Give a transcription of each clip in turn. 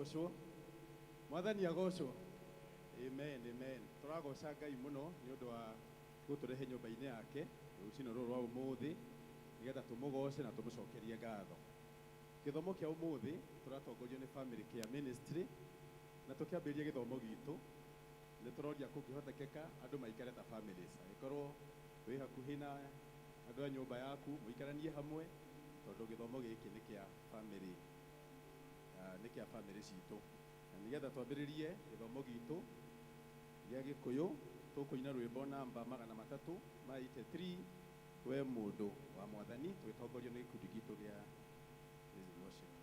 agocwo mwathani agocwo amen amen turagoca Ngai muno ni undu wa guturehe nyumba-ini yake rucino ruru rwa umuthi nigetha tumugoce na tumucokerie ngatho. Githomo kia umuthi turatongorio ni family care ministry na tukiambiria githomo gitu ni turoria kungihotekeka andu maikare ta families agikorwo wi hakuhi na andu a nyumba yaku muikaranie hamwe tondu githomo giki ni kia family citu na nigetha twambiririe githomo gitu gia Gikuyu tukuina rwimbo namba 383 we mundu wa mwathani twitongorio ni gikundi gitu gia worship.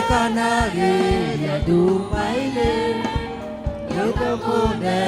Yokanage Dumaile Yokakunde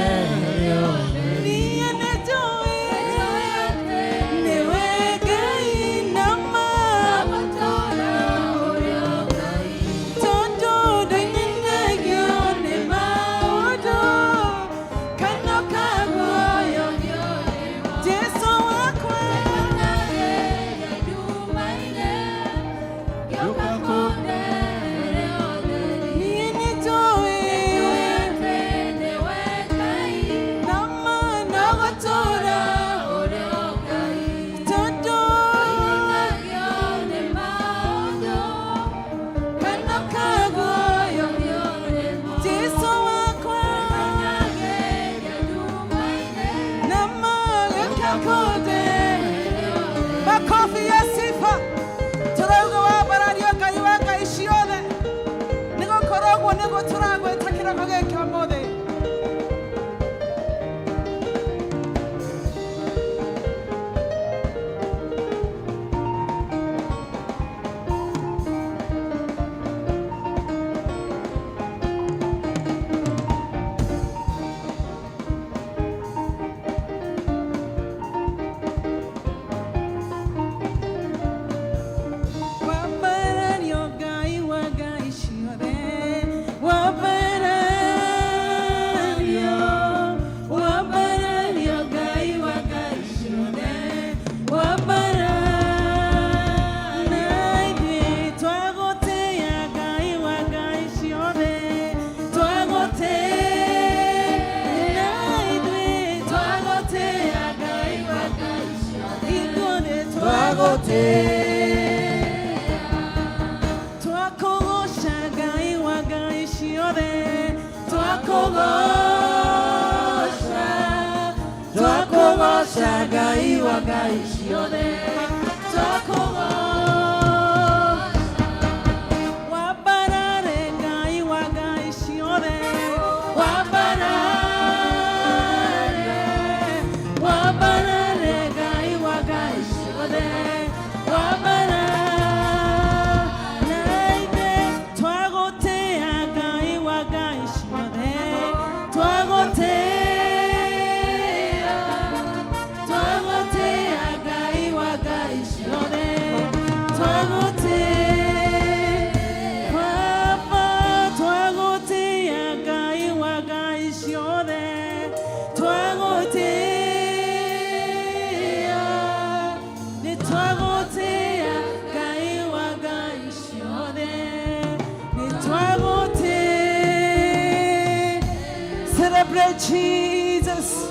Celebrate Jesus.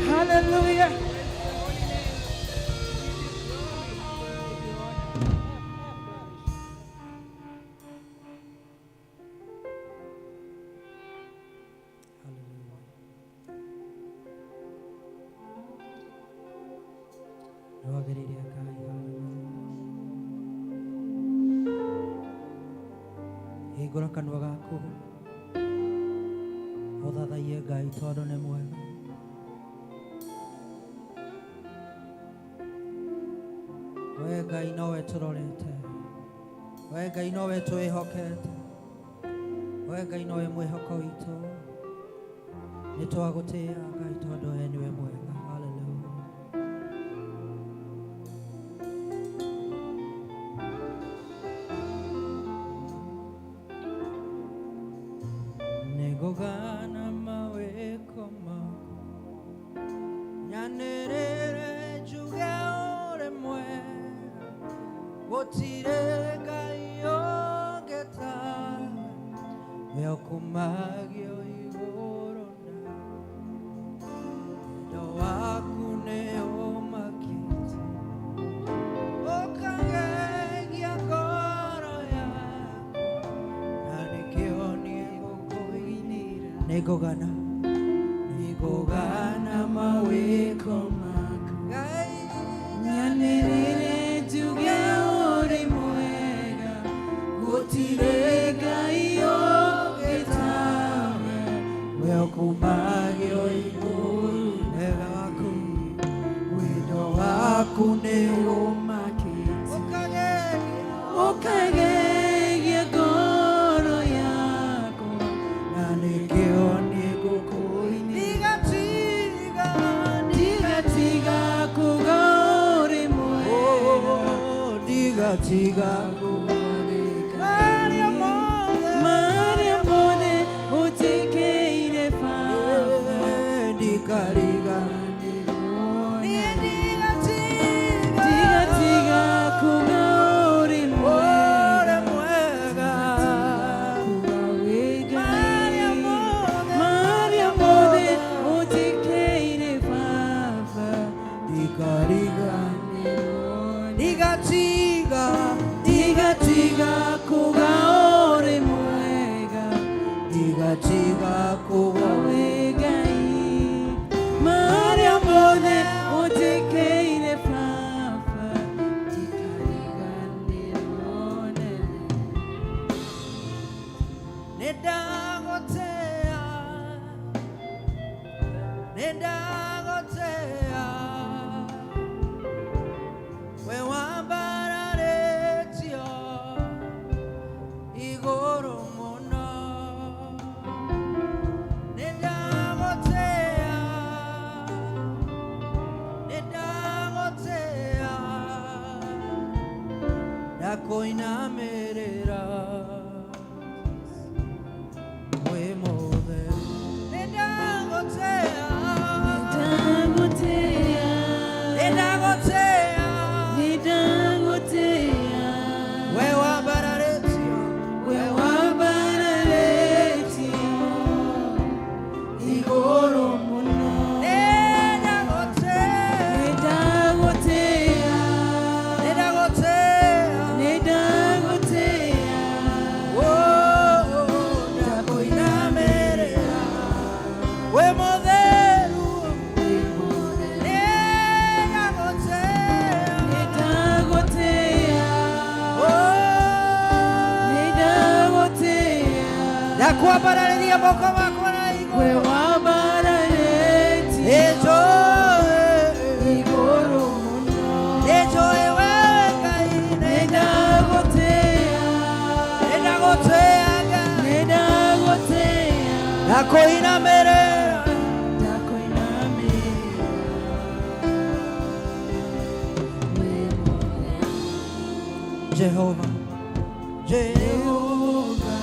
Hallelujah. Hingũra kanua gaku ũthathaiye Ngai tondũ nĩ mwega. We Ngai nowe tũrorete, we Ngai nowe twĩhokete, we Ngai nowe mwĩhoko witũ. Nĩ twagũtĩĩa Ngai tondũ we nĩwe mwega. Hallelujah. Nĩngũgana mawĩko maku, nyanĩrĩre njuge ũrĩ mwega, gũtirĩ Ngai ũngĩ tawe, we ũkumagio igũrũ na wendo waku nĩ ũmakĩte, ũkagegia ngoro yakwa, na nĩkĩo niĩ ngũkũinĩra. Nĩngũgana mawĩko maku, Ngai nyanĩrĩre njuge ũrĩ mwega, gũtirĩ Ngai ũngĩ tawe, we ũkumagio igũrũ, wendo waku nĩ ũmakĩte, ũkagegia ngoro Nedagotea, nedagotea, we wambararetio igoro mono. Nedagotea, nedagotea, dakoina merera. Kwa para le dia boca va kwa na igo. We wa para le ti. Ejo igoro mono. Ejo ewe kai neda gotea. Neda gotea ga. Neda gotea. La koina mere. La koina mere. Jehovah. Jehovah.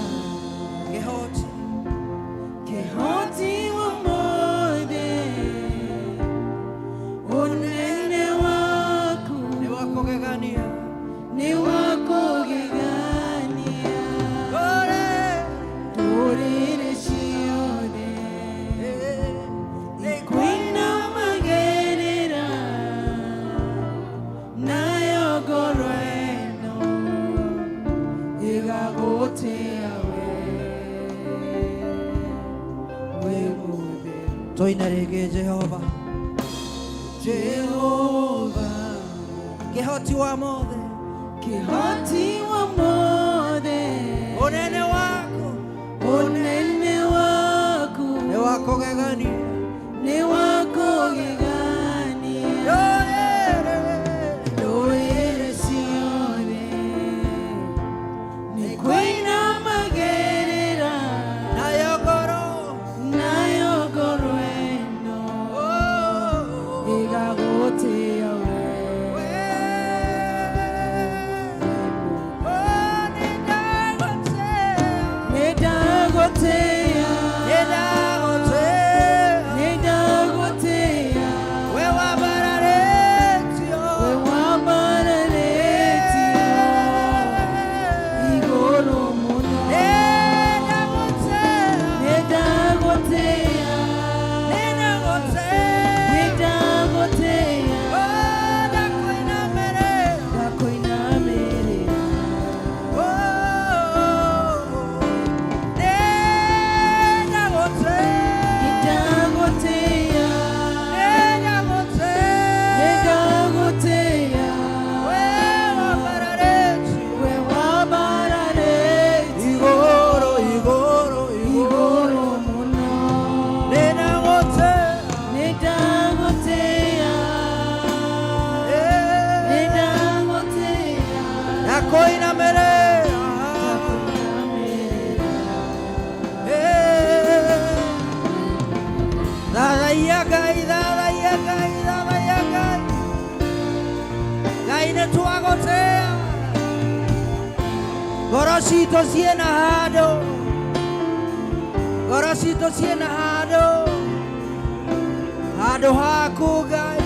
Toinarege Jehovah, Jehovah, Kehoti wa mode, Kehoti wa mode, onene wako, ne wako gegani, ne wako gegani, doere sione, ne koina magerera, na yogoro. Gorosito siena hado, hado haku gai,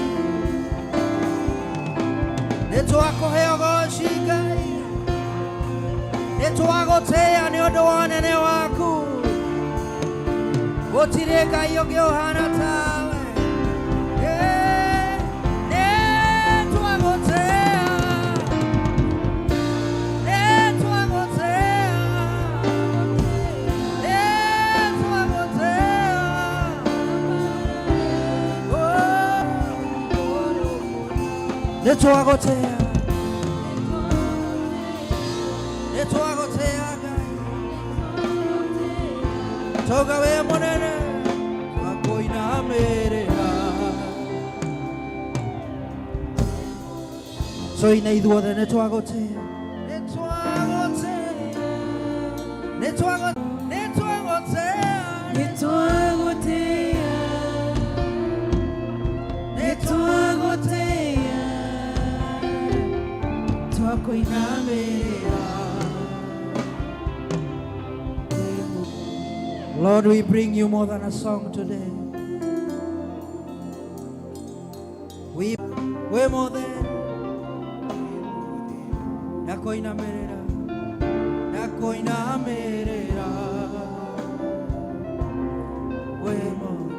neto ako heogoshi gai, neto agotea ne odoane ne waku, otire gai yogyo hanatawe, neto agotea. Neto agotea, neto agotea gai, toga we monene twakoinamirira so ina ithuothe nĩ twagotea Lord, we bring you more than a song today. We're more than Nakoinamerera.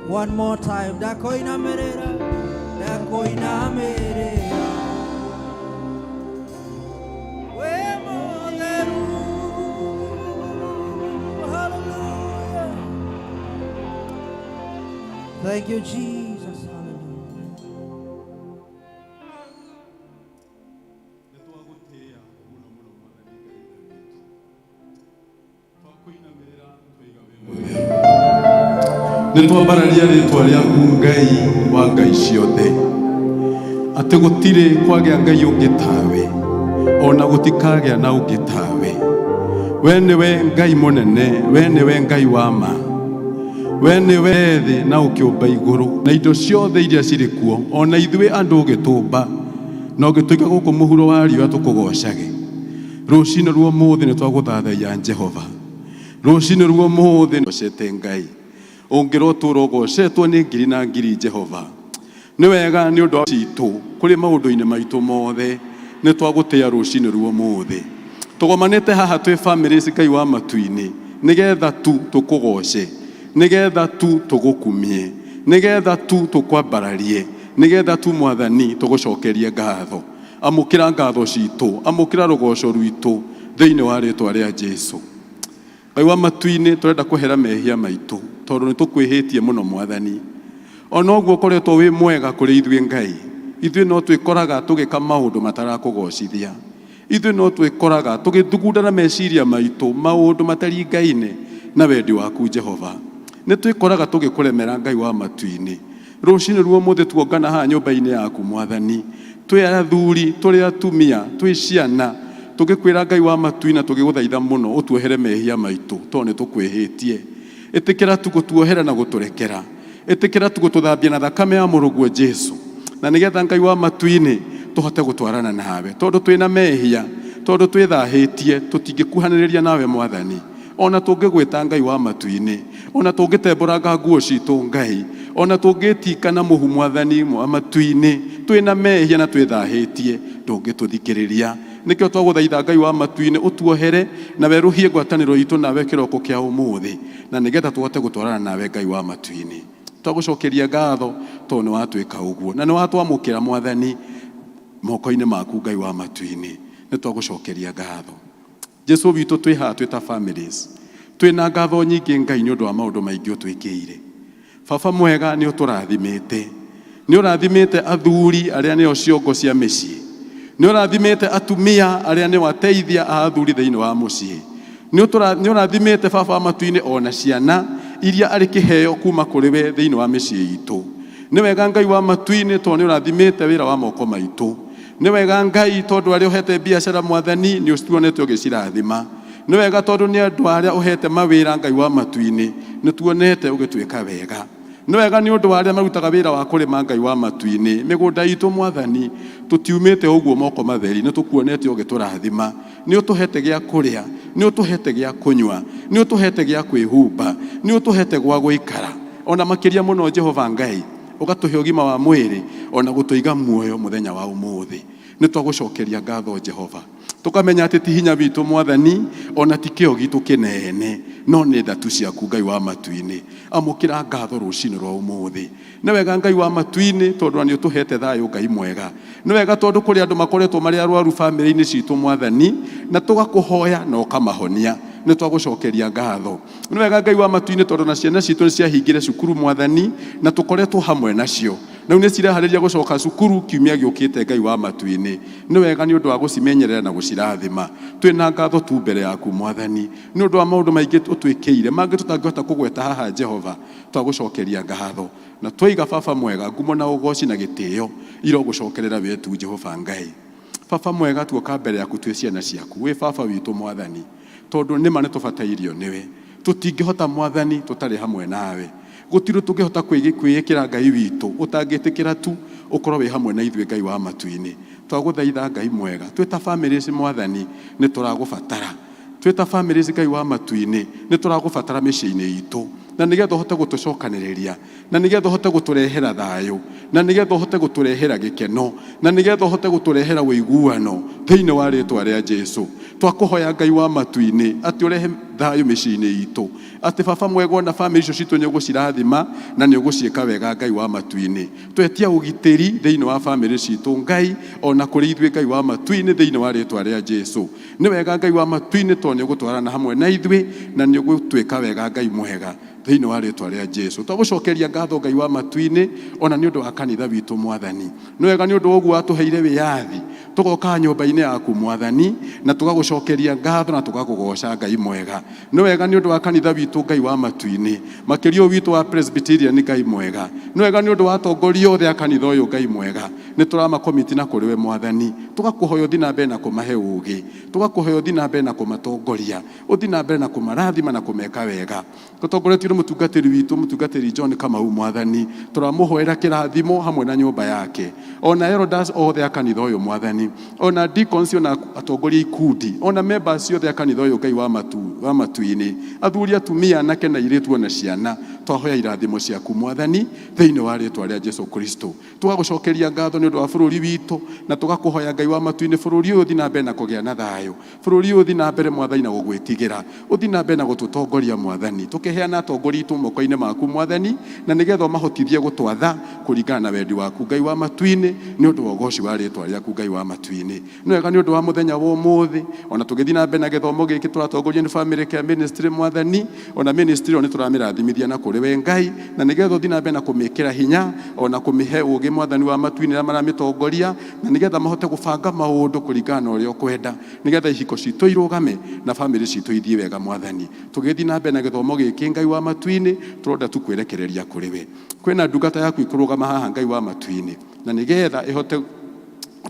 One more time. Nakoinamerera. We're more than hallelujah. Thank you, Jesus. Nitwambararia ritwa riaku Ngai wa ngai ciothe ati gutire kwagĩa ngai ũngĩ tawe ona gutikagĩa na ũngĩ tawe. We niwe Ngai mũnene, we niwe Ngai wa ma, we niwe thĩ na ũkĩũmba igũrũ na indo ciothe iria cirĩ kuo, ona ithuĩ andũ ũgĩtũmba na ũgĩtũiga gũkũ mũhuro wa riũa tũkũgocage. Rũciinĩ rwa ũmũthĩ nĩtwagũthathaiya Jehova, rũciinĩ rwa ũmũthĩ nĩgocete Ngai ungĩrotũra ũgocetwo nĩ ngiri na ngiri Jehova. Nĩ wega nĩ ũndũ citũ kũrĩ maũndũ-inĩ maitũ mothe nĩ twagũtĩa rũciinĩ rwa ũmũthĩ. Tũgomanĩte haha twĩ family Ngai wa matu-inĩ nĩgetha tu tũkũgoce, nĩgetha tu tũgũkumie, nĩgetha tu tũkwambararie, nĩgetha tu Mwathani tũgũcokerie ngatho. Amũkĩra ngatho citũ, amũkĩra rũgoco rwitũ thĩinĩ wa rĩĩtwa rĩa Jesũ. Ngai wa matu-inĩ tũrenda kũhera mehia maitũ tondũ nĩ tũkwĩhĩtie mũno Mwathani. Ona ũguo ũkoretwo wĩ mwega kũrĩ ithuĩ Ngai, ithuĩ no twĩkoraga tũgĩka maũndũ matarakũgocithia, ithuĩ no twĩkoraga tũgĩthugundana meciria maitũ maũndũ mataringaine na wendi waku Jehova. Nĩ twĩkoraga tũgĩkũremera Ngai wa matu-inĩ. Rũciinĩ rwa ũmũthĩ tuongana haha nyũmba-inĩ yaku Mwathani, twĩ athuri, tũrĩ atumia, twĩ ciana, tũgĩkwĩra Ngai wa matu-inĩ tũgĩgũthaitha mũno ũtuohere mehia maitũ tondũ nĩ tũkwĩhĩtie. Ĩtĩkĩra tu gũtuohera na gũtũrekera, ĩtĩkĩra tu gũtũthambia na thakame ya mũrũguo Jesũ, na nĩgetha Ngai wa matu-inĩ tũhote gũtwarana nawe tondũ twĩna mehia, tondũ twĩthahĩtie tũtingĩkuhanĩrĩria nawe Mwathani. Ona tũngĩgwĩta Ngai wa matu-inĩ, ona tũngĩtembũranga nguo citũ Ngai, ona tũngĩtika na mũhu Mwathani wa matu-inĩ, twĩna mehia na twĩthahĩtie ndũngĩtũthikĩrĩria. Nĩkĩo twagũthaitha Ngai wa matu-inĩ ũtuohere na werũhie ngwatanĩro itũ nawe kĩroko kĩa ũmũthĩ, na nĩgetha tũhote gũtwarana nawe Ngai wa matu-inĩ. Twagũcokeria ngatho tondũ nĩ watwĩka ũguo na nĩ watwamũkĩra Mwathani moko-inĩ maku Ngai wa matu-inĩ. Nĩ twagũcokeria ngatho Jesũ witũ, twĩ haha twĩ ta families, twĩna ngatho nyingĩ Ngai nĩ ũndũ wa maũndũ maingĩ ũtwĩkĩire. Baba mwega nĩ ũtũrathimĩte, nĩ ũrathimĩte athuri arĩa nĩo ciongo cia mĩciĩ, nĩ ũrathimĩte atumia arĩa nĩo ateithia a athuri thĩinĩ wa mũciĩ, nĩ ũrathimĩte Baba matu-inĩ ona ciana iria arĩ kĩheo kuma kũrĩ we thĩinĩ wa mĩciĩ itũ. Nĩ wega Ngai wa matu-inĩ tondũ nĩ ũrathimĩte wĩra wa moko maitũ. Nĩ wega Ngai tondũ arĩa ũhete biacara Mwathani nĩ ũtuonete ũgĩcirathima. Nĩ wega tondũ nĩ andũ arĩa ũhete mawĩra Ngai wa matu-inĩ nĩ tuonete ũgĩtwĩka wega. Nĩ wega nĩ ũndũ wa arĩa marutaga wĩra wa kũrĩma Ngai wa matu-inĩ mĩgũnda itũ Mwathani, tũtiumĩte ũguo moko matheri, nĩ tũkuonete ũgĩtũrathima. Nĩ ũtũhete gĩa kũrĩa, nĩ ũtũhete gĩa kũnyua, nĩ ũtũhete gĩa kwĩhumba, nĩ ũtũhete gwa gũikara, ona makĩria mũno Jehova Ngai ũgatũhe ũgima wa mwĩrĩ ona gũtũiga muoyo mũthenya wa ũmũthĩ. Nĩ twagũcokeria ngatho Jehova, tũkamenya atĩ ti hinya witũ Mwathani, ona ti kĩo gitũ kĩnene, no nĩ tha tu ciaku Ngai wa matu-inĩ. Amũkĩra ngatho rũciinĩ rwa ũmũthĩ. Nĩ wega Ngai wa matu-inĩ tondũ nĩ ũtũhete thayũ Ngai mwega. Nĩ wega tondũ kũrĩ andũ makoretwo marĩ arwaru family-inĩ citũ Mwathani, na tũgakũhoya na ũkamahonia. Nĩ twagũcokeria ngatho. Nĩ wega Ngai wa matu-inĩ tondũ na ciana citũ nĩ ciahingire cukuru Mwathani, na tũkoretwo hamwe nacio. na une cirehariria gucoka cukuru kiumia giukite Ngai wa matu-ini ni wega ni undu wa gucimenyerera na gucirathima twina ngatho tu mbere yaku Mwathani ni undu wa maundu maingi utwikire mangi tutangihota kugweta haha Jehova twagucokeria ngatho na twaiga Baba mwega ngumo na ugoci na gitio irogucokerera wetu Jehova Ngai. Baba mwega tuoka mbere yaku twi ciana ciaku wi Baba witu Mwathani tondu nima ni tubatairio niwe tutingihota Mwathani tutari hamwe nawe gutiru tungihota kwiyikira Ngai witu utangitikira tu ukorwo wi hamwe na ithuĩ Ngai wa matu-ini twaguthaitha Ngai mwega twita families Mwathani ni turagubatara twita families Ngai wa matu-ini ni turagubatara mĩciĩ-inĩ itu na nigetha uhote gutucokanĩrĩria na nigetha uhote guturehera thayo na nigetha uhote guturehera gikeno na nigetha uhote guturehera wĩiguano thĩinĩ wa rĩtwa rĩa Jesu twakuhoya Ngai wa matu-ini ati urehe thayo mĩciĩ-inĩ itu ati Baba mwega na family icio citu nĩũgũcirathima na nĩũgũciĩka wega Ngai wa matu-ini twetia ũgitĩri thĩinĩ wa family citu Ngai ona kũrĩ ithuĩ Ngai wa matu-ini thĩinĩ wa rĩtwa rĩa Jesu nĩ wega Ngai wa matu-ini tondũ nĩũgũtwarana hamwe na ithuĩ na nĩũgũtwĩka wega Ngai mwega thĩinĩ wa rĩtwa rĩa Jesu twagucokeria ngatho Ngai wa matu-ini ona nĩ ũndũ wa kanitha witũ Mwathani nĩ wega nĩ ũndũ ũguo watũheire wĩyathi tugoka nyũmba-inĩ yaku Mwathani na tugagucokeria ngatho na tugakugoca Ngai mwega nĩ wega nĩ ũndũ wa kanitha witũ Ngai wa matu-ini makĩria witũ wa Presbyterian Ngai mwega nĩ wega nĩ ũndũ wa atongoria othe a kanitha ũyũ Ngai mwega nĩ turamakomiti na kũrĩ we Mwathani tugakuhoya ũthiĩ na mbere na kũmahe ũũgĩ tugakuhoya ũthiĩ na mbere na kũmatongoria ũthiĩ na mbere na kũmarathima na kũmeka wega tũtongoretio nĩ mũtungatĩri witũ mũtungatĩri John Kamau Mwathani turamũhoera kĩrathimo hamwe na nyũmba yake ona elders othe a kanitha ũyũ Mwathani ona deacons ona atongoria ikundi ona members othe a kanitha ũyũ Ngai wa matu-ini athuri atumia anake na airĩtu ona ciana twahoya irathimo ciaku Mwathani thĩinĩ wa rĩtwa rĩa Jesu Kristo tugagucokeria ngatho nĩ ũndũ wa bũrũri witũ na tugakuhoya Ngai wa matu-ini bũrũri ũyũ ũthiĩ na mbere na kũgĩa na thayũ bũrũri ũyũ ũthiĩ na mbere Mwathani na gũgwĩtigĩra ũthiĩ na mbere na gũtũtongoria Mwathani tũkĩheana atongoria itu moko-inĩ maku Mwathani na nigetha ũmahotithie gũtwatha kũringana na wendi waku Ngai wa matu-ini nĩ ũndũ wa ũgoci wa rĩtwa rĩaku Ngai wa matu-ini nĩ wega nĩ ũndũ wa mũthenya wa ũmũthĩ ona tũgĩthiĩ na mbere na gĩthomo gĩkĩ tũratongoria nĩ family care ministry Mwathani ona ministry ona tũramĩrathimithia na kũrĩ we Ngai na nigetha ũthiĩ na mbere na kũmĩkĩra hinya ona kũmĩhe ũũgĩ Mwathani wa matu-ini na maramĩtongoria na nigetha mahote gũbanga maũndũ kũringana na ũrĩa ũkwenda nigetha ihiko citũ irũgame na family citũ ithiĩ wega Mwathani tũgĩthiĩ na mbere na gĩthomo gĩkĩ Ngai wa matu-ini tũronda tu kwĩrekereria kũrĩ we kwĩna ndungata yaku ikũrũgama haha Ngai wa matu-ini na nigetha ihote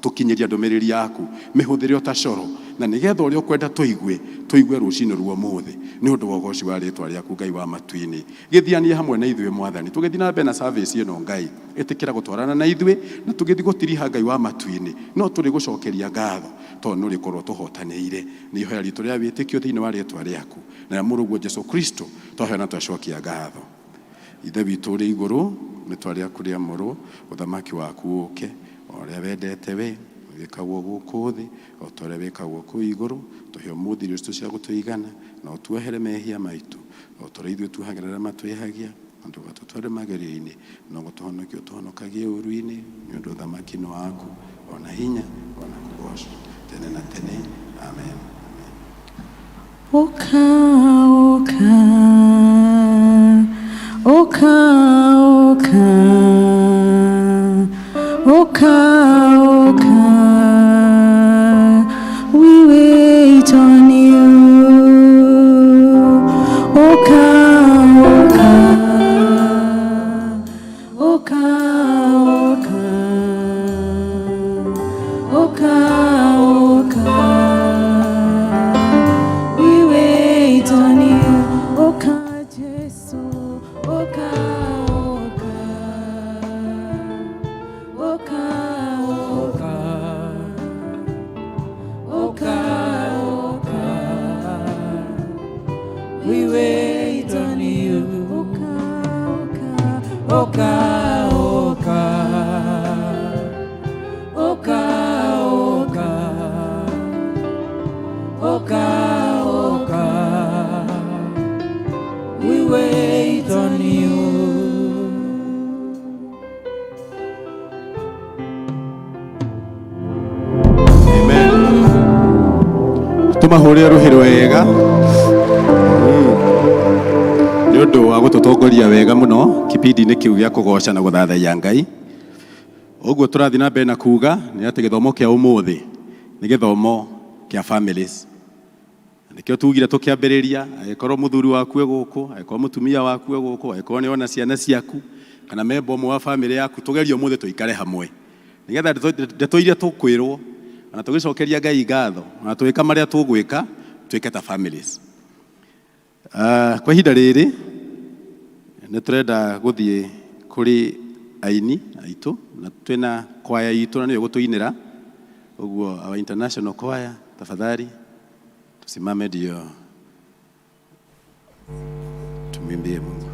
tukinyeria ndũmĩrĩri yaku mĩhũthĩre o ta coro na nigetha ũrĩa ũkwenda tũigue rũcinĩ rwa ũmũthĩ nĩ ũndũ wa ũgoci wa rĩtwa rĩaku Ngai wa matu-ini gĩthianie hamwe na ithuĩ Mwathani tũgĩthiĩ na mbere na service ĩno Ngai ĩtĩkĩra gũtwarana na ithuĩ na tũgĩthiĩ gũtiriha Ngai wa matu-ini no tũrĩ gũcokeria ngatho tondũ nĩ ũrĩkorwo tũhotanĩire nĩ ihoya ritũ rĩa wĩtĩkio thĩinĩ wa rĩtwa rĩaku na mũrũguo Jesu Kristo twahoya na twacokia ngatho ithe witũ ũrĩ igũrũ rĩtwa rĩaku rĩamũrwo ũthamaki waku ũũke ũrĩa wendete we wĩkagwo gũkũ thĩ o ta ũrĩa wĩkagwo kũu igũrũ tũhe ũmũthĩ irio citũ cia gũtũigana na ũtuohere mehia maitũ o ta ũrĩa ithuĩ tuohagĩra arĩa matwĩhagia na ndũgatũtware magerio-inĩ no gũtũhonokia ũtũhonokagie ũũru-inĩ nĩ ũndũ ũthamaki nĩ waku ona hinya ona kũgocwo tene na tene amen. Oka, oka, oka, oka, oka, we wait on you. Oka, oka, oka, oka, oka, oka, we wait on you. Oka, Jesu, oka, oka, oka, oka, oka, we wait on you. Oka, oka, oka, oka, oka, oka, we wait on you. Tumahũrĩre rũhĩ rwega nĩ ũndũ wa gũtũtongoria wega mũno kĩbindi-inĩ kĩu gĩa kũgoca na gũthathaiya Ngai Oguo turathi na mbere na kuga nĩ atĩ gĩthomo kĩa ũmũthĩ nĩ gĩthomo kĩa families. Nikĩo tugire tũkĩambĩrĩria, angĩkorwo mũthuri waku gũkũ, angĩkorwo mũtumia waku gũkũ, angĩkorwo nĩ ona ciana ciaku kana member ũmwe wa family yaku, tũgerie ũmũthĩ tũikare hamwe. Nĩgetha ndeto iria tũkwĩrwo na tũgĩcokeria Ngai ngatho na twĩka marĩa tũgwĩka twĩke ta families. Kwa ihinda rĩrĩ nĩ tũrenda gũthiĩ kũrĩ aini aitũ na twĩna kwaya itũ na nĩyo gũtũinĩra. Ũguo our international choir, tafadhali tusimame ndio tumwimbie Mungu.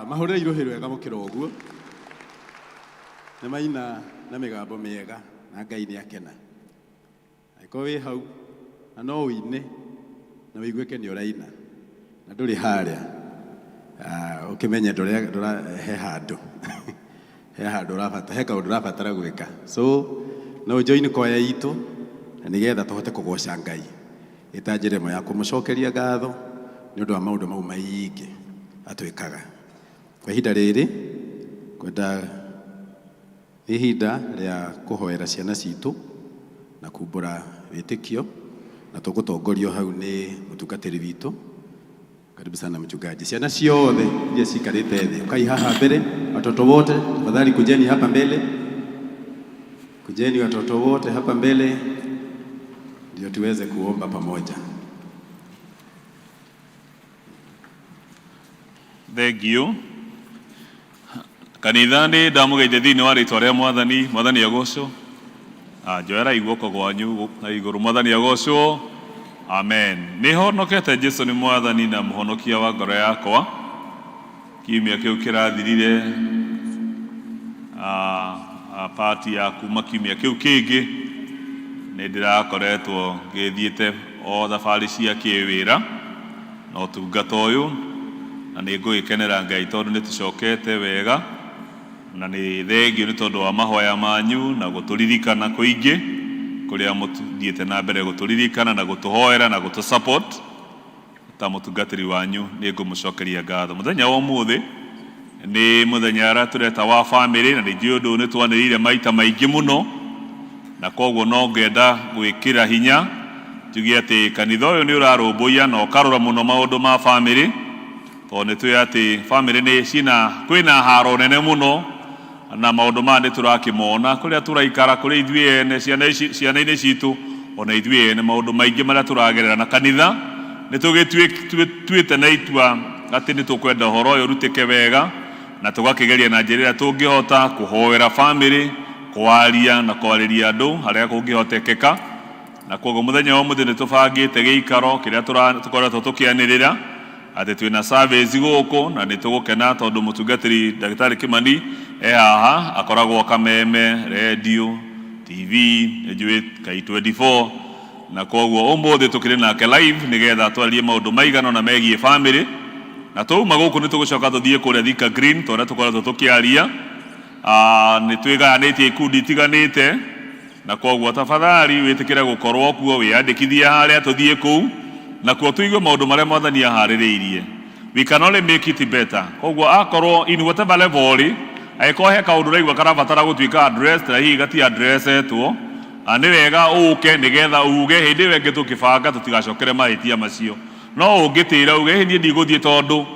mahore irohero wega mukiro oguo ne maina na migambo miega na Ngai ni akena aiko wi hau na no wine na wiguike ni uraina na nduri haria ukimenye ndura he handu he handu urabata he kaundu urabatara gwika so no join kwaya itu na nigetha tuhote kugoca Ngai itanjire mo ya kumucokeria ngatho ni undu wa maundu mau maingi atwikaga kwa ihinda riri kwenda ihinda ria kuhoera ciana citu na kumbura witikio na tugutongorio hau ni mutungatiri witu. Karibu sana mchungaji. Ciana ciothe iria cikarite thi ukai haha mbele, watoto wote tafadhali kujeni hapa mbele, kujeni watoto wote hapa mbele ndio tuweze kuomba pamoja. Thank you. Kanithani ndamugeithia thiini wa ritwa ria mwathani agocwo njoera igwoko gwanyu na iguru mwathani agocwo amen. Ni honokete Jesu ni mwathani na muhonokia wa ngoro yakwa. Kiumia kiu kirathirire pati ya kuma kiumia kiu kingi ni ndirakoretwo ngithiite o thabari cia kiwira no tungata uyu na ni ngugikenera Ngai tondu ni tucokete wega na ni thengio ni tondu wa mahoya manyu na guturirikana kuingi kuria muthiite na mbere guturirikana na gutuhoera na gutusupport ta mutungatiri wanyu ni ngumucokeria ngatho. Muthenya wa umuthi ni muthenya ara tureta wa family na ni ndio ni twanirire maita maingi muno na koguo no ngenda gwikira hinya tugie ati kanitha uyu ni urarumbuia na ukarora muno maundu ma family tone tu ati family ni cina kwina haro nene muno na maundu mandi turakimona kuria turaikara kuri ithwie ene ciana ine citu ona ithwie ene maundu maingi maria turagerera na kanitha ni tugituite na itua ati ni tukwenda horo uyu rutike wega na tugakigeria na njira tungihota kuhoera family kwaria na kwariria andu haria kungihotekeka na koguo muthenya wa muthenya tubangite giikaro kiria tukoretwo tukianirira ati twina service guku na ni tugukena tondu mutungatiri Daktari Kimani haha akoragwo Kameme radio TV ejwe kai 24 na koguo umuthi tukiri nake live nigetha twarie maundu maigano na megie family na tuuma guku ni tugucoka tuthie kuria Thika Green tondu tukoretwo tukiaria ni twiganitie ikundi tiganite na koguo tafadhali witikire gukorwo kuo wiandikithia haria tuthie kuu na kuo tuigue maundu maria mwathani ahaririirie. We can only make it better. Koguo akorwo in whatever level aikohe kaundu raigua karabatara gutwika address na hihi gati address etwo ni wega uke nigetha uge hindi wenge tukibanga tutigacokere mahitia macio no ungitira uge hindi ndiguthie tondu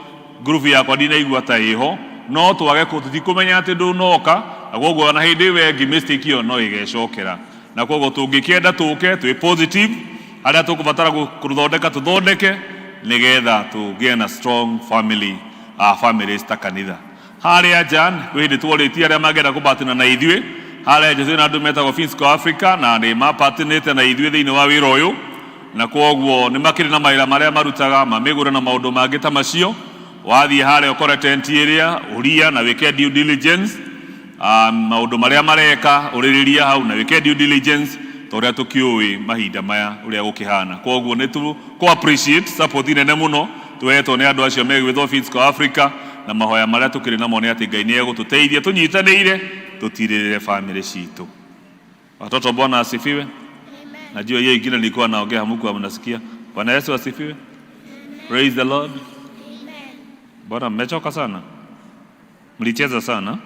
group yakwa ndinaigua ta iho no twage tutikumenya ati ndunoka na koguo na hindi wengi mistake iyo no igecokera na koguo tungikienda tuke twi positive aria tukubatara kuthondeka tuthondeke nigetha tugie na strong family families ta kanitha haria jan kwindi tworitie aria magenda kubatana na ithue haria jesu na andu metagwo P.C.E.A Africa na ni mapatinite na ithue thiini wa wira uyu na koguo ni makiri na maira maria marutaga mamigura na maundu mangi ta macio wathie haria ukore tent area uria na wike due diligence maundu maria mareka uririria hau na wike due diligence toria tukiui mahinda maya uria gukihana koguo ni tu ko appreciate support nene muno twetwo ni andu acio megwithwo P.C.E.A Africa na mahoya maria tukiri namo ni ati Ngai ni egututeithia tunyitanire tutirire family citu. Watoto Bwana asifiwe. Najua yeye ingine nilikuwa naongea hamku mnasikia. Bwana Yesu asifiwe. Praise the Lord. Bwana mmechoka sana. Mlicheza sana.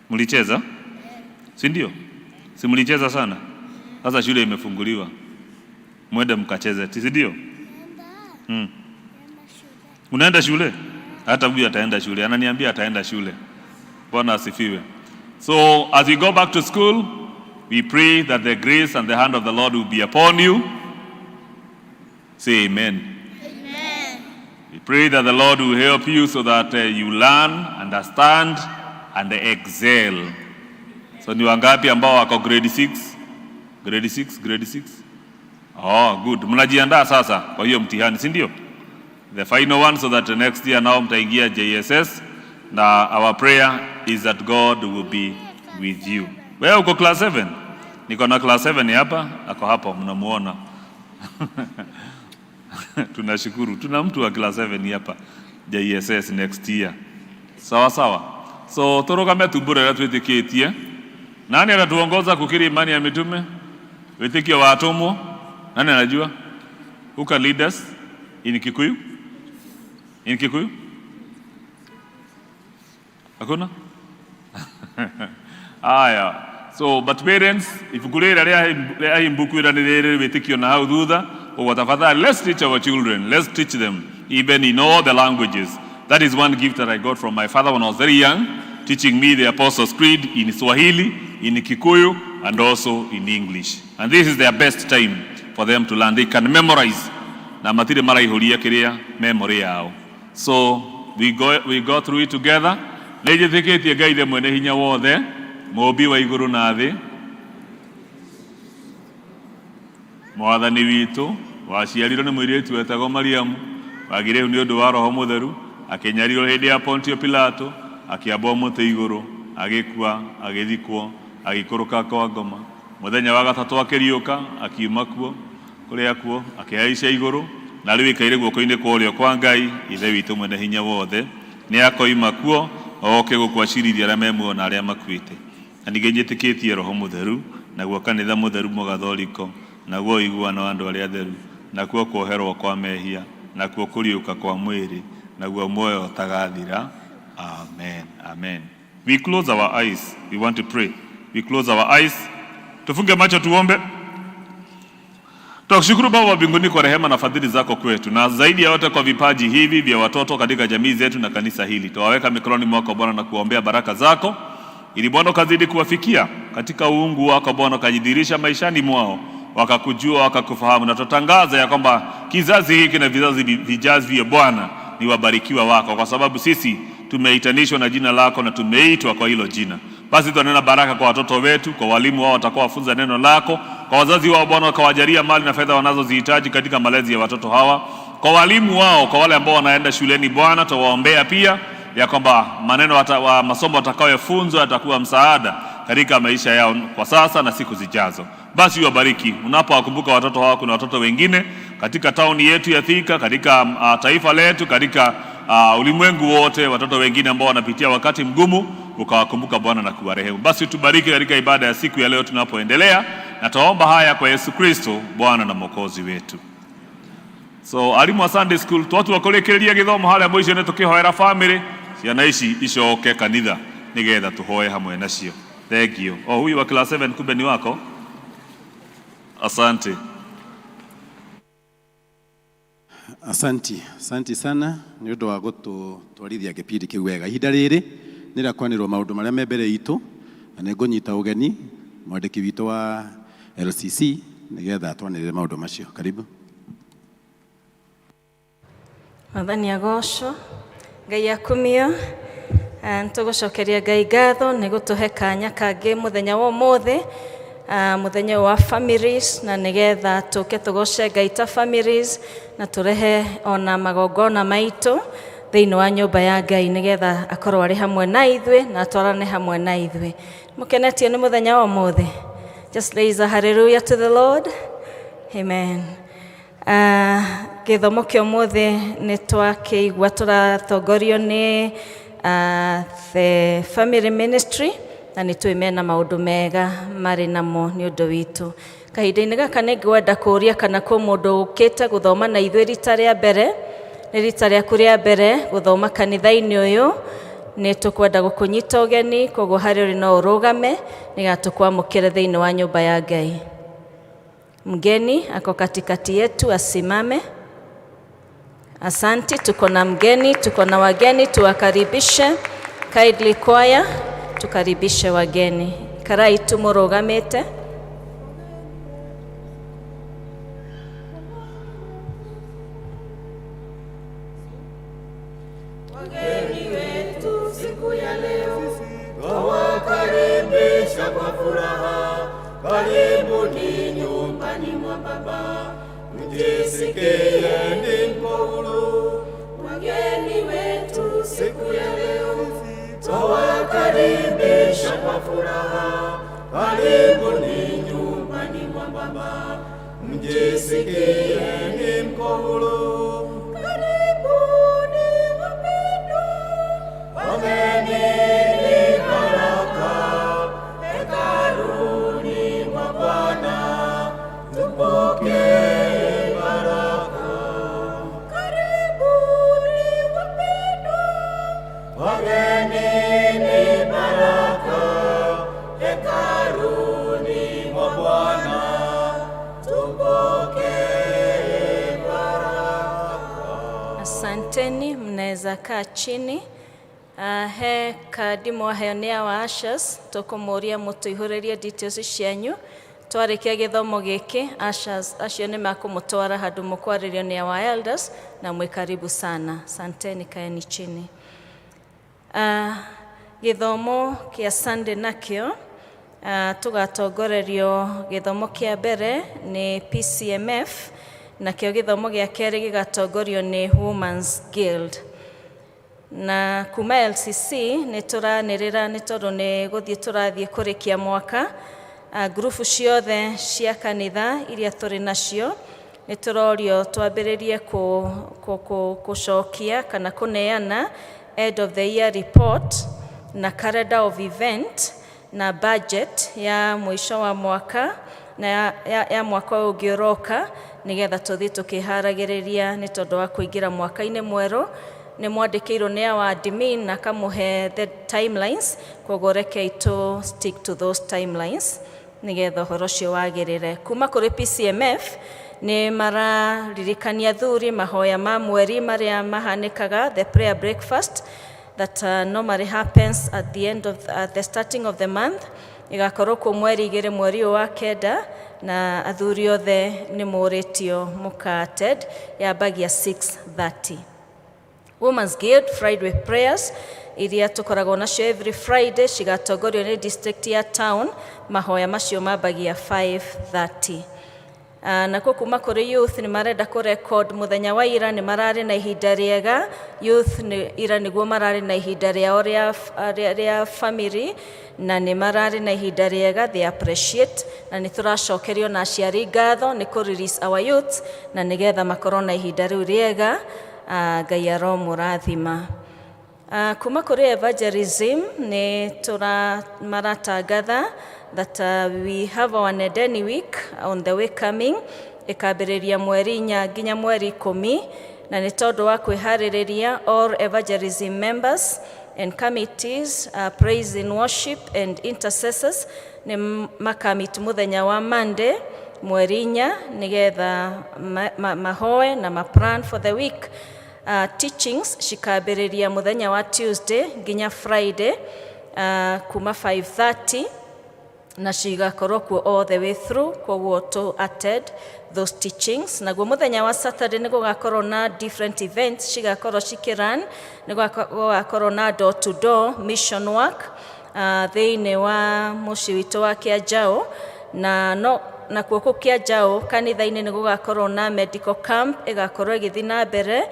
Mlicheza? Si ndio? Si mlicheza sana? Sasa shule imefunguliwa. Mwende mkacheze, si ndio? Unaenda shule? Hata huyu ataenda shule. Ananiambia ataenda shule. Bwana asifiwe. So as we go back to school, we pray that the grace and the hand of the Lord will be upon you. Say amen. Amen. We pray that the Lord will help you so that you learn, understand, and excel. So ni wangapi ambao wako grade 6? Grade 6, grade 6. Oh, good. Mnajiandaa sasa kwa hiyo mtihani, si ndio? The final one, so that next year now mtaingia JSS. Na our prayer is that God will be with you. Wewe uko class 7? Niko na class 7 hapa, ako hapa mnamuona. Tunashukuru. Tuna mtu wa class 7 hapa JSS next year. Sawa sawa. So turugame tubure na twitikitie. Nani anatuongoza kukiri imani ya mitume? Witikio wa atomo. Nani anajua? Who can lead us in Kikuyu? In Kikuyu? Hakuna? Aya. So, but parents, if kurera rea imbukwira nirere witikio na hau thutha, tafadhali, let's teach our children. Let's teach them even in all the languages. That is one gift that I got from my father when I was very young, teaching me the Apostles' Creed in Swahili, in Kikuyu, and also in English. And this is their best time for them to learn. They can memorize. Na matire mara ihuria kiria memory yao. So we go through it together. Nejetikitie Ngai the mwene hinya wothe, Mũmbi wa igũrũ na thĩ, Mwathani witũ, waciarirwo nĩ mũirĩtu wetagwo Mariamu, wagĩrĩirwo nĩ ũndũ wa Roho Mũtheru, akĩnyarirwo hĩndĩ ya Pontio Pilato, akĩambwo mũtĩ igũrũ, agĩkua, agĩthikwo, agĩikũrũka kwa ngoma. Mũthenya wa gatatũ akĩriũka, akiuma kuo, kũrĩa kuo, akĩhaica igũrũ, na rĩu ikaire guoko-inĩ kwa ũrĩo kwa Ngai, Ithe witũ mwene hinya wothe, nĩ akoima kuo, oke gũkwacirithia arĩa memuoyo na arĩa makuĩte. Na ningĩ njĩtĩkĩtie Roho Mũtheru, naguo kanitha mũtheru mũgathoriko, naguo iguano andũ arĩa atheru, nakuo kuoherwo kwa mehia, nakuo kũriũka kwa mwĩrĩ, naguo muoyo ũtagathira. Amen. Amen. We close our eyes. We want to pray. We close our eyes. Tufunge macho tuombe. Tukushukuru Baba wa mbinguni kwa rehema na fadhili zako kwetu, na zaidi ya yote kwa vipaji hivi vya watoto katika jamii zetu na kanisa hili. Tuwaweka mikononi mwako Bwana na kuombea baraka zako, ili Bwana kazidi kuwafikia katika uungu wako Bwana, kajidhihirisha maishani mwao, wakakujua, wakakufahamu. Na tutangaza ya kwamba kizazi hiki na vizazi vijavyo Bwana ni wabarikiwa wako, kwa sababu sisi tumeitanishwa na jina lako na tumeitwa kwa hilo jina. Basi tunanena baraka kwa watoto wetu, kwa walimu wao watakao wafunza neno lako, kwa wazazi wao Bwana wakawajalia mali na fedha wanazozihitaji katika malezi ya watoto hawa, kwa walimu wao, kwa wale ambao wanaenda shuleni Bwana tuwaombea pia ya kwamba masomo watakayofunzwa yatakuwa msaada katika maisha yao kwa sasa na siku zijazo. Basi wabariki. Unapowakumbuka watoto hawa, kuna watoto wengine katika tauni yetu ya Thika, katika taifa letu, katika ulimwengu wote, watoto wengine ambao wanapitia wakati mgumu, ukawakumbuka Bwana na kuwarehemu. Basi tubariki katika ibada ya siku ya leo tunapoendelea, na tuomba haya kwa Yesu Kristo Bwana na Mwokozi wetu. So alimu wa Sunday school watu wakolekeria githomo haria mwisho ne tukihoera family ciana ici icoke kanitha nigetha tuhoe hamwe nacio. Thank you. Oh, huyu wa class 7 kumbe ni wako. Asante. Asante sana ni undu wa gutwarithia gipindi kiu wega. Ihinda riri nirakwanirwo maundu maria me mbere itu, na ngunyita ugeni mwandiki witu wa LCC nigetha twanirire maundu macio. Karibu. Mwathani agocwo, Ngai akumio, ntugucokeria Ngai ngatho ni gutuhe kanya kangi muthenya wa umuthi, muthenya wa families, na nigetha tuke tugoce Ngai ta families na turehe ona magongona maitu thiini wa nyumba ya Ngai nigetha akorwo ari hamwe na ithuĩ na atwarane hamwe na ithuĩ. Mukenetie ni muthenya wa umuthi. Just raise a hallelujah to the Lord. Amen. Githomo kĩa ũmũthĩ nĩ twakĩigua tũratongorio nĩ the family ministry, na nĩ twĩ mena maũndũ mega marĩ namo nĩ ũndũ witũ. Kahinda-inĩ gaka nĩ ngwenda kũũria kana kwĩ mũndũ ũkĩte gũthoma na ithuĩ rita rĩa mbere, nĩ rita rĩaku rĩa mbere gũthoma kanitha-inĩ ũyũ, nĩ tũkwenda gũkũnyita ũgeni, koguo harĩ ũrĩ no ũrũgame nĩgetha tũkwamũkĩre thĩinĩ wa nyũmba ya Ngai. Mgeni ako katikati yetu asimame. Asanti, tuko na mgeni, tuko na wageni, tuwakaribishe. Kindly choir, tukaribishe wageni. Karai tumurugamite. Wageni wetu siku ya leo, twawakaribisha kwa furaha. Karibuni nyumbani mwa Baba, mjisikieni mko huru. Wageni wetu siku ya leo, twawakaribisha kwa furaha. Karibuni nyumbani mwa Baba, mjisikieni mko huru. Karibuni wapendwa, wageni ni baraka hekaluni mwa Bwana, tupokee baraka. Karibuni wapendwa, wageni ni baraka hekaluni mwa Bwana, tupokee baraka. Asanteni, mnaweza kaa chini. He kadi mwaheonea wa ushers, tũkũmũria mũtũihũrĩrie details cianyu. Twarĩkia gĩthomo gĩkĩ, ushers acio nĩ makũmũtwara handũ mũkwarĩrio nĩ our elders, na mwĩ karibu sana. Asanteni, kaeni chini. Gĩthomo kĩa Sunday nakĩo tũgatongorerio gĩthomo kĩa mbere nĩ PCMF, nakĩo gĩthomo gĩa kerĩ gĩgatongorio nĩ Women's Guild. Na kuma LCC nĩ tũranĩrĩra nĩ tondũ nĩ gũthiĩ tũrathiĩ kũrĩkia mwaka. Grupu ciothe cia kanitha iria tũrĩ nacio nĩ tũrorio twambĩrĩrie kũcokia kana kũneana end of the year report na calendar of event na budget ya mwisho wa mwaka na ya mwaka ũngĩ ũroka, nĩgetha tũthiĩ tũkĩharagĩrĩria nĩ tondũ wa kũingĩra mwaka-inĩ mwerũ. Nĩ mwandĩkĩirwo nĩ our admin na kamũhe the timelines, koguo rekei to stick to those timelines nĩgetha ũhoro ũcio wagĩrĩre. Kuma kũrĩ PCMF nĩ mararirikania athuri mahoya ma mweri marĩa mahanĩkaga, the prayer breakfast that normally happens at the end of the starting of the month. Igakorwo kwa mweri 2 mweri wa kenda, na athuri othe nĩ mũrĩtio mũkated yambagia 6:30. Women's Guild Friday with prayers iria tukoragwo nacio every Friday cigatongorio nĩ district ya town, mahoya macio mambagia 5:30. Nako kuma kũrĩ youth nĩ marenda kũrecord mũthenya wa ira, nĩ mararĩ na ihinda rĩega. Youth ira nĩguo mararĩ na ihinda rĩao rĩa family, na nĩ mararĩ na ihinda rĩega, they appreciate, na nĩ tũracokerio na aciari ngatho nĩ kũ-release our youth na nĩgetha makorwo na ihinda rĩu rĩega. Ngai aromũrathima. Kuma kũrĩ evangelism nĩ maratangatha that we have our Nedeni week on the way coming, ĩkambĩrĩria mweri 4 nginya mweri 10, na nĩ tondũ wa kwĩharĩrĩria all evangelism members and committees, praise and worship and intercessors nĩ makamit mũthenya wa Monday mweri 4 nĩgetha mahoe na maplan for the week. Teachings cikambĩrĩria mũthenya wa Tuesday nginya Friday kuma 5:30, na cigakorwo kuo all the way through, koguo to attend those teachings. Naguo mũthenya wa Saturday nĩ gũgakorwo na different events cigakorwo cikĩran. Nĩ gũgakorwo na door to door mission work thĩinĩ wa mũciĩ witũ wa Kĩanjaũ, na kuo kũu Kĩanjaũ kanitha-inĩ nĩ gũgakorwo na medical camp ĩgakorwo ĩgĩthiĩ na mbere.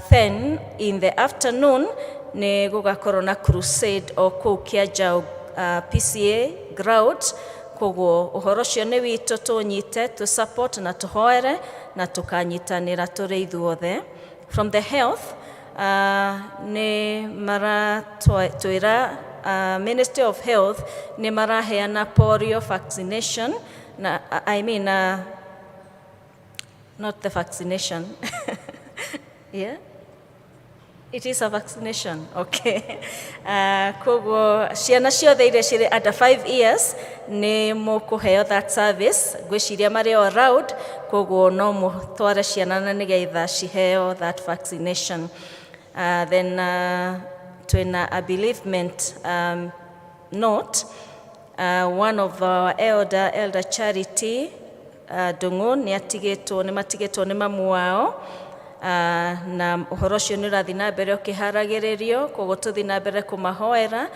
Then in the afternoon nĩ gũgakorwo na crusade o kũu Kĩanjaũ P.C.E.A ground, koguo ũhoro ũcio nĩ witũ tũnyite tũ support na tũhoere na tũkanyitanĩra tũrĩ ithuothe. From the health nĩ maratwĩra Ministry of Health nĩ maraheana polio vaccination na not the vaccination yeah, It is a vaccination, okay. Koguo ciana ciothe iria cirĩ under 5 years nĩ mũkũheo that service. Ngwĩciria marĩ all around, koguo no mũtware ciana na nĩgetha ciheo that vaccination. Then twĩna a bereavement note. One of our elder Charity Ndung'u nĩ matigĩtwo nĩ mamu wao. Na ũhoro ũcio nĩ ũrathiĩ na mbere ũkĩharagĩrĩrio, koguo tũthiĩ na mbere kũmahoera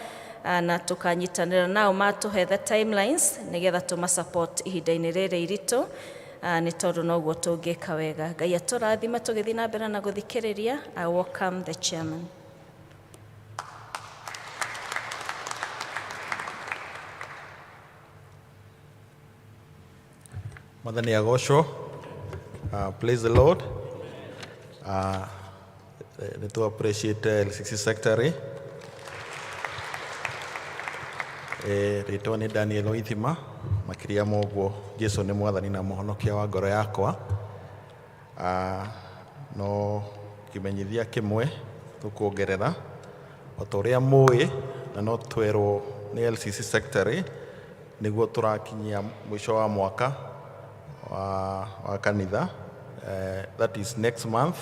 na tũkanyitanĩra nao matũhe the timelines nĩgetha tũmasupport ihinda-inĩ rĩrĩ iritũ, nĩ tondũ noguo tũngĩka wega. Ngai atũrathime tũgĩthiĩ na mbere na gũthikĩrĩria. I welcome the chairman. Mwathani agocwo. Praise the Lord. To appreciate LCC Secretary. Rĩtwa nĩ Daniel Oithima, makĩria moguo Jesu nĩ mwathani na mũhonokia wa ngoro yakwa. No kĩmenyithia kĩmwe tũkuongerera, o ta ũrĩa mũĩ na no twerwo nĩ LCC Secretary nĩguo tũrakinyia mũico wa mwaka wa kanitha. That is next month.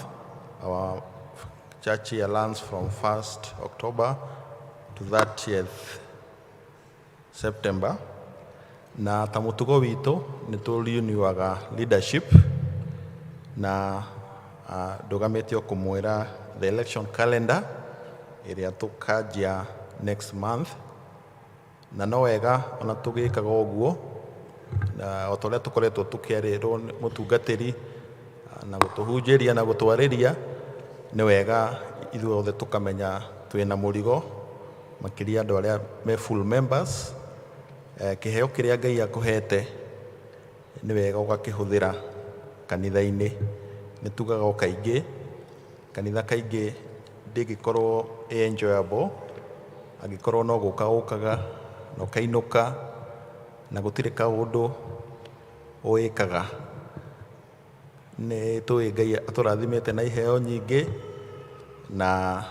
Our church year runs from 1st October to 30th September. Na ta mũtugo witũ nĩ tũriuniwaga leadership na ndũgamĩtio kũmwĩra the election calendar ĩrĩa tũkanjia next month. Na no wega ona tũgĩkaga ũguo, o ta ũrĩa tũkoretwo tũkĩarĩrwo mũtungatĩri na gũtũhunjĩria na gũtwarĩria, nĩ wega ithuothe tũkamenya twĩna mũrigo, makĩria andũ arĩa me full members. Kĩheo kĩrĩa Ngai akũhete nĩ wega ũgakĩhũthĩra kanitha-inĩ. Nĩ tugaga o kaingĩ, kanitha kaingĩ ndĩngĩkorwo enjoyable angĩkorwo no gũkaga na ũkainũka na gũtirĩ kaũndũ ũĩkaga. Nĩ tũĩ Ngai atũrathimĩte na iheo nyingĩ, na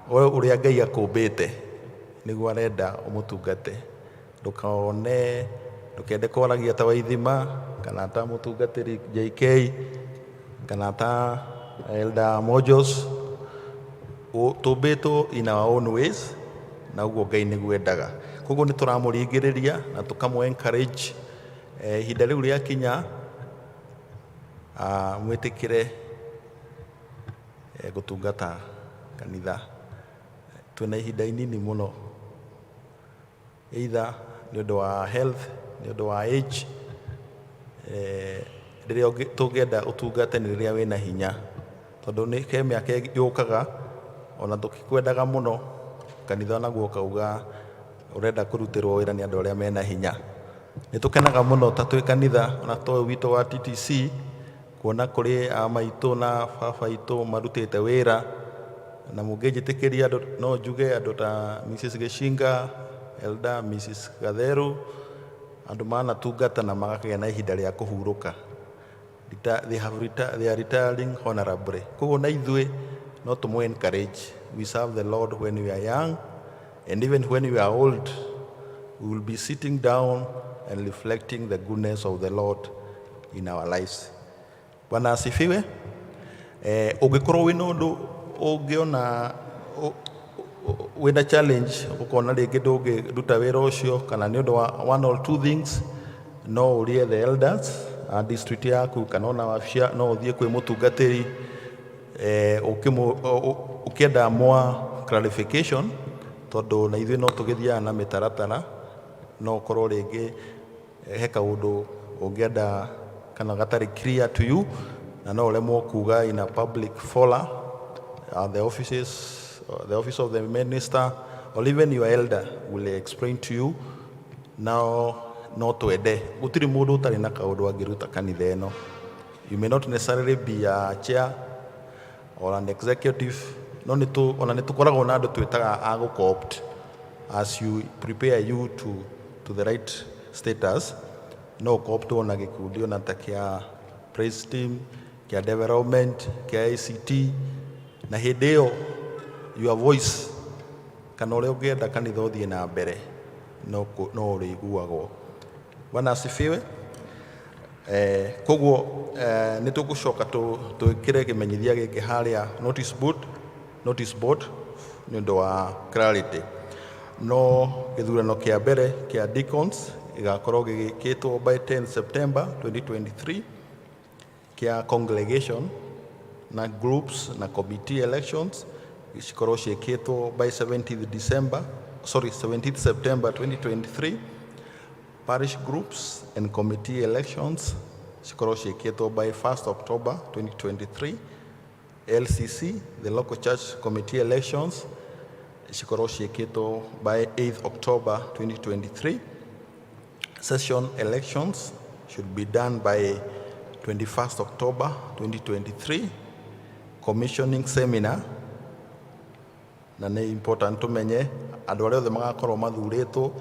ũrĩa Ngai akũmbĩte nĩguo arenda ũmũtungate. Ndũkende kwaragia ta Waithima kana ta mũtungatĩri JK kana ta Elder Mojos. Tũmbĩtwo in our own ways, na ũguo Ngai nĩguo endaga. Koguo nĩ tũramũringĩrĩria na tũkamũ encourage ihinda rĩu rĩakinya mwĩtĩkĩre gũtungata kanitha. Twĩna ihinda inini mũno, either nĩ ũndũ wa health, nĩ ũndũ wa age. Rĩrĩa tũngĩenda ũtungate nĩ rĩrĩa wĩna hinya, tondũ nĩ ke mĩaka yũkaga ona tũkikwendaga mũno, kanitha naguo kauga ũrenda kũrutĩrwo wĩra nĩ andũ arĩa mena hinya. Nĩ tũkenaga mũno ta twĩ kanitha ona tũĩ witũ wa TTC kuona kũrĩ maitũ na baba itũ marutĩte wĩra, na mũngĩnjĩtĩkĩria no njuge andũ ta Mrs. Geshinga, Elder Mrs. Gatheru, andũ manatungata na magakĩgĩa na ihinda rĩa kũhurũka. They are retiring honorably. Koguo na ithuĩ no tũmũ encourage. We serve the Lord when we are young, and even when we are old, we will be sitting down and reflecting the goodness of the Lord in our lives. Bwana asifiwe. Ũngĩkorwo wĩna ũndũ ũngĩona wĩna challenge, ũkona rĩngĩ ndũngĩruta wĩra ũcio kana nĩ ũndũ wa one or two things, no ũrie the elders a district yaku kana ona wabia, no ũthiĩ kwĩ mũtungatĩri ũkĩenda more clarification, tondũ na ithuĩ no tũgĩthiaga na mĩtaratara. No ũkorwo rĩngĩ he kaũndũ ũngĩenda kana gatarĩ clear to you, na no ũremwo kuga in a public forum, the office of the minister or even your elder will explain to you. Now no twende, gũtirĩ mũndũ ũtarĩ na kaũndũ angĩruta kanitha ĩno. You may not necessarily be a chair or an executive. No ona nĩ tũkoragwo na andũ twĩtaga a gũco-opt as you prepare you to the right status. No ũco-optwo na gĩkundi ona ta kĩa praise team, kĩa development, kĩa ICT, na hĩndĩ ĩyo your voice kana ũrĩa ũngĩenda kanitha ũthiĩ na mbere no ũrĩiguagwo. Bwana asifiwe. Koguo nĩ tũgũcoka twĩkĩre kĩmenyithia gĩkĩ harĩa notice board nĩ ũndũ wa clarity. No gĩthurano kĩa mbere kĩa deacons gĩgakorwo gĩgĩkĩtwo by 10 September 2023, kĩa congregation na groups na committee elections cikorwo ciĩkĩtwo by 17th September 2023. Parish groups and committee elections cikorwo ciĩkĩtwo by 1st October 2023. LCC, the local church committee elections, cikorwo ciĩkĩtwo by 8th October 2023. Session elections should be done by 21st October 2023. Commissioning seminar, na nĩ important tumenye andũ arĩa othe magakorwo mathurĩtwo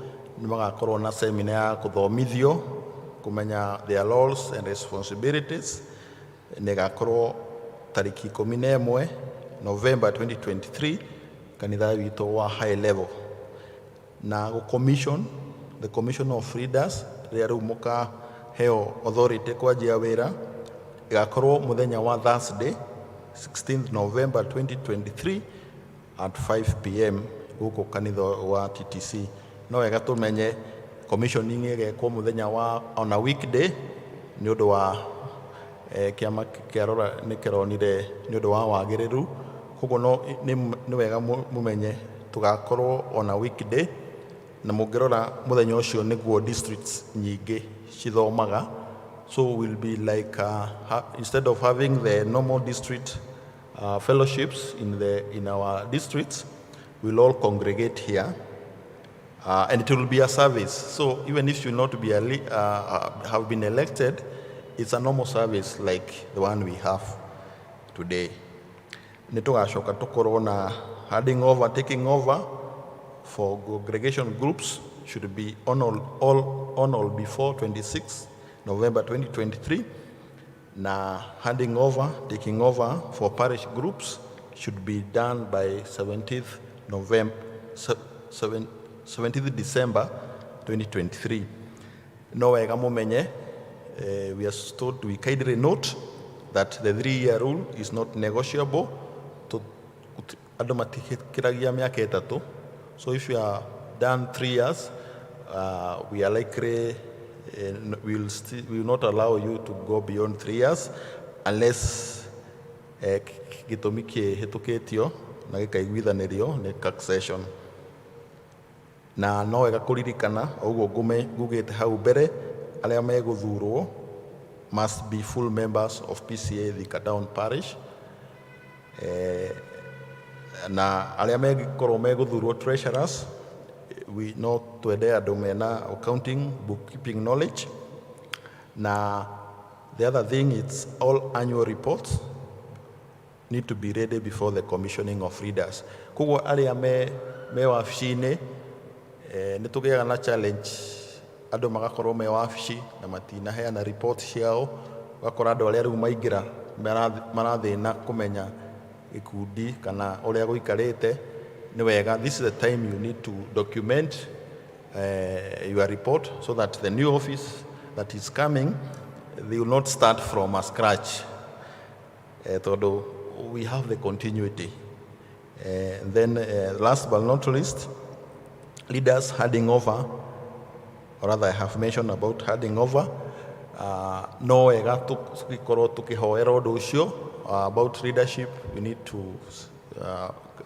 nĩ magakorwo na seminar ya kũthomithio kumenya their roles and responsibilities. Nĩ gakorwo tariki 11 November 2023 kanitha witũ wa high level. Na the commission of leaders rĩrĩa rĩu mũkaheo authority kwanjia wĩra ĩgakorwo mũthenya wa Thursday 16th November 2023 at 5 p.m. gũkũ kanitha wa TTC. No wega tũmenye commissioning ĩgekwo mũthenya wa on a weekday nĩ ũndũ wa kĩama kĩarora nĩ kĩronire nĩ ũndũ wa wagĩrĩru. Koguo nĩ wega mũmenye tũgakorwo on a weekday, na mũngĩrora mũthenya ũcio nĩguo districts nyingĩ cithomaga. So we'll be like instead of having the normal district fellowships in our districts, we'll all congregate here, and it will be a service. So even if you not be have been elected, it's a normal service like the one we have today. Nitugashoka tukorwo na taking over for congregation groups should be on all before 26 November 2023. Na taking over for parish groups should be done by 17th December 2023. No wega mumenye, we kindly note that the 3-year rule is not negotiable. Andũ matikĩragia mĩaka ĩtatũ. So if you are done 3 years, we are likely we will not allow you to go beyond 3 years unless gĩtũmi kĩhĩtũkĩtio na gĩkaiguithanĩrio nĩ succession. Na no wega kũririkana ũguo ngugĩte hau mbere, arĩa megũthurwo must be full members of P.C.E.A. Thika Town Parish. Na arĩa megũkorwo megũthurwo treasurers, we know twende andũ mena accounting, bookkeeping knowledge. Na the other thing, it's all annual reports need to be ready before the commissioning of leaders. Koguo arĩa me wabici-inĩ nĩ tũgĩaga na challenge, andũ magakorwo me wabici na matinaheana report ciao, gakora andũ arĩa rĩu maingĩra marathĩna kũmenya ikundi kana ũrĩa gũikarĩte. Nĩ wega, this is the time you need to document your report so that the new office that is coming, they will not start from a scratch. Tondũ we have the continuity. Then last but not least, leaders handing over, or rather I have mentioned about handing over. No wega tũkorwo tũkĩhoera ũndũ ũcio about leadership. We need to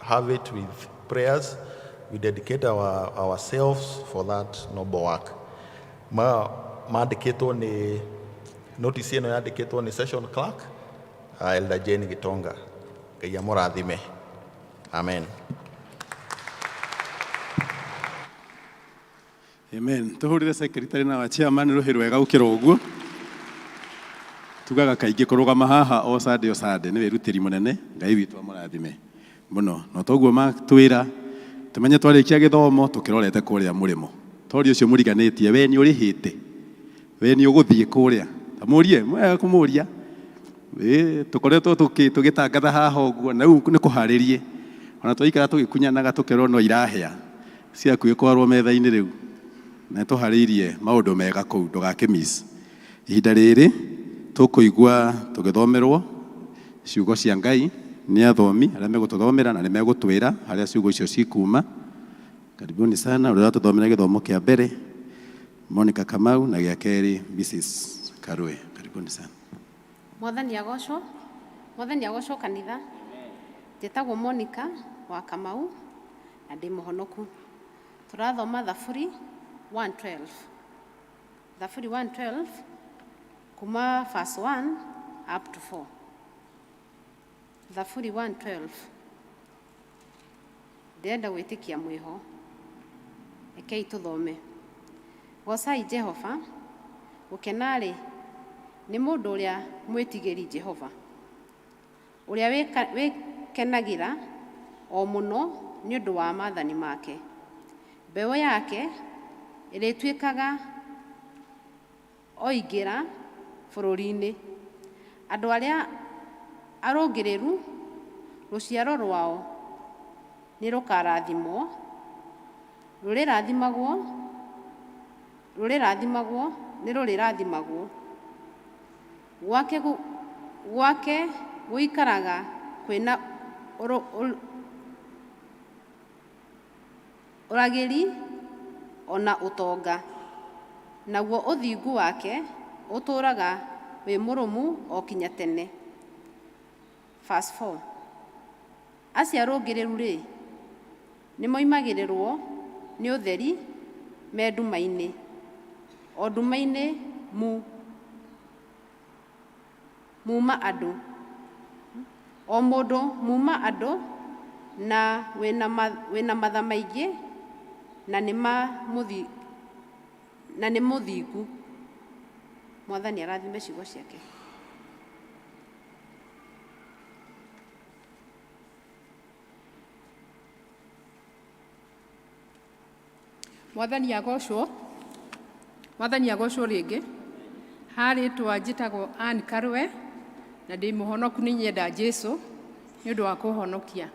have it with prayers. We dedicate ourselves for that noble work. Maandĩkĩtwo nĩ notice ĩno yandĩkĩtwo nĩ session clerk Elder Jane Gitonga. Ngai amũrathime. Amen. Amen. Tuhurire secretary na wa chairman ruhirwe wega gukira uguo. Tugaga kaingĩ kũrũgama haha o Sunday nĩ wĩrutĩri mũnene. Ngai witũ amũrathime mũno. No toguo matwĩra tumenye twarĩkia gĩthomo tũkĩrorete kũrĩa mũrĩmo. Tori ũcio mũriganĩtie, we nĩ ũrĩhĩte. We nĩ ũgũthiĩ kũrĩa. Tamurie, mwega kũmũria. Tukoretwo tũgĩtangatha haha ũguo na rĩu nĩ kũharĩrie. ona twaikara tugikunyanaga tukerwo no irahĩa ciaku ikwarwo metha-inĩ rĩu na tũharĩirie maũndũ mega kũu ndũgakĩmiss. Ihinda rĩrĩ tũkũigua tũgĩthomerwo ciugo cia Ngai nĩ athomi arĩa megũtũthomera na nĩ megũtwĩra harĩa ciugo icio cikuma. Karibuni sana ũrĩa tũthomera gĩthomo kĩa mbere Monica Kamau na gĩa kerĩ Mrs. Karwe. Karibuni sana. Mwathani agocwo kanitha. Njĩtagwo Monica wa Kamau na ndĩ mũhonoku. Tũrathoma Thaburi 1:12. Thaburi 1:12 kuma verse 1 up to 4. Thaburi 1:12. Ndĩrenda gwĩtĩkia mwĩho. Rekei tũthome. Gocai Jehova, gũkena-rĩ nĩ mũndũ ũrĩa mwĩtigĩri Jehova, ũrĩa wĩkenagĩra o mũno nĩ ũndũ wa maathani make. Mbeũ yake ĩrĩtuĩkaga oingĩra bũrũri-inĩ. Andũ arĩa arũngĩrĩru rũciaro rwao nĩ rũkarathimwo, rũrĩrathimagwo nĩ rũrĩrathimagwo. Gwake gũikaraga kwĩna ũragĩri ona ũtonga, naguo ũthingu wake ũtũũraga wĩ mũrũmu o kinya tene. Verse 4. Acio arũngĩrĩru-rĩ nĩ moimagĩrĩrwo nĩ ũtheri me nduma-inĩ, o nduma-inĩ muma andũ, o mũndũ muma andũ na wĩna matha maingĩ na nĩ mũthingu. Mwathani arathime ciugo ciake. Mwathani agocwo rĩngĩ. Harĩtwa njĩtagwo Ann Karwe na ndĩ mũhonoku nĩ nyenda Jesũ nĩ ũndũ wa kũhonokia.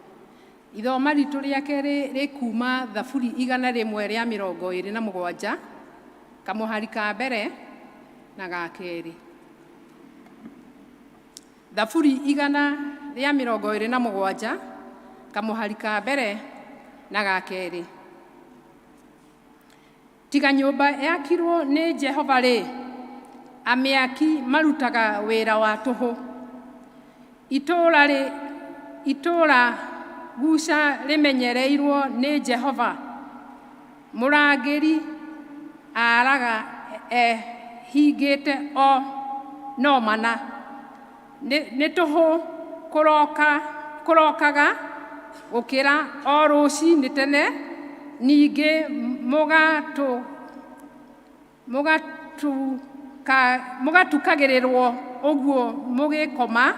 Ithoma ritũ rĩa kerĩ rĩkuma Thaburi 127 kamũhari ka mbere na ga kerĩ. Thaburi 127 kamũhari ka mbere na ga kerĩ. Tiga nyũmba yakirwo nĩ Jehova-rĩ, amĩaki marutaga wĩra wa tũhũ. Itũũra guca rĩmenyereirwo nĩ Jehova, mũrangĩri araga ehingĩte o no mana. Nĩ tũhũ kũrokaga gũkĩra o rũciinĩ tene, ningĩ mũgatukagĩrĩrwo ũguo mũgĩkoma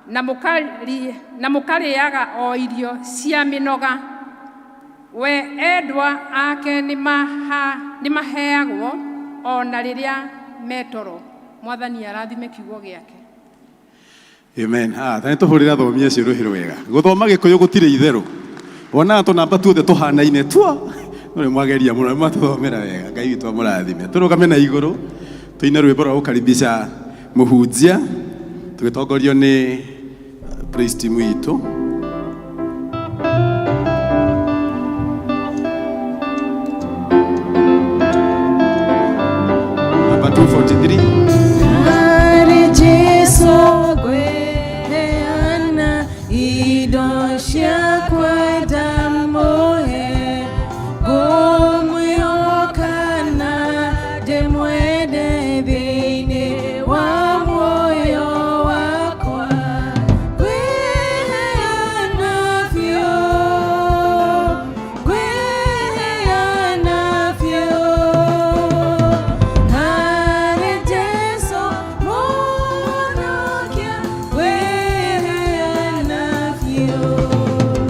na mũkarĩaga o irio cia mĩnoga. We endwa ake nĩ maheagwo o na rĩrĩa metoro. Mwathani arathime kiugo gĩake. Amen. Tani tũhũrĩra athomi acio rũhĩ rwega. Gũthoma Gĩkũyũ gũtirĩ itherũ. Wona tũnamba tuothe tũhanaine twa. Nĩ mwageria mũno matũthomera wega. Ngai witũ amũrathime. Tũrũgame na igũrũ. Tũine rwĩmbo rwa gũkaribisha mũhunjia. Tũgĩtongorio nĩ praise team witũ. Number 243. You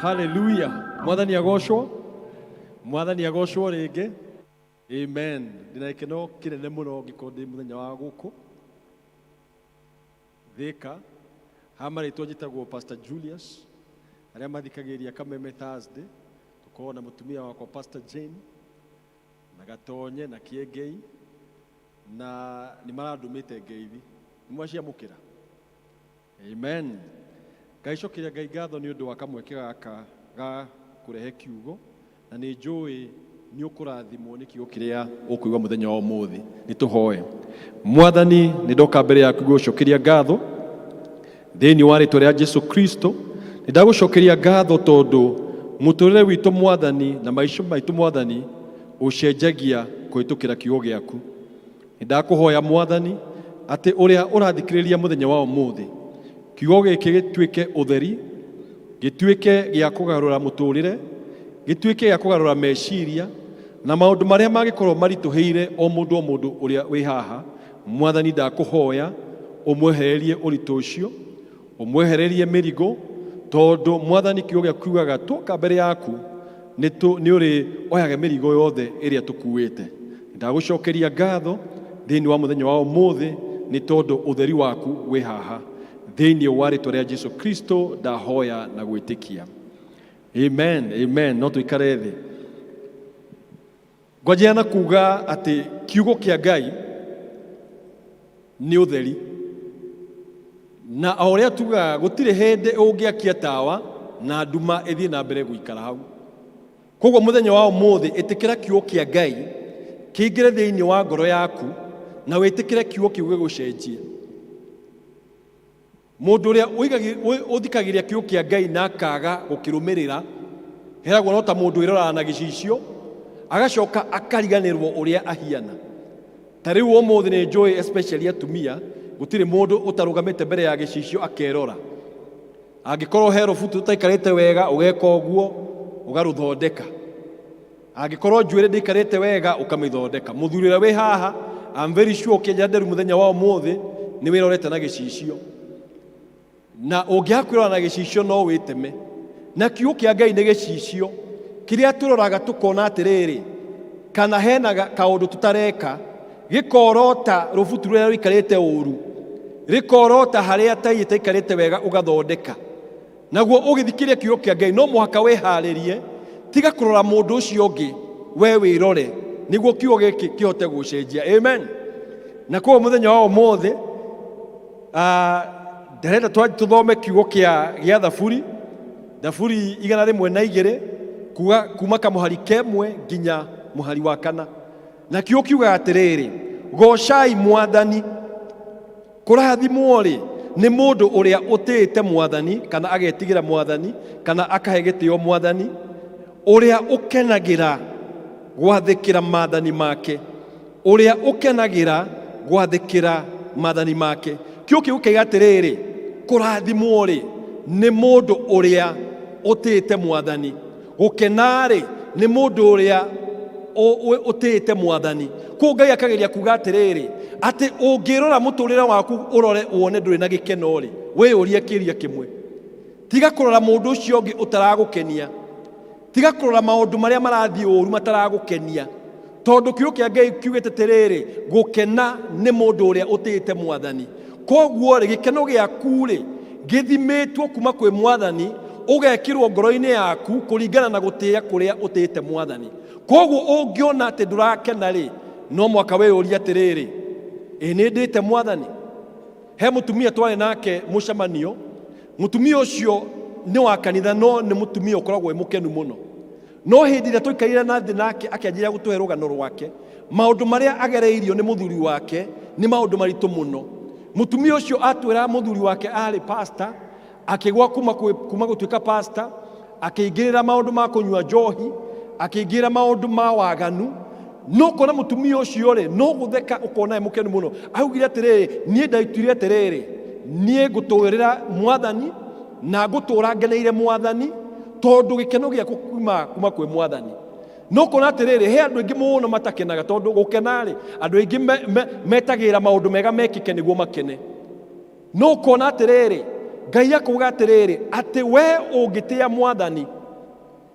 Hallelujah. Mwathani agocwo. Mwathani agocwo ringi. Amen. Ndina ikeno kinene muno ngikondi muthenya wa guku. Thika. Hamarĩtwo njĩtagwo Pastor Julius. Arĩa mathikagĩrĩria Kameme Thursday. Tukorwo na mutumia wakwa Pastor Jane. Na Gatonye na Kiengei. Na nĩ marandũmĩte ngeithi. Nĩmwaciamũkĩra. Amen. Ngaicokeria Ngai ngatho nĩ ũndũ wa kamweke gaka ga kũrehe kiugo na nĩ njũĩ nĩ ũkũrathimwo nĩ kiugo kĩrĩa ũkũigua mũthenya wa ũmũthĩ. Nĩ tũhoe. Mwathani nĩ ndoka mbere yaku gũcokeria ngatho thĩinĩ wa rĩĩtwa rĩa Jesu Kristo. Nĩ ndagũcokeria ngatho tondũ mũtũrĩre witũ Mwathani na maica maitũ Mwathani ũcenjagia kũhĩtũkĩra kiugo gĩaku. Nĩ ndakũhoya Mwathani atĩ ũrĩa ũrathikĩrĩria mũthenya wa ũmũthĩ kiugo gĩkĩ gĩtuĩke ũtheri, gĩtuĩke gĩa kũgarũra mũtũrĩre, gĩtuĩke gĩa kũgarũra meciria na maũndũ marĩa mangĩkorwo maritũhĩire o mũndũ ũrĩa wĩ haha. Mwathani ndakũhoya ũmwehererie ũritũ ũcio, ũmwehererie mĩrigo, tondũ Mwathani kiugo gĩaku kiugaga twoka mbere yaku nĩ ũrĩ oyage mĩrigo yothe ĩrĩa tũkuĩte. Ndagũcokeria ngatho thĩinĩ wa mũthenya wa ũmũthĩ nĩ tondũ ũtheri waku wĩ haha. Thĩinĩ wa rĩĩtwa rĩa Jesu Kristo ndahoya na gwĩtĩkia. Amen, amen. No tũikare thĩ. Ngwanjia na kuga atĩ kiugo kĩa Ngai nĩ ũtheri. Na o ũrĩa tugaga gũtirĩ hĩndĩ ũngĩakia tawa na nduma ĩthiĩ na mbere gũikara hau. Koguo mũthenya wa ũmũthĩ ĩtĩkĩra kiugo kĩa Ngai kĩingĩre thĩinĩ wa ngoro yaku na wĩtĩkĩre kiugo kĩu gĩgũcenjie. Mũndũ ũrĩa ũthikagĩria kiugo kĩa Ngai na akaga gũkĩrũmĩrĩra heragwo no ta mũndũ wĩroraga na gĩcicio agacoka akariganĩrwo ũrĩa ahiana. Ta rĩu ũmũthĩ nĩ njũĩ especially atumia gũtirĩ mũndũ ũtarũgamĩte mbere ya gĩcicio akerora. Angĩkorwo he rũbutu ũtaikarĩte wega ũgeka ũguo ũgarũthondeka. Angĩkorwo njuĩrĩ ndĩikarĩte wega ũkamĩthondeka. Mũthuri ũrĩa wĩ haha I'm very sure ũkĩenja nderu mũthenya wa ũmũthĩ nĩ wĩrorete na gĩcicio. Na ũngĩaga kwĩrora na gĩcicio no wĩteme. Na kiugo kĩa Ngai nĩ gĩcicio kĩrĩa tũroraga tũkona atĩrĩrĩ kana hena kaũndũ tũtareka gĩkorota rũbutu rũrĩa rũikarĩte ũru, rĩkorota harĩa taiyĩte ikarĩte wega ũgathondeka, naguo ũgĩthikĩria kiugo kĩa Ngai no mũhaka wĩharĩrie tiga kũrora mũndũ ũcio ũngĩ we wĩrore nĩguo kiugo gĩkĩ kĩhote gũcenjia. Amen. Na kwa mũthenya wa ũmũthĩ ndarenda tũthome kiugo gĩa Thaburi 102 kuma kamũhari kemwe nginya mũhari wa 4. Na kiugo kiugaga atĩrĩrĩ, gocai Mwathani, kũrathimwo rĩ nĩ mũndũ ũrĩa ũtĩĩte Mwathani kana agetigĩra Mwathani kana akahe gĩtĩo Mwathani, ũrĩa ũkenagĩra gwathĩkĩra maathani make, ũrĩa ũkenagĩra gwathĩkĩra maathani make. Kiugo kiuga atĩrĩrĩ, kũrathimwo rĩ nĩ mũndũ ũrĩa ũtĩĩte Mwathani, gũkena rĩ nĩ mũndũ ũrĩa ũtĩĩte Mwathani. Kwa Ngai akageria kuga atĩrĩrĩ, atĩ ũngĩrora mũtũrĩre waku ũrore wone ndũrĩ na gĩkeno rĩ, wĩyũrie kĩũria kĩmwe. Tiga kũrora mũndũ ũcio ũngĩ ũtaragũkenia, tiga kũrora maũndũ marĩa marathiĩ ũru mataragũkenia, tondũ kiugo kĩa Ngai kiugĩte atĩrĩrĩ, gũkena nĩ mũndũ ũrĩa ũtĩĩte Mwathani. Koguo rĩ gĩkeno gĩaku rĩ gĩthimĩtwo kuma kwĩ Mwathani, ũgekĩrwo ngoro-inĩ yaku kũringana na gũtĩĩa kũrĩa ũtĩĩte Mwathani. Koguo ũngĩona atĩ ndũrakena rĩ, no mwaka wĩyũrie atĩrĩrĩ, nĩ ndĩte Mwathani? He mũtumia twarĩ nake mũcemanio, mũtumia ũcio nĩ wa kanitha no nĩ mũtumia ũkoragwo mũkenu mũno. No hĩndĩ ĩrĩa tũikarire na thĩ nake akĩanjĩrĩria gũtũhe rũgano rwake, maũndũ marĩa agereirio nĩ mũthuri wake nĩ maũndũ maritũ mũno. Mũtumia ũcio atwĩra mũthuri wake arĩ pastor, akĩgwa kuma gũtuĩka pastor, akĩingĩrĩra maũndũ ma kũnyua njohi, akĩingĩrĩra maũndũ ma waganu. No kona mũtumia ũcio rĩ no gũtheka ũkona mũkenu mũno. Augire atĩrĩrĩ, niĩ ndaituire atĩrĩrĩ, niĩ ngũtũũrĩra Mwathani na ngũtũũra ngeneire Mwathani tondũ gĩkeno gĩakwa kuma kwĩ Mwathani. No kona atĩrĩrĩ, he andũ aingĩ mũno matakenaga tondũ gũkena rĩ andũ aingĩ metagĩrĩra maũndũ mega mekĩke nĩguo makene. No kona atĩrĩrĩ, Ngai akuga atĩrĩrĩ, atĩ we ũngĩtĩa Mwathani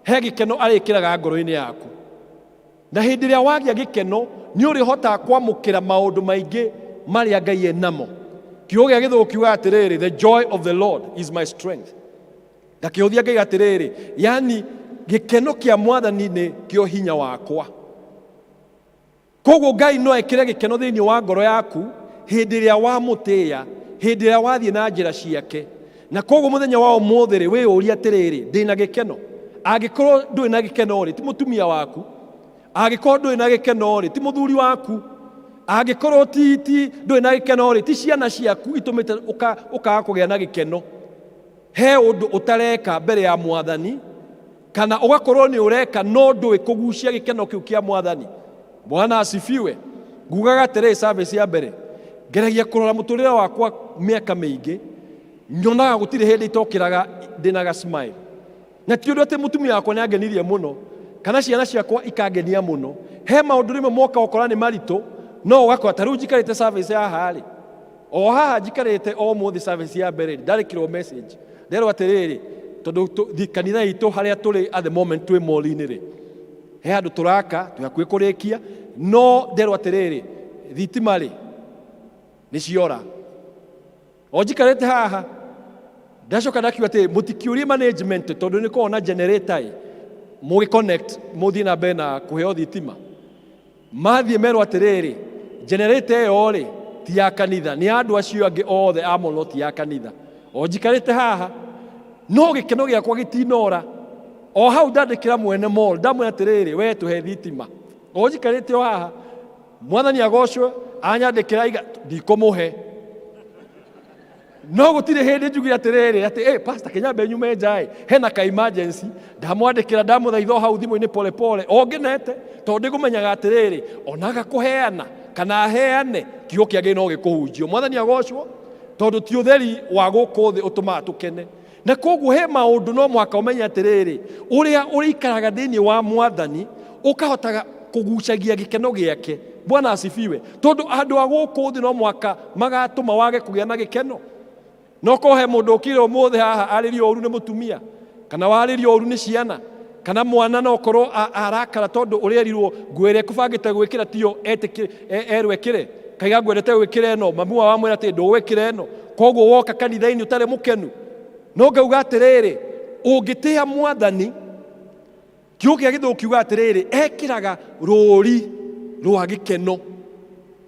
he gĩkeno arĩkĩraga ngoro-inĩ yaku. Na hĩndĩ ĩrĩa wagĩa gĩkeno nĩ ũrĩhotaga kwamũkĩra maũndũ maingĩ marĩa Ngai enamo. Kiugo gĩa Gĩthũngũ kiugaga atĩrĩrĩ, the joy of the Lord is my strength. Ngakĩhũthia Ngai atĩrĩrĩ, yani gĩkeno kĩa Mwathani nĩ kĩo hinya wakwa. Koguo Ngai no ekĩre gĩkeno thĩinĩ wa ngoro yaku hĩndĩ ĩrĩa wamũtĩĩa, hĩndĩ ĩrĩa wathiĩ na njĩra ciake. Na koguo mũthenya wa ũmũthĩ rĩ wĩyũrie atĩrĩrĩ, ndĩna gĩkeno? Angĩkorwo ndũrĩ na gĩkeno rĩ ti mũtumia waku, angĩkorwo ndũrĩ na gĩkeno rĩ ti mũthuri waku, angĩkorwo ndũrĩ na gĩkeno rĩ ti ciana ciaku itũmĩte ũkaga kũgĩa na gĩkeno. He ũndũ ũtareka mbere ya Mwathani, kana ũgakorwo nĩ ũreka no ndũĩ kũgucia gĩkeno kĩu kĩa Mwathani. Bwana asifiwe. Ngugaga atĩrĩrĩ service ya mbere, ngeragia kũrora mũtũrĩre wakwa mĩaka mĩingĩ, nyonaga gũtirĩ hĩndĩ itokĩraga ndĩna ga smile. Na ti ũndũ atĩ mũtumia wakwa nĩ angenirie mũno kana ciana ciakwa ikangenia mũno. He maũndũ rĩmwe moka ũkora nĩ maritũ, no ũgakora ta rĩu njikarĩte service ya haha-rĩ, o haha njikarĩte o mũthĩ service ya mbere ndarĩkĩrwo message nderwo atĩrĩrĩ, tondũ kanitha itũ harĩa tũrĩ at the moment twĩ mall-inĩ rĩ, he andũ tũraka twĩ kũrĩkia, no nderwo atĩrĩrĩ, thitima rĩ nĩ ciora. O njikarĩte haha ndacoka ndakiuga atĩ mũtikĩũrie management tondũ nĩ koragwo na generator mũgĩconnect mũthiĩ na mbere na kũheo thitima. Mathiĩ merwo atĩrĩrĩ, generator ĩyo rĩ ti ya kanitha, nĩ andũ acio angĩ othe a mũno ti ya kanitha. O njikarĩte haha no gĩkeno gĩakwa gĩtinora. O hau ndandĩkĩra mwene mall ndamwĩra atĩrĩrĩ, we tũhe thitima. O njikarĩte o haha, Mwathani agocwo anyandĩkĩra ndikũmũhe. No gũtirĩ hĩndĩ njugire atĩrĩrĩ atĩ pastor Kĩnyambe nyume nja hena ka emergency, ndamwandĩkĩra ndamũthaitha hau thimũ-inĩ pole pole, o ngenete tondũ ndĩkũmenyaga atĩrĩrĩ onaga kũheana kana aheane kiugo kĩa Ngai no gĩkũhunjio. Mwathani agocwo, tondũ ti ũtheri wa gũkũ thĩ ũtũmaga tũkene. Na koguo he maũndũ no mwaka ũmenye atĩrĩrĩ, ũrĩa ũrĩikaraga thĩinĩ wa Mwathani ũkahotaga kũgucagia gĩkeno gĩake. Bwana asifiwe. Tondũ andũ a gũkũ thĩ no mwaka magatũma wage kũgĩa na gĩkeno. No kohe mũndũ ũkire ũmũthĩ haha arĩrio ũru nĩ mũtumia, kana warĩrio ũru nĩ ciana, kana mwana no korwo arakara tondũ ũrĩerirwo nguo ĩrĩa ekũbangĩte gwĩkĩra tiyo erwo ekĩre, kaiga ngwendete gwĩkĩra ĩno, mami wao amwĩra atĩ ndũgwĩkĩra ĩno. Koguo woka kanitha-inĩ ũtarĩ mũkenu, no ngauga atiriri ungitia mwathani kiugo kia githuku kiuga atiriri ekiraga rũũri rwa gĩkeno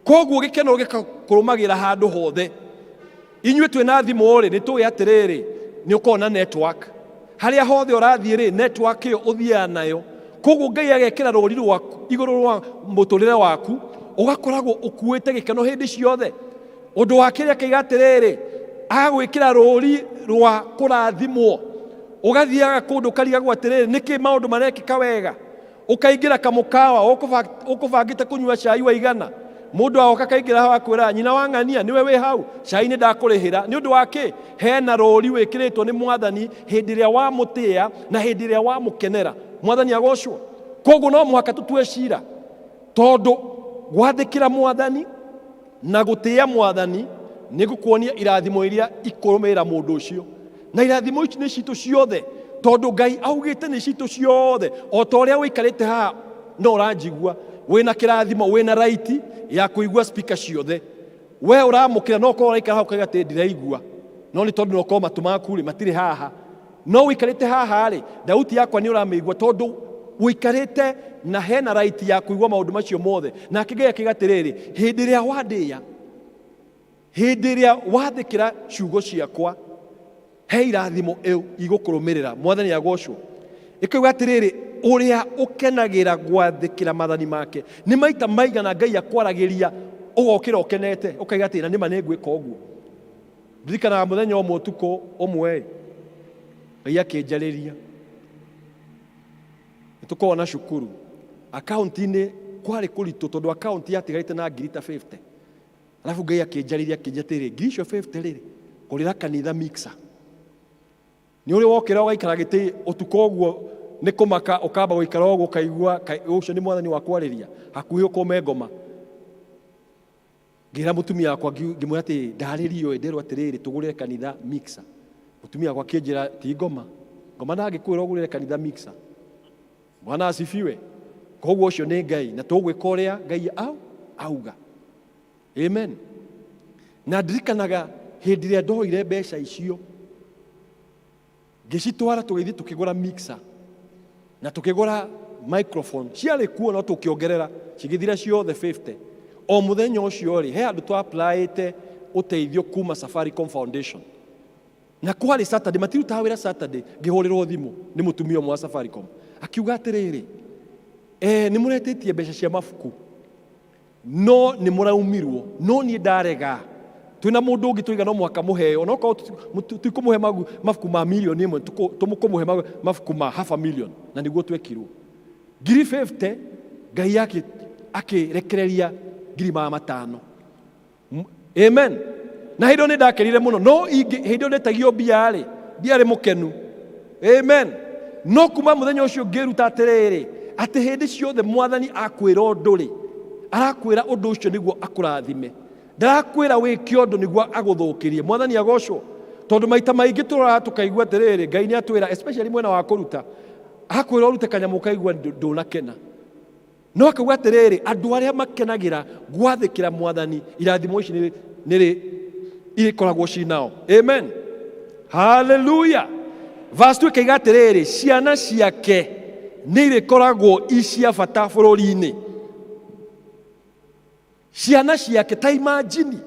koguo gĩkeno gĩkakurumagira handu hothe inyuĩ twĩna thimũ rĩ nĩtũĩ atiriri nĩ ũkona network haria hothe ũrathiĩ rĩ network ĩyo ũthiaga nayo koguo Ngai agekĩra rũũri rwaku igũrũ rwa mũtũrĩre waku ũgakoragwo ũkuĩte gĩkeno hĩndĩ ciothe ũndũ wa kĩrĩa kĩiga atiriri agwĩkĩra rũũri rwa kũrathimwo ũgathiaga kũndũ karigagwo atiriri nĩkĩ maũndũ marekĩka wega ũkaingĩra kamũkawa ũkũbangĩte kũnyua cai wa igana mũndũ agoka kaingĩra hawa kwĩra nyina wa ng'ania nĩwe wĩ hau cai nĩ ndakũrĩhĩra nĩ ũndũ wa kĩ hena rũũri wĩkĩrĩtwo nĩ mwathani hĩndĩ ĩrĩa wamũtĩa na hĩndĩ ĩrĩa wamũkenera mwathani agocwo koguo no mũhaka tũtue cira tondũ gwathĩkĩra mwathani na gũtĩa mwathani nĩ gũkuonia irathimo iria ikũrũmĩrĩra mũndũ ũcio na irathimo ici nĩ citũ ciothe tondũ Ngai augĩte nĩ citũ ciothe o ta ũrĩa wĩikarĩte haha no ũranjigua wĩna kĩrathimo wĩna right ya kũigua speaker ciothe we ũramũkĩra no korwo ũraikara hau kauga atĩ ndiraigua no nĩ tondũ no korwo matũ maku rĩ matirĩ haha no wĩikarĩte haha rĩ thauti yakwa nĩ ũramĩigua tondũ wĩikarĩte na hena right ya kũigua maũndũ macio mothe nake Ngai akiuga atĩrĩrĩ hĩndĩ ĩrĩa wandĩa hĩndĩ ĩrĩa wathĩkĩra ciugo ciakwa he irathimo igũkũrũmĩrĩra mwathani agocwo ĩkauga atĩrĩrĩ ũrĩa ũkenagĩra gwathĩkĩra maathani make nĩ maita maigana Ngai akwaragĩria ũgokĩra ũkenete ũkaiga atĩ na nĩma nĩngwĩka ũguo ndirikanaga mũthenya ũmwe ũtukũ ũmwe Ngai akĩnjarĩria nĩtũkoragwo na cukuru akaunti-inĩ kwarĩ kũritũ tondũ akaunti yatigarĩte na ngiri ta 50 alafu Ngai akĩnjarĩria akĩnjĩra atĩrĩ ngiri icio 50 rĩrĩ ngũrĩra kanitha mixer nĩ ũrĩ wokĩra ũgaikara gĩtĩ ũtukũ ũguo nĩ kũmaka ũkamba gũikara ũguo ũkaigua ũcio nĩ mwathani wa kwarĩria hakuhĩ ũkome ngoma ngĩra mũtumia wakwa ngĩmwĩra atĩ ndarĩrio nderwo atĩrĩrĩ tũgũrĩre kanitha mixer mũtumia wakwa akĩnjĩra ti ngoma na angĩkwĩra ũgũrĩre kanitha mixer Bwana asifiwe koguo ũcio nĩ Ngai na tũgwĩka ũrĩa Ngai auga amen na ndirikanaga hĩndĩ ĩrĩa ndoire mbeca icio ngĩcitwara tũgĩthiĩ tũkĩgũra mixer na tũkĩgũra microphone ciarĩ kuo no tũkĩongerera cigĩthira ciothe 50 o mũthenya ũcio rĩ he andũ twa-applyĩte ũteithio kuma Safaricom Foundation na kwarĩ Saturday matirutaga wĩra Saturday ngĩhũrĩrwo thimũ nĩ mũtumia ũmwe wa Safaricom akiuga atĩrĩrĩ nĩ mũretĩtie mbeca cia mabuku no nĩ mũraumirwo no niĩ ndarega twĩna mũndũ ũngĩ tũiga no mũhaka mũheo no korwo tikũmũhe mabuku ma milioni ĩmwe tũmũkũmũhe mabuku ma $500,000 na nĩguo twekirwo ngiri 50 Ngai akĩrekereria ngiri 500 amen na hĩndĩ nĩ ndakenire mũno no hĩndĩ ndetagio mbia rĩ ndiarĩ mũkenu amen no kuma mũthenya ũcio ngĩruta atĩrĩrĩ atĩ hĩndĩ ciothe mwathani akwĩra ũndũ rĩ arakwĩra ũndũ ũcio nĩguo akũrathime ndarakwĩra wĩke ũndũ nĩguo agũthũkĩrie mwathani agocwo tondũ maita maingĩ tũroraga tũkaigua atĩrĩrĩ Ngai nĩ atwĩra especially mwena wa kũruta akwĩra ũrute kanyamũ ũkaigua ndũnakena no akauga atĩrĩrĩ andũ arĩa makenagĩra gwathĩkĩra mwathani irathimo ici nĩ irĩkoragwo cinao amen hallelujah verse 2 ĩkaiga atĩrĩrĩ ciana ciake nĩ irĩkoragwo icia bata bũrũri-inĩ ciana ciake ta imagine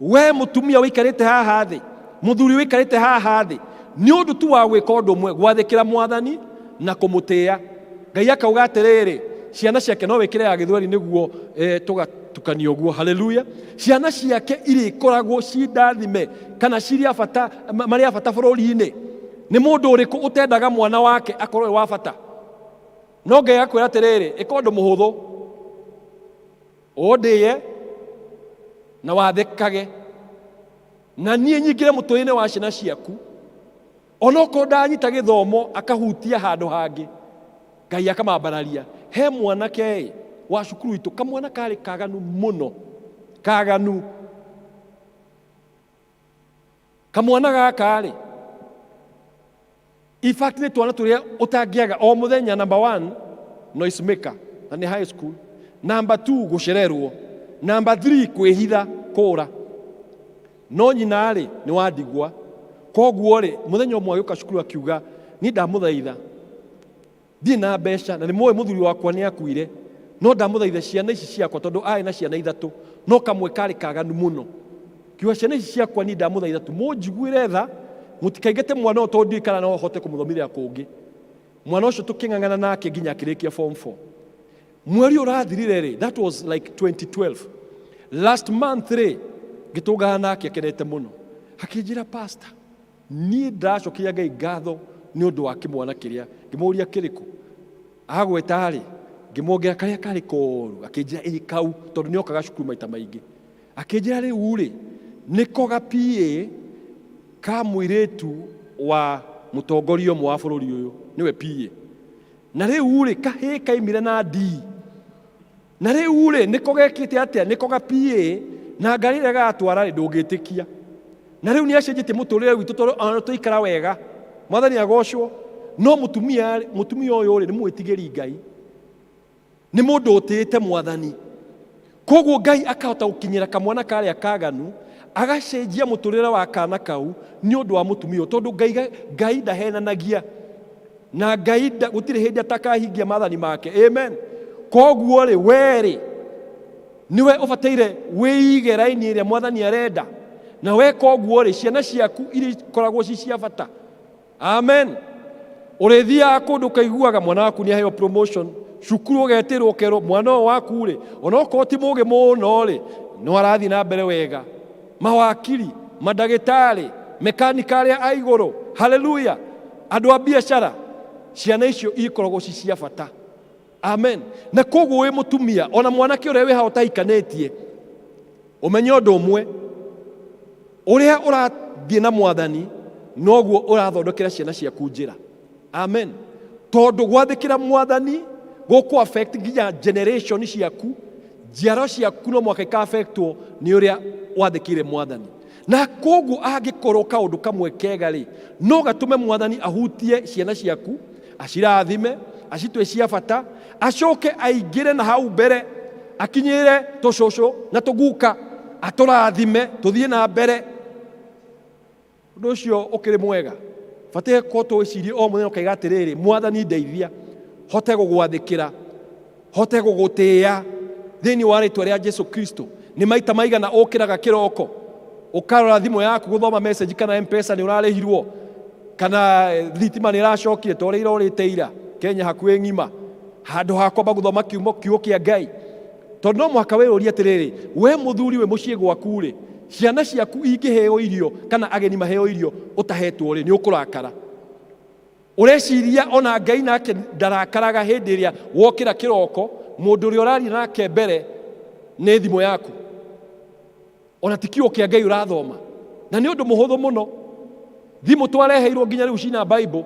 we mũtumia wĩikarĩte haha thĩ mũthuri wĩikarĩte haha thĩ nĩ ũndũ tu wa gwĩka ũndũ ũmwe gwathĩkĩra mwathani na kũmũtĩa Ngai akauga atĩrĩrĩ ciana ciake no wĩkĩre ya gĩthweri nĩguo tũgatukania ũguo haleluya ciana ciake irĩkoragwo cindathime kana cirĩ bata marĩ bata bũrũri-inĩ nĩ mũndũ ũrĩkũ ũtendaga mwana wake akorwo wa bata no Ngai akwĩra atĩrĩrĩ ĩka ũndũ mũhũthũ ũndĩye na wathĩkage na niĩ nyingĩre mũtũrĩre wa ciana ciaku onokorwo ndanyita gĩthomo akahutia handũ hangĩ Ngai akamambararia he mwanake wa cukuru itũ kamwana karĩ kaganu mũno kaganu kamwana gaka rĩ in fact nĩ twana tũrĩa ũtangĩaga o mũthenya number 1 noise maker na nĩ high school number 2 gũcererwo number 3 kwĩhitha kũra no nyina rĩ nĩ wandigwa koguo ri muthenya umwe agĩũka cukuru akiuga ni ndamũthaitha thiĩ na mbeca na nĩ mũĩ mũthuri wakwa nĩ akuire no ndamũthaitha ciana ici ciakwa tondũ arĩ na ciana ithatũ no kamwe karĩ kaganu mũno kiuga ciana ici ciakwa ni ndamũthaitha tu mũnjiguĩre tha mũtikaingĩte mwana ũyũ tondũ ndiũĩ kana no hote kũmũthomithia kũngĩ mwana ũcio tũkĩng'ang'ana nake nginya akĩrĩkia form 4 mweri ũrathirire rĩ that was like 2012 last month rĩ ngĩtũngana nake akenete mũno akĩnjĩra pastor niĩ ndacokeria Ngai ngatho nĩ ũndũ wa kĩmwana kĩrĩa ngĩmũũria kĩrĩkũ agweta rĩ ngĩmwongera karĩa karĩ koru akĩnjĩra ĩ kau tondũ nĩ okaga cukuru maita maingĩ akĩnjĩra rĩu rĩ nĩko ga P.C.E.A ka mũirĩtu wa mũtongoria ũmwe wa bũrũri ũyũ nĩwe P.C.E.A na rĩu rĩ kahĩ kaimire na D na rĩu rĩ nĩko gekĩte atĩa nĩko ga P.C.E.A na ngari ĩrĩa gatwara rĩ ndũngĩtĩkia na rĩu nĩ acenjetie mũtũrĩre witũ tondũ tũikara wega Mwathani agocwo no mũtumia ũyũ rĩ nĩ mwĩtigĩri Ngai nĩ mũndũ ũtĩĩte Mwathani koguo Ngai akahota gũkinyĩra kamwana karĩa kaganu agacenjia mũtũrĩre wa kana kau nĩ ũndũ wa mũtumia ũyũ tondũ Ngai ndahenanagia na Ngai gũtirĩ hĩndĩ atakahingia maathani make amen koguo rĩ we rĩ niwe ũbataire wĩige raini ĩrĩa Mwathani arenda na we koguo rĩ ciana ciaku iria ikoragwo ci cia bata amen ũrĩthiaga kũndũ kaiguaga mwana waku nĩ aheo promotion cukuru ũgetĩrwo kerwo mwana ũyũ waku rĩ onokorwo ti mũũgĩ mũno rĩ no arathiĩ na mbere wega mawakiri mandagĩtarĩ mekanika arĩa a igũrũ haleluya andũ a biacara ciana icio ikoragwo ci cia bata amen na koguo wĩ mũtumia ona mwanake ũrĩa wĩ hao ũtahikanĩtie ũmenye ũndũ ũmwe ũrĩa ũrathiĩ na Mwathani noguo ũrathondekera ciana ciaku njĩra amen tondũ gwathĩkĩra Mwathani gũkũ affect nginya generation ciaku njiaro ciaku no mwaka ika-affectwo nĩ ũrĩa wathĩkĩire Mwathani na koguo angĩkorwo kaũndũ kamwe kega rĩ no gatũme Mwathani ahutie ciana ciaku acirathime acitue cia bata acoke aingĩre na hau mbere akinyĩre tũcũcũ na tũguka atũrathime tũthiĩ na mbere ũndũ ũcio ũkĩrĩ mwega bataire ko twĩcirie o mũthenya ũkaiga atĩrĩrĩ Mwathani ndeithia hote gũgwathĩkĩra hote gũgũtĩĩa thĩinĩ wa rĩĩtwa rĩa Jesũ Kristo nĩ maita maigana ũkĩraga kĩroko ũkarora thimũ yaku gũthoma message kana M-Pesa nĩ ũrarĩhirwo kana thitima nĩ ĩracokire ta ũrĩa irorĩte ira Kenya hakuhĩ ng'ima handũ ha kwamba gũthoma kiugo kĩa Ngai tondũ no mũhaka wĩyũrie atĩrĩrĩ we mũthuri wĩ mũciĩ gwaku rĩ ciana ciaku ingĩheo irio kana ageni maheo irio ũtahetwo rĩ nĩ ũkũrakara ũreciria ona Ngai nake ndarakaraga hĩndĩ ĩrĩa wokĩra kĩroko mũndũ ũrĩa ũraria nake mbere nĩ thimũ yaku ona ti kiugo kĩa Ngai ũrathoma na nĩ ũndũ mũhũthũ mũno thimũ twareheirwo nginya rĩu cina Bible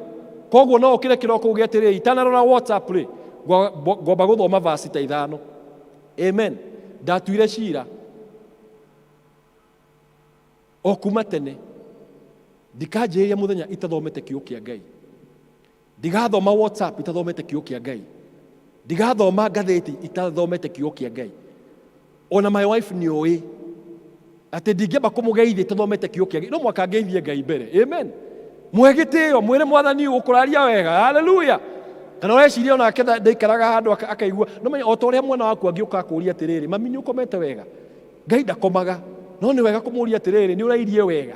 koguo no ũkĩre kĩroko uge atĩrĩrĩ itanarora WhatsApp rĩ ngomba gũthoma verse ta 5 amen ndatuire cira o kuma tene ndikanjĩrĩria mũthenya itathomete kiugo kĩa Ngai ndigathoma WhatsApp itathomete kiugo kĩa Ngai ndigathoma ngathĩti itathomete kiugo kĩa Ngai ona my wife nĩ oĩ atĩ ndingĩamba kũmũgeithia itathomete kiugo kĩa Ngai no mwaka ngeithie Ngai mbere amen mwegĩtĩo mwĩre Mwathani ũkũraria wega haleluya kana ũreciria onake ndaikaraga handũ akaigua no menya o ta ũrĩa mwana waku angĩũka akũũria atĩrĩrĩ mami nĩ ũkomete wega Ngai ndakomaga no nĩ wega kũmũũria atĩrĩrĩ nĩ ũrairie wega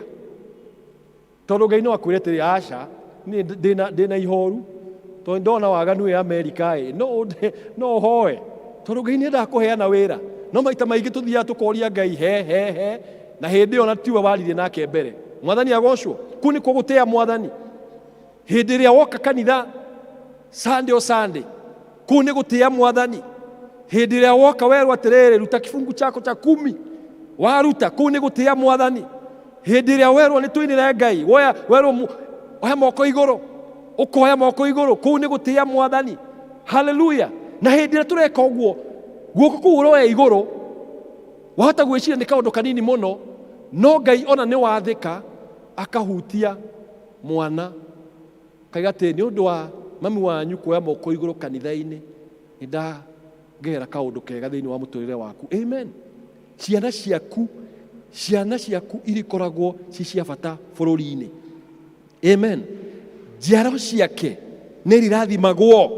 tondũ Ngai no akwĩre atĩrĩ aca ndĩna ihoru tondũ ndona waganu ya Amerika no hoe tondũ Ngai nĩ endaga kũheana wĩra no maita maingĩ tũthiaga tũkoria Ngai he na hĩndĩ ĩyo na tiwe waririe nake mbere Mwathani agocwo kũu nĩkuo gũtĩĩa Mwathani hĩndĩ ĩrĩa woka kanitha Sunday o Sunday kũu nĩ gũtĩĩa Mwathani hĩndĩ ĩrĩa woka werwo atĩrĩrĩ ruta kifungu chako cha 10 waruta kũu nĩ gũtĩĩa Mwathani hĩndĩ ĩrĩa werwo nĩ tũinĩre Ngai werwo oya moko igũrũ ũkoya moko igũrũ kũu nĩ gũtĩĩa Mwathani haleluya na hĩndĩ ĩrĩa tũreka ũguo guoko kũu ũroya igũrũ wahota gwĩciria nĩ kaũndũ kanini mũno no Ngai ona nĩ wathĩka akahutia mwana kaiga atĩ nĩ ũndũ wa mami wanyu kuoya moko igũrũ kanitha-inĩ nĩ ndagera kaũndũ kega thĩinĩ wa mũtũrĩre waku amen ciana ciaku irikoragwo ci cia bata bũrũri-inĩ Amen. Njiaro ciake nĩ rirathimagwo.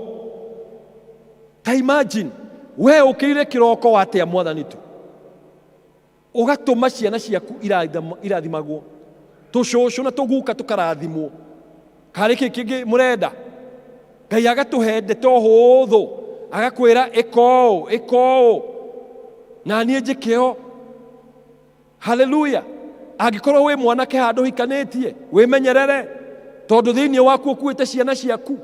Ta imagine we ũkĩire kĩroko watĩa Mwathani tu ũgatũma ciana ciaku irathimagwo, tũcũcũ na tũguka tũkarathimwo. Karĩ kĩngĩ mũrenda? Ngai agatũhe ndeto hũthũ, agakwĩra ĩko na niĩ njĩke o. Haleluya. Angĩkorwo wĩ mwanake handũ hikanĩtie, wĩmenyerere, tondũ thĩinĩ waku ũkuĩte ciana ciaku.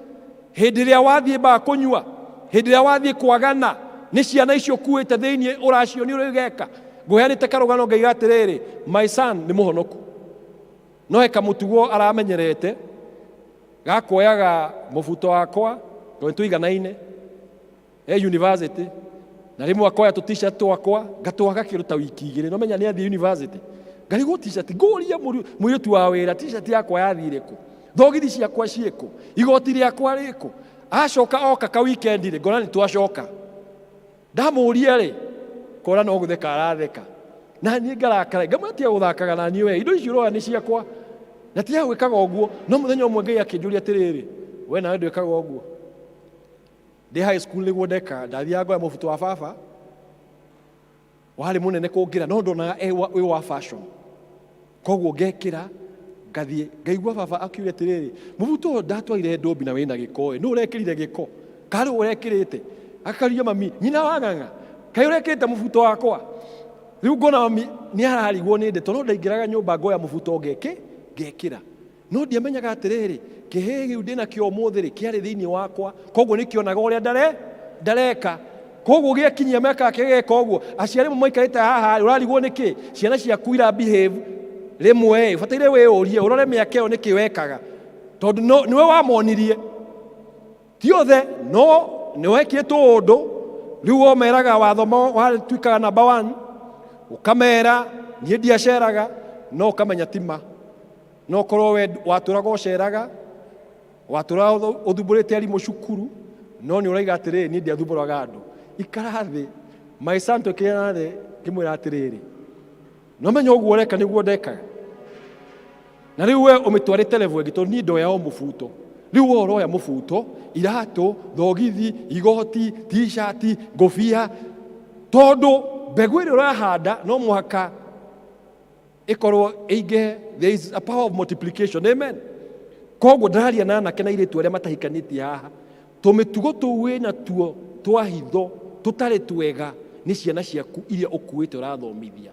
Hĩndĩ ĩrĩa wathiĩ mbaa kũnyua, hĩndĩ ĩrĩa wathiĩ kwagana, nĩ ciana icio ũkuĩte thĩinĩ ũracio nĩ ũrĩgeka. Ngũheanĩte karũgano Ngai atĩrĩrĩ, my son nĩ mũhonoku. No eka mũtugo aramenyerete, gakuoyaga mũbuto wakwa, tondũ tũiganaine, university, na rĩmwe akoya tũ t-shirt twakwa, ngatwaga kĩruta wiki igĩrĩ, no menya nĩ athiĩ university. Ngarigwo t-shirt, ngũria mũirĩtu wa wĩra, t-shirt yakwa yathire kũ? Thogithi ciakwa ciĩkũ? Igoti rĩakwa rĩkũ? Acoka oka ka weekend rĩ, ngona nĩ twacoka. Ndamũria rĩ, kora no gũtheka aratheka. Na niĩ ngarakara, ngamwĩtia gũthakaga na niĩ we, indo icio ũroya nĩ ciakwa. Na tiga gwĩkaga ũguo, no mũthenya ũmwe Ngai akĩnjũria atĩrĩrĩ, we nawe ndwĩkaga ũguo. Ndĩ high school nĩguo ndeka, ndathiaga ngoya mũbuto wa baba, warĩ mũnene kũngĩra, no ndonaga wĩ wa fashion. Koguo ngekĩra, ngathiĩ, ngaigua baba akiuga atĩrĩrĩ, mũbuto ũyũ ndatwarire Ndũmbi na wĩna gĩko, nũ ũrekĩrire gĩko? Karĩ ũrekĩrĩte? Akaria mami, nyina wa ng'ang'a, kaĩ ũrekĩrĩte mũbuto wakwa? Rĩu ngona mami nĩ ararigwo nĩ ndeto, no ndaingĩraga nyũmba ngoya mũbuto ngekĩra. No ndiamenyaga atĩrĩrĩ, kĩhĩĩ kĩu ndĩna kĩo ũmũthĩ rĩ, kĩarĩ thĩinĩ wakwa, koguo nĩ kĩonaga ũrĩa ndareka. Koguo gĩakinyia mĩaka yake gĩgeka ũguo, aciari amwe maikarĩte haha, ũrarigwo nĩkĩ? Ciana ciaku behave rĩmwe, ũbataire wĩyũrie, ũrore mĩaka ĩyo nĩkĩ wekaga, tondũ nĩwe wamonirie. Ti othe, no nĩwekĩtwo ũndũ, rĩu womeraga wathoma watuĩkaga number 1, ũkamera niĩ ndiaceraga, no ũkamenya tima. No korwo we watũraga ũceraga, watũraga ũthumbũrĩte arimũ cukuru, no nĩ ũraiga atĩrĩrĩ, niĩ ndiathumbũraga andũ. Ikara thĩ, my son tũkĩra thĩ, ngĩmwĩra atĩrĩrĩ, no menya ũguo ũreka nĩguo ndekaga. Na rĩu we ũmĩtwarĩte level ĩngĩ, tondũ niĩ ndoya o mũbuto. Rĩu we ũroya mũbuto, iratũ, thogithi, igoti, t-shirt, ngũbia, tondũ mbegũ ĩrĩa ũrahanda no mũhaka ikorwo ĩingĩhe. There is a power of multiplication. Amen. Koguo ndararia na anake na airĩtu arĩa matahikanĩtie haha, tũmĩtugo tũu wĩna tuo twa hitho tũtarĩ twega nĩ ciana ciaku iria ũkuĩte ũrathomithia.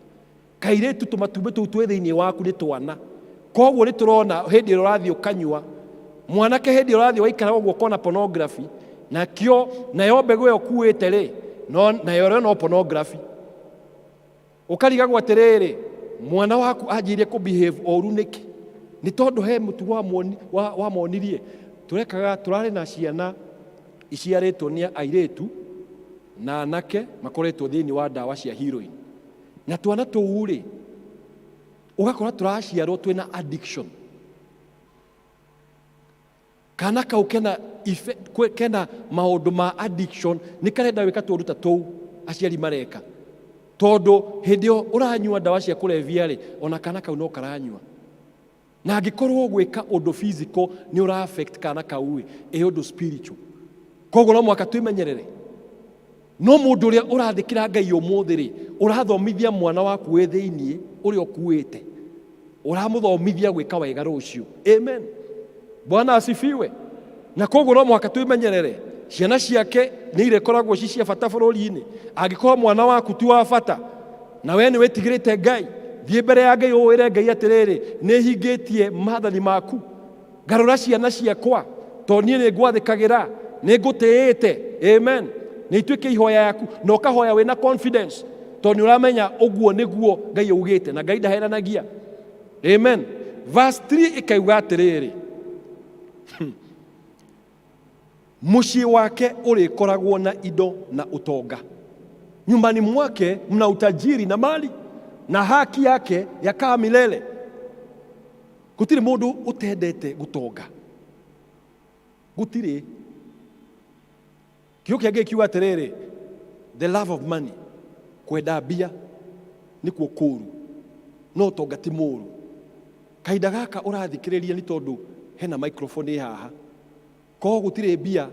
Kairĩtu tũmatumbĩ tũu twĩ thĩinĩ waku nĩ twana. Koguo nĩ tũrona hĩndĩ ĩrĩa ũrathiĩ ũkanyua, mwanake hĩndĩ ĩrĩa ũrathiĩ waikara ũguo ũkona pornography, nayo mbegũ ĩyo ũkuĩte rĩ, nayo no pornography. Ũkarigagwo atĩrĩrĩ, mwana waku anjĩrĩrie kũbehave ũru nĩkĩ? Nĩ tondũ he mũtugo wamonirie. Tũrarĩ na ciana iciarĩtwo nĩ airĩtu na anake makoretwo thĩinĩ wa ndawa cia heroin. Na twana tũu rĩ, ũgakora tũraciarwo twĩna addiction. Kana kau kena maũndũ ma addiction, nĩ karenda gwĩka tũũndũ ta tũu aciari mareka. Tondũ hĩndĩ ĩyo ũranyua ndawa cia kũrebia rĩ, ona kana kau no karanyua. Na angĩkorwo gwĩka ũndũ physical nĩ ũra affect kana kau ĩ ũndũ spiritual. Koguo no mwaka twĩmenyerere. No mũndũ ũrĩa ũrathĩkĩra Ngai ũmũthĩ rĩ, ũrathomithia mwana waku wĩ thĩinĩ ũrĩa ũkuĩte, ũramũthomithia gwĩka wega rũciũ. Amen. Bwana asifiwe. Na koguo no mwaka twĩmenyerere. Ciana ciake nĩ irekoragwo ci cia bata bũrũri-inĩ. Angĩkorwo mwana waku ti wa bata na we nĩ wĩtigĩrĩte Ngai, thiĩ mbere ya Ngai ũwĩre Ngai atĩrĩrĩ, nĩ hingĩtie maathani maku, garũra ciana ciakwa, tondũ niĩ nĩ ngwathĩkagĩra, nĩ ngũtĩĩte. Amen. Nĩ ituĩke ihoya yaku, na ũkahoya wĩna confidence, tondũ nĩ ũramenya ũguo nĩguo Ngai augĩte, na Ngai ndaheranagia. Amen. Verse 3 ĩkauga atĩrĩrĩ, mũciĩ wake ũrĩkoragwo na indo na utonga. Nyumbani mwake mna utajiri na mali, na haki yake yakaa milele. Gũtirĩ mũndũ ũtendete gũtonga. Gũtirĩ. Kĩo kĩngĩ kiuga atĩrĩrĩ, the love of money, kwenda mbia nĩkuo kũũru, no ũtonga ti mũũru. Kahinda gaka ũrathikĩrĩria nĩ tondũ hena microphone haha ko gutire mbia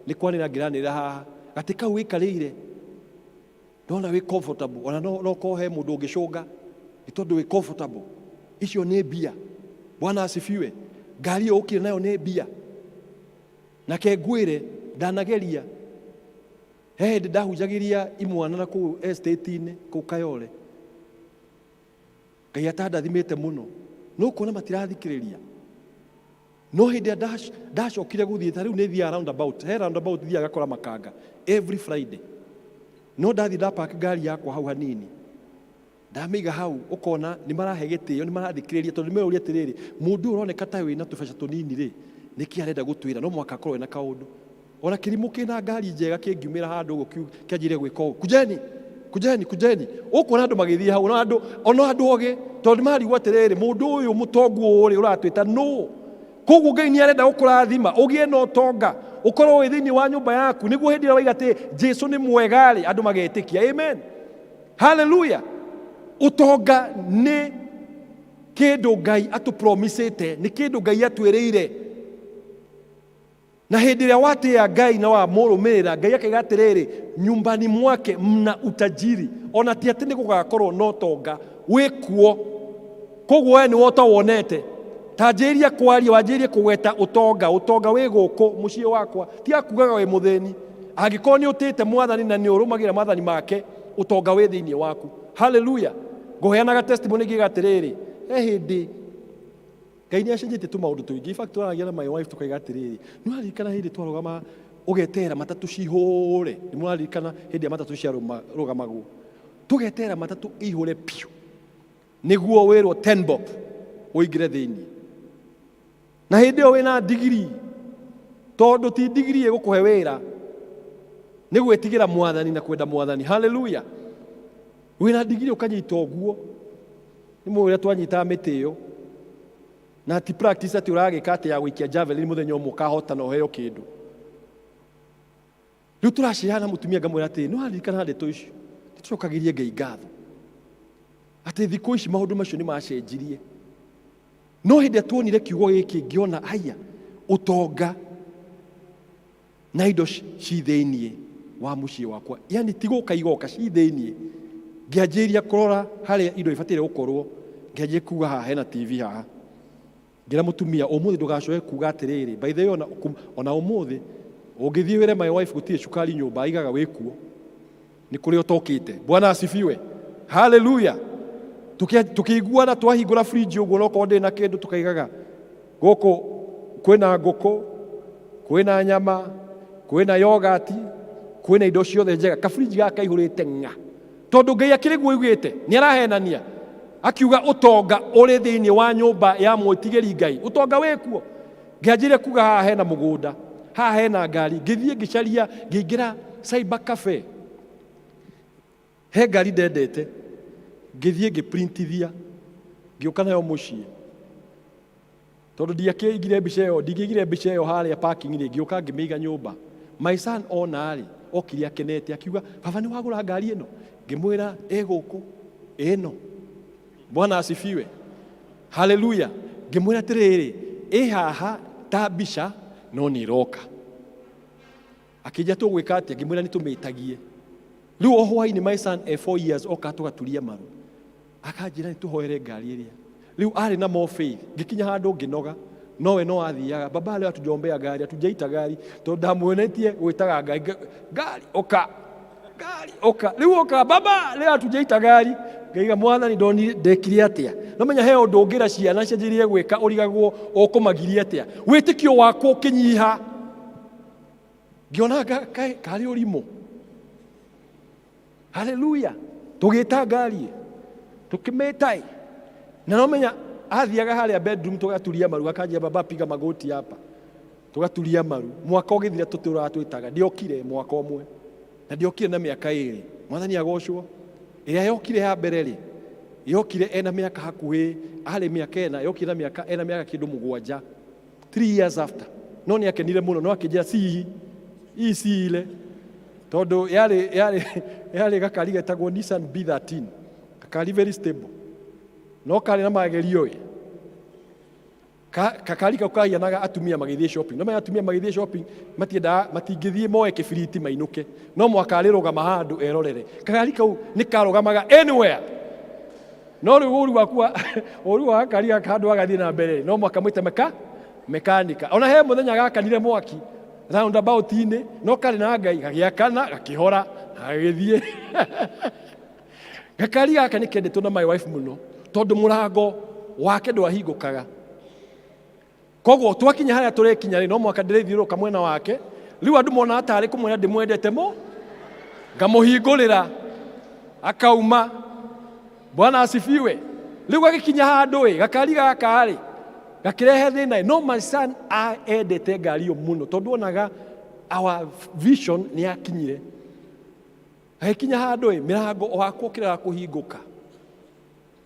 ni kwanira ngiranira haha gatika wikarire ndona wi comfortable ona no ko he mundu ngicunga itondu wi comfortable icio ni mbia. Bwana asifiwe. Ngari yo ukire nayo ni mbia nake ngwire ndanageria he ndahujagiria imwana na ku estate-ini ku Kayole Ngai atandathimite muno no kuona matirathikiriria no hindi ndacokire guthii ta riu ni thia roundabout he roundabout thia gakora Makanga every Friday no ndathi ndapark ngari yakwa hau hanini ndamiga hau ukona ni marahe gitio ni marathikiriria tondu nimeruria atiriri mundu uroneka ta wina tubeca tunini ri niki arenda gutwira no mwaka korwe na kaundu ona kirimu kina ngari njega kingiumira handu ugo kianjire gwika ugu kujeni ukona andu magithii hau ona andu oge tondu marigwa atiriri mundu uyu mutongu uri uratwita no koguo Ngai ni arenda gukurathima ugie no tonga ukorwo wi thiini wa nyumba yaku niguo hindi ira waiga ati Jesu ni mwega ri andu magetikia. Amen, hallelujah. Utonga ni kindu Ngai atupromisete, ni kindu Ngai atwirire, na hindi ria watia Ngai na wa murumirira Ngai akaiga atiriri nyumbani mwake mna utajiri ona ti ati ni gugakorwo no tonga wikuo koguo we ni wota wonete tanjiria kwaria wanjirie kugweta utonga wi guku mucii wakwa ti akugaga we mutheni angikorwo ni utite mwathani na ni urumagira mathani make utonga wi thiini waku. Hallelujah. Nguheanaga testimony ngiga atiriri he hindi Ngai ni acenjetie tu maundu tuingi. In fact twaragia na my wife tukaiga atiriri ni arikana hindi twarugama ugetera matatu cihure ni mwarikana hindi matatu cia rugamaguo tugetera matatu ihure piu niguo wirwo 10 bob uingire thiini na hindi o wina degree tondu ti degree igukuhe wira ni gwitigira mwathani na kwenda mwathani. Hallelujah. Wina degree ukanyita uguo ni mwira twanyita miti iyo na ti practice ati uragika ati ya gwikia javelin muthenya umwe kahota no heo kindu riu turacihana mutumia ngamwira ati no arikana hande to icio tucokagirie Ngai ngatho ati thiku ici maundu macio ni macenjirie no hindi tuonire kiugo giki ngiona aya utonga na indo ci thiini wa mucii wakwa yani tiguka igoka ci thiini ngianjiria kurora haria indo ibatire gukorwo ngianjie kuga haha hena TV haha ngira mutumia umuthi ndugacoe kuga atiriri by the way ona umuthi ungithii wire my wife gutire cukari nyumba aigaga wikuo ni kuri utokite. Bwana asifiwe. Hallelujah. Tukiguana twahingura fridge uguo no konde na kindu tukaigaga guku kwina nguku kwina nyama kwina yogurt kwina indo ciothe njega ka fridge gaka ihurite nga tondu Ngai akiri guigite ni arahenania akiuga utonga uri thiini wa nyumba ya mwitigiri Ngai utonga wikuo ngianjire kuga haha hena mugunda haha hena ngari ngithie ngicaria ngingira cyber cafe he ngari ndendete ngithie ngiprintithia ngiuka nayo mucii tondu ndiakigire mbica iyo haria parking ni ngiuka ngimiiga nyumba. My son onari okiri akenete akiuga baba ni wagura ngari ino ngimwira guku ino. Bwana asifiwe. Hallelujah. Ngimwira atiriri haha ta mbica no ni roka akija tugwika atia ngimwira ni tumitagie riu ohwaini my son 4 years oka tugaturia maru akanjira ni tuhoere ngari iria riu ari na more faith ngikinya handu nginoga nowe no athiaga baba leo atujombea ngari atujaita ngari to ndamuonetie gwitaga ngari oka riu oka baba leo atujaita ngari ngaiga mwathani ndoni ndekire atia no menya he undu ngira ciana cianjirie gwika urigagwo ukumagiria atia witikio wako ukinyiha ngiona kari urimo. Hallelujah. Tugita ngari tukimetai na no menya athiaga haria bedroom tugaturia maru akanjia baba piga magoti hapa tugaturia maru mwaka ugithira tutura twitaga ndiokire mwaka umwe na ndiokire na miaka iri mwathani agocwo iria yokire ya mbere ri yokire ena miaka hakuhi ari miaka ena yokire na miaka ena miaka kindu mugwanja 3 years after no ni akenire muno no akinjira si ile tondu yari gakari getagwo Nissan B13 gakari very stable no kari na magerio kakari kau kahianaga atumia magithie shopping. No atumia magithie shopping matingithie moe kibiriti mainuke, no mwaka arirugama handu erorere. Kakari kau ni karugamaga anywhere. No riu uri wakua uri wa kakari handu agathie na mbere, no mwaka mwite mekanika. Ona he muthenya gakanire mwaki roundabout ini, no kari na Ngai gagiakana gakihora gagithie. Gakari gaka ni kendetwo na my wife muno tondu murango wake ndwahingukaga. Koguo twakinya haria turekinya ri no mwaka ndirithiuruka mwena wake, riu andu mona atari kumwena ndimwendete mo ngamuhingurira akauma. Bwana asifiwe. Riu agikinya handu gakari gaka ri gakirehe thina. No my son aendete ngari yo muno tondu onaga our vision ni akinyire. Agikinya handu mirango wakwo kirega kuhinguka.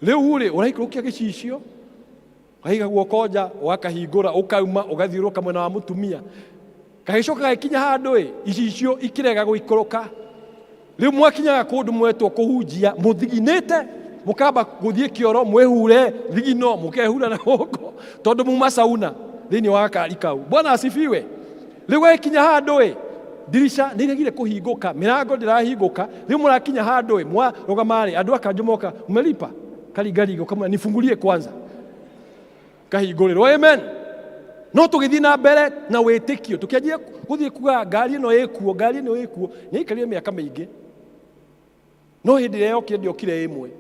Riu ri uraikurukia gicicio aiga guoko nja wakahingura ukauma ugathiuruka mwena wa mutumia. Kagicoka gakinya handu icicio ikirega guikuruka. Riu mwakinyaga kundu mwetwo kuhunjia muthiginite mukamba guthie kioro mwehure thigino mukehura na guoko tondu muma sauna thiini wa kari kau. Bwana asifiwe. Riu gakinya handu dirisha niregire kuhinguka, mirango ndirahinguka. Riu murakinya handu mwarugama andu akanjomoka umelipa karigari kama nifungulie kwanza kahinguriro. Amen. No tugithii na mbere na witikio tukianjia guthii kuga ngari ino ikuo ni ikarire miaka maingi. No hindi ria yokire ndiokire imwe,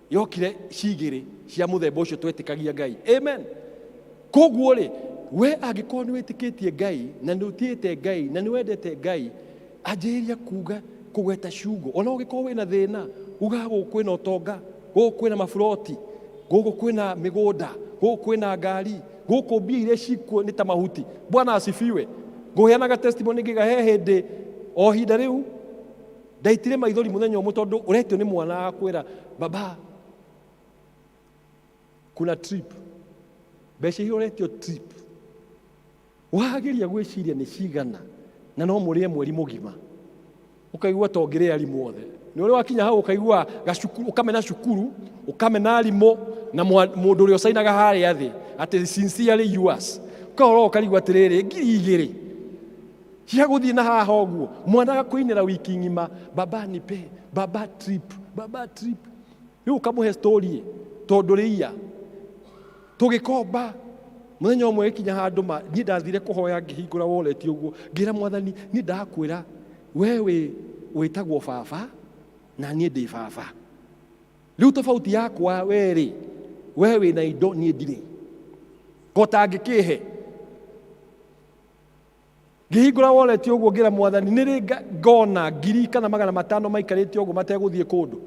yokire cigiri cia muthemba ucio twetikagia Ngai. Amen. Koguo ri we angikorwo ni witikitie Ngai na ni utiite Ngai na ni wendete Ngai, anjiria kuga kugweta ciugo. Ona ungikorwo wina thina uga gukwina utonga, gukwina mafuroti, gukwina migunda, gukwina ngari, guku mbia iria cikuo ni ta mahuti. Bwana asifiwe. Nguheanaga testimony ngigahe hindi o hinda riu ndaitire maithori muthenya umwe tondu uretio ni mwana akwira baba kuna trip mbeca hiyo uretio trip. Wagiria gwiciria ni cigana na no murie mweri mugima ukaigua tongire arimu othe. Ni uri wakinya hau ukaigua gacukuru ukamena cukuru ukamena arimu na mundu uri ucainaga haria thi ati sincerely yours ukahoro ukarigwa atiriri ngiri igiri cia guthii na haha uguo mwana gakuinira wiki ngima baba nipe baba trip. Riu ukamuhe story tondu ria tugikomba muthenya umwe ikinya handu ni ndathire kuhoya ngihingura wallet uguo ngira Mwathani ni ndakwira wewe witagwo baba na nie ndi baba. Riu tofauti yakwa weri wewe na indo nie ndire kotangikihe ngihingura wallet uguo ngira Mwathani niri ngona ngiri kana 500 maikarite uguo mateguthie kundu.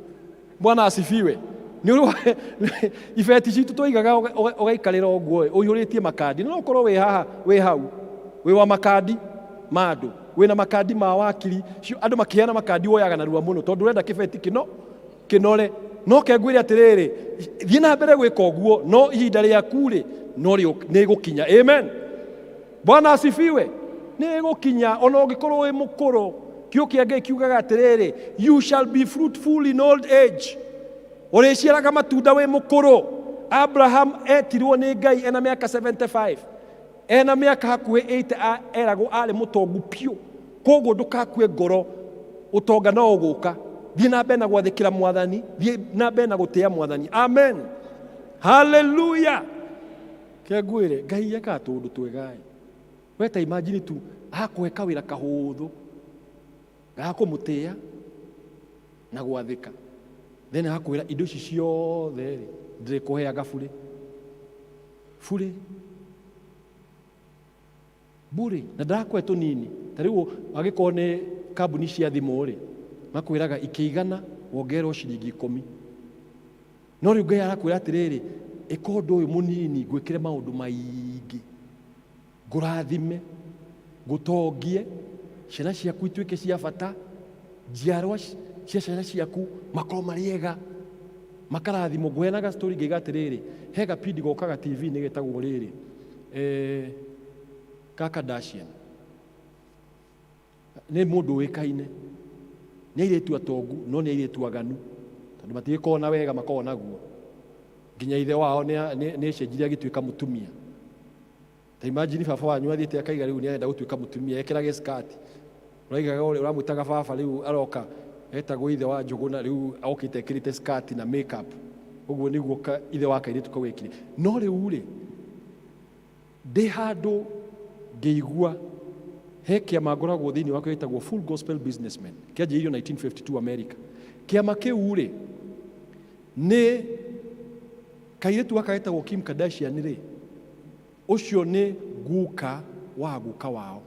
Bwana asifiwe. Ni uru ifeti citu twigaga ugaikarira uguo uyuritie makadi no ukorwo we haha we hau we wa makadi madu we na makadi ma wakiri andu makiana makadi woyaga na ruwa muno tondu urenda kibeti kinore no kengwire atiriri thie na mbere gwika uguo no ihinda riaku ri no ni gukinya. Amen. Bwana asifiwe. Ni gukinya ona ungikorwo wi mukuru kio kia Ngai kiugaga atiriri you shall be fruitful in old age. Ureciaraga matunda we mukuru. Abraham etirwo ni Ngai ena miaka 75 ena miaka hakuhi 80 eragwo ari mutongu piu. Koguo ndukakue ngoro utonga no uguka. Thie na mbere na gwathikira Mwathani, thie na mbere na gutia Mwathani. Amen. Hallelujah. Kengwire Ngai eka tundu twegai. We ta imagine tu akuhe kawira kahuthu gakumutia na gwathika then hakwira indo ici ciothe ndire kuheaga bure na ndakwetu nini. Tariu agikorwo ni kambuni cia thimu ri makwiraga ikiigana wongerwo ciringi 10. No riu Ngai arakwira atiriri ika undu uyu munini gwikire maundu maingi ngurathime gutongie ciana ciaku ituike cia bata njiarwa cia ciana ciaku makorwo mariega makarathimo. Nguheanaga story ngiga atiriri he gapindi gokaga TV ni getagwo riri Kardashian ni mundu wikaine ni iritu atongu no ni iritu aganu tondu matigikona wega makona guo nginya ithe wao ni cenjiria gituika mutumia Ta imagine baba wanyu athiĩte akaiga rĩu nĩarenda gũtuĩka mũtumia ekĩrage skati. Ũraigaga ũrĩa ũramwĩtaga baba rĩu aroka etagwo ithe wa Njũgũna rĩu okĩte ekĩrĩte skati na makeup. Ũguo nĩguo ithe wa kairĩtu kau ekire. No rĩu rĩ ndĩ handũ ngĩigua he kĩama ngoragwo thĩinĩ wa gĩtagwo Full Gospel Businessmen kĩanjĩrĩirio 1952 America. Kĩama kĩu rĩ nĩ kairĩtu gaka getagwo Kim Kardashian rĩ ũcio nĩ guka wa guka wao.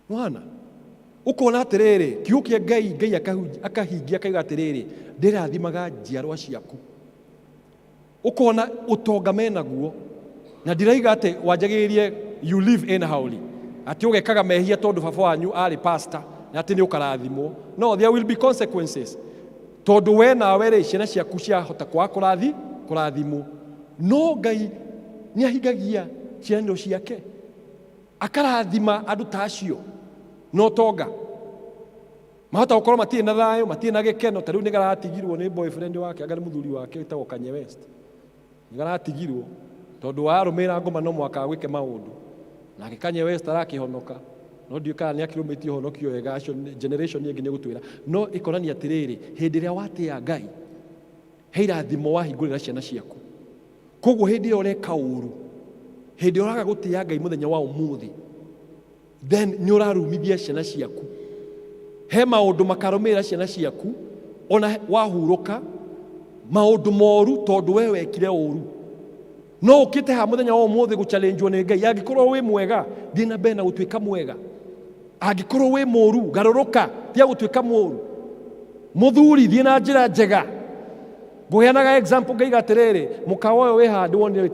Mwana ukona atĩrĩrĩ kiugo kĩa Ngai akahingia akaiga atĩrĩrĩ ndĩrathimaga njiarwa ciaku. Ukona ũtonga menaguo na ndiraiga atĩ wanjagĩrĩrie you live anyhowly atĩ ũgekaga mehia tondũ baba wanyu arĩ pastor na atĩ nĩ ũkarathimwo. No, there will be consequences tondũ we nawe rĩ ciana ciaku ciahota kwaga kũrathimwo. No Ngai nĩahingagia cianĩro ciake akarathima andũ ta acio no tonga mahota gũkorwo matirĩ na thayũ matirĩ na gĩkeno. Ta rĩu nĩ garatigirwo nĩ boyfriend wake anga nĩ mũthuri wake wĩtagwo Kanye West. Nĩ garatigirwo tondũ warũmĩrĩra ngoma no mwaka gwĩke maũndũ nake Kanye West arakĩhonoka. No ndiũ kana nĩ akĩrũmĩtio honokio wega generation ĩngĩ nĩ gũtwĩra. No ĩkonania atĩrĩrĩ hĩndĩ ĩrĩa watĩa Ngai he irathimo wahingũrĩra ciana ciaku. Koguo hĩndĩ ĩyo ũreka ũru hĩndĩ ĩyo ũraga gũtĩa Ngai mũthenya wa ũmũthĩ then nĩ ũrarumithia ciana ciaku. He maũndũ makarũmĩrĩra ciana ciaku ona wahurũka maũndũ moru tondũ we wekire ũru. No ũkĩte ha mũthenya wa ũmũthĩ gũchallengewo nĩ Ngai. Angĩkorwo wĩ mwega thiĩ na mbere na gũtuĩka mwega. Angĩkorwo wĩ mũru garũrũka tiga gũtuĩka mũru. Mũthuri thiĩ na njĩra njega. Ngũheanaga example ngaiga atĩrĩrĩ mũkawa ũyũ wĩ handũ wonire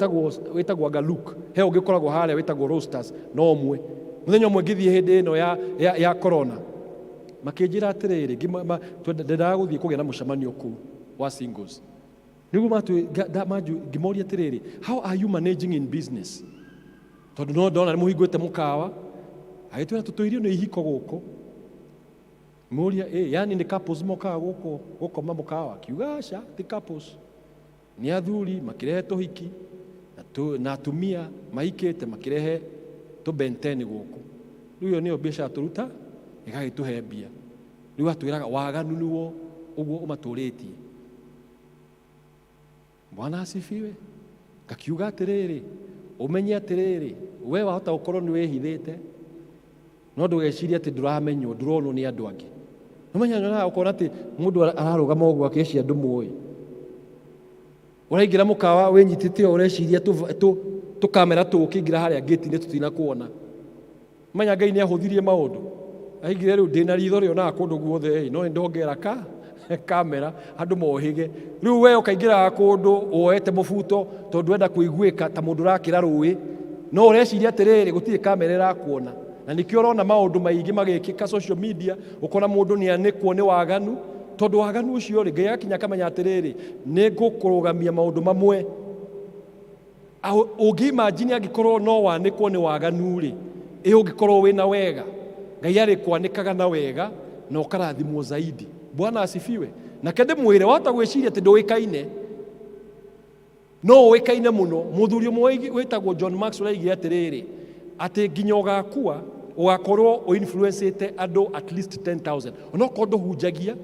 wĩtagwo Galuk. He ũngĩkoragwo harĩa wĩtagwo Roasters no ũmwe. Mũthenya ũmwe ngĩthiĩ hĩndĩ ĩno ya corona makĩnjĩra atĩrĩrĩ ndendaga gũthiĩ kũgĩa na mũcemanio kũu wa singles. Rĩu ngĩmoria atĩrĩrĩ how are you managing in business? Tondũ no ndona nĩ mũhingũte mũkawa agĩtwĩra tũtũirio nĩ ihiko gũkũ. Moria yani nĩ couples mokaga gũkũ gũkoma mũkawa. Kiuga aca ti couples nĩ athuri makĩrehe tũhiki na atumia mahikĩte makĩrehe tũbenteni gũkũ. Rĩu ĩyo nĩyo biacara tũruta ĩgagĩtũhe mbia. Rĩu atwĩraga waganu nĩwo ũguo ũmatũrĩtie. Bwana asifiwe. Kakiuga atĩrĩrĩ ũmenye atĩrĩrĩ we wahota gũkorwo nĩ wĩhithĩte no ndũgecirie atĩ ndũramenywo ndũronwo nĩ andũ angĩ. Ũmenya nyonaga ũkona atĩ mũndũ ararũgama ũguo akĩcia andũ mũĩ. Ũraingĩra mũkawa wĩnyitĩte ũreciria tũkamera tũkĩingĩra harĩa gate-inĩ tũtinakuona. Menya Ngai nĩ ahũthirie maũndũ. Aingĩre rĩu ndĩna ritho rĩonaga kũndũ guothe no ndongera kamera andũ mohĩge. Rĩu we ũkaingĩra kũndũ woete mũbuto tondũ wenda kũiguĩka ta mũndũ ũrakĩra rũĩ no ũreciria atĩrĩrĩ gũtirĩ kamera ĩrakuona. Na nĩkĩo ũrona maũndũ maingĩ magĩkĩka social media ũkona mũndũ nĩ anĩkwo nĩ waganu tondũ waganu ũcio rĩ Ngai agakinya akamenya atĩrĩrĩ nĩ ngũkũrũgamia maũndũ mamwe. Ũngĩimagine angĩkorwo no wanĩkwo nĩ waganu rĩ ũngĩkorwo wĩna wega Ngai arĩ kwanĩkaga na wega na ũkarathimwo zaidi. Bwana asifiwe. Na kende mwĩre wahota gwĩciria atĩ ndũĩkaine no ũĩkaine mũno. Mũthuri ũmwe wĩtagwo John Maxwell aigire atĩrĩrĩ atĩ nginya ũgakua ũgakorwo ũinfluencete andũ at least 10,000. Onokorwo ndũhunjagia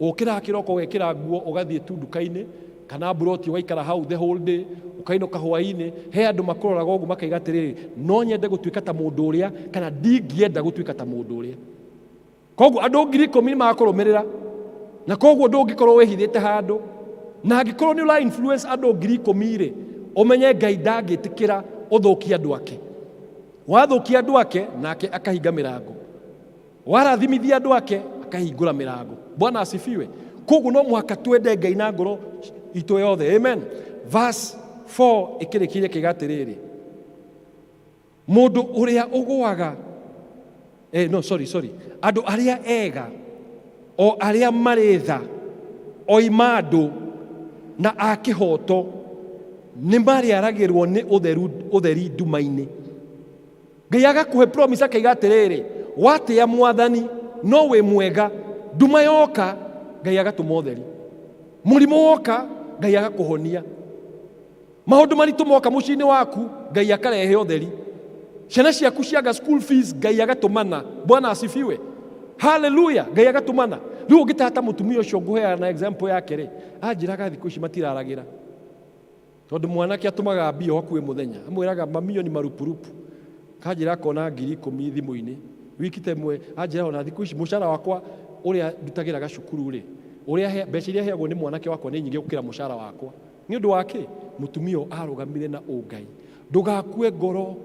ũkĩra kĩroko ũgekĩra nguo ũgathiĩ tu nduka-inĩ kana buroti ũgaikara hau the whole day ũkainũka hwaĩ-inĩ he andũ makũroraga ũguo makaiga atĩrĩrĩ no nyende gũtuĩka ta mũndũ ũrĩa kana ndingĩenda gũtuĩka ta mũndũ ũrĩa. Koguo andũ 10,000 magakũrũmĩrĩra na koguo ndũngĩkorwo wĩhithĩte handũ na angĩkorwo nĩ ũra influence andũ 10,000 rĩ ũmenye Ngai ndangĩtĩkĩra ũthũkie andũ ake. Wathũkia andũ ake nake akahinga mĩrango. Warathimithia andũ ake akahingũra mĩrango. Bwana asifiwe. Koguo no mũhaka twende Ngai na ngoro itũ yothe. Amen. Verse 4 ĩkĩrĩkĩire kĩga atĩrĩrĩ mũndũ ũrĩa ũgũaga andũ arĩa ega o arĩa marĩ tha oima andũ na akĩhoto nĩ marĩaragĩrwo nĩ ũtheri nduma-inĩ. Ngai agakũhe promise akaiga atĩrĩrĩ watĩa Mwathani no wĩ mwega nduma yoka Ngai agatũma ũtheri. Mũrimũ woka Ngai agakũhonia. maundu maritu moka muciini waku Ngai akarehe utheri ciana ciaku ciaga school fees Ngai agatumana Bwana asifiwe haleluya Ngai agatumana riu ngitata mutumia ucio nguheana example yake ri anjiraga thiku ici matiraragira tondu mwanake atumaga mbio hakuhi muthenya amwiraga mamilioni marupurupu kanjira kona 10,000 thimu-ini wiki temwe anjira ona thiku ici mushara wakwa uria ndutagiraga cukuru ri uria mbeca iria heagwo ni mwanake wakwa ni nyingi gukira mushara wakwa ni undu wake mutumia arugamire na ungai ndugakue ngoro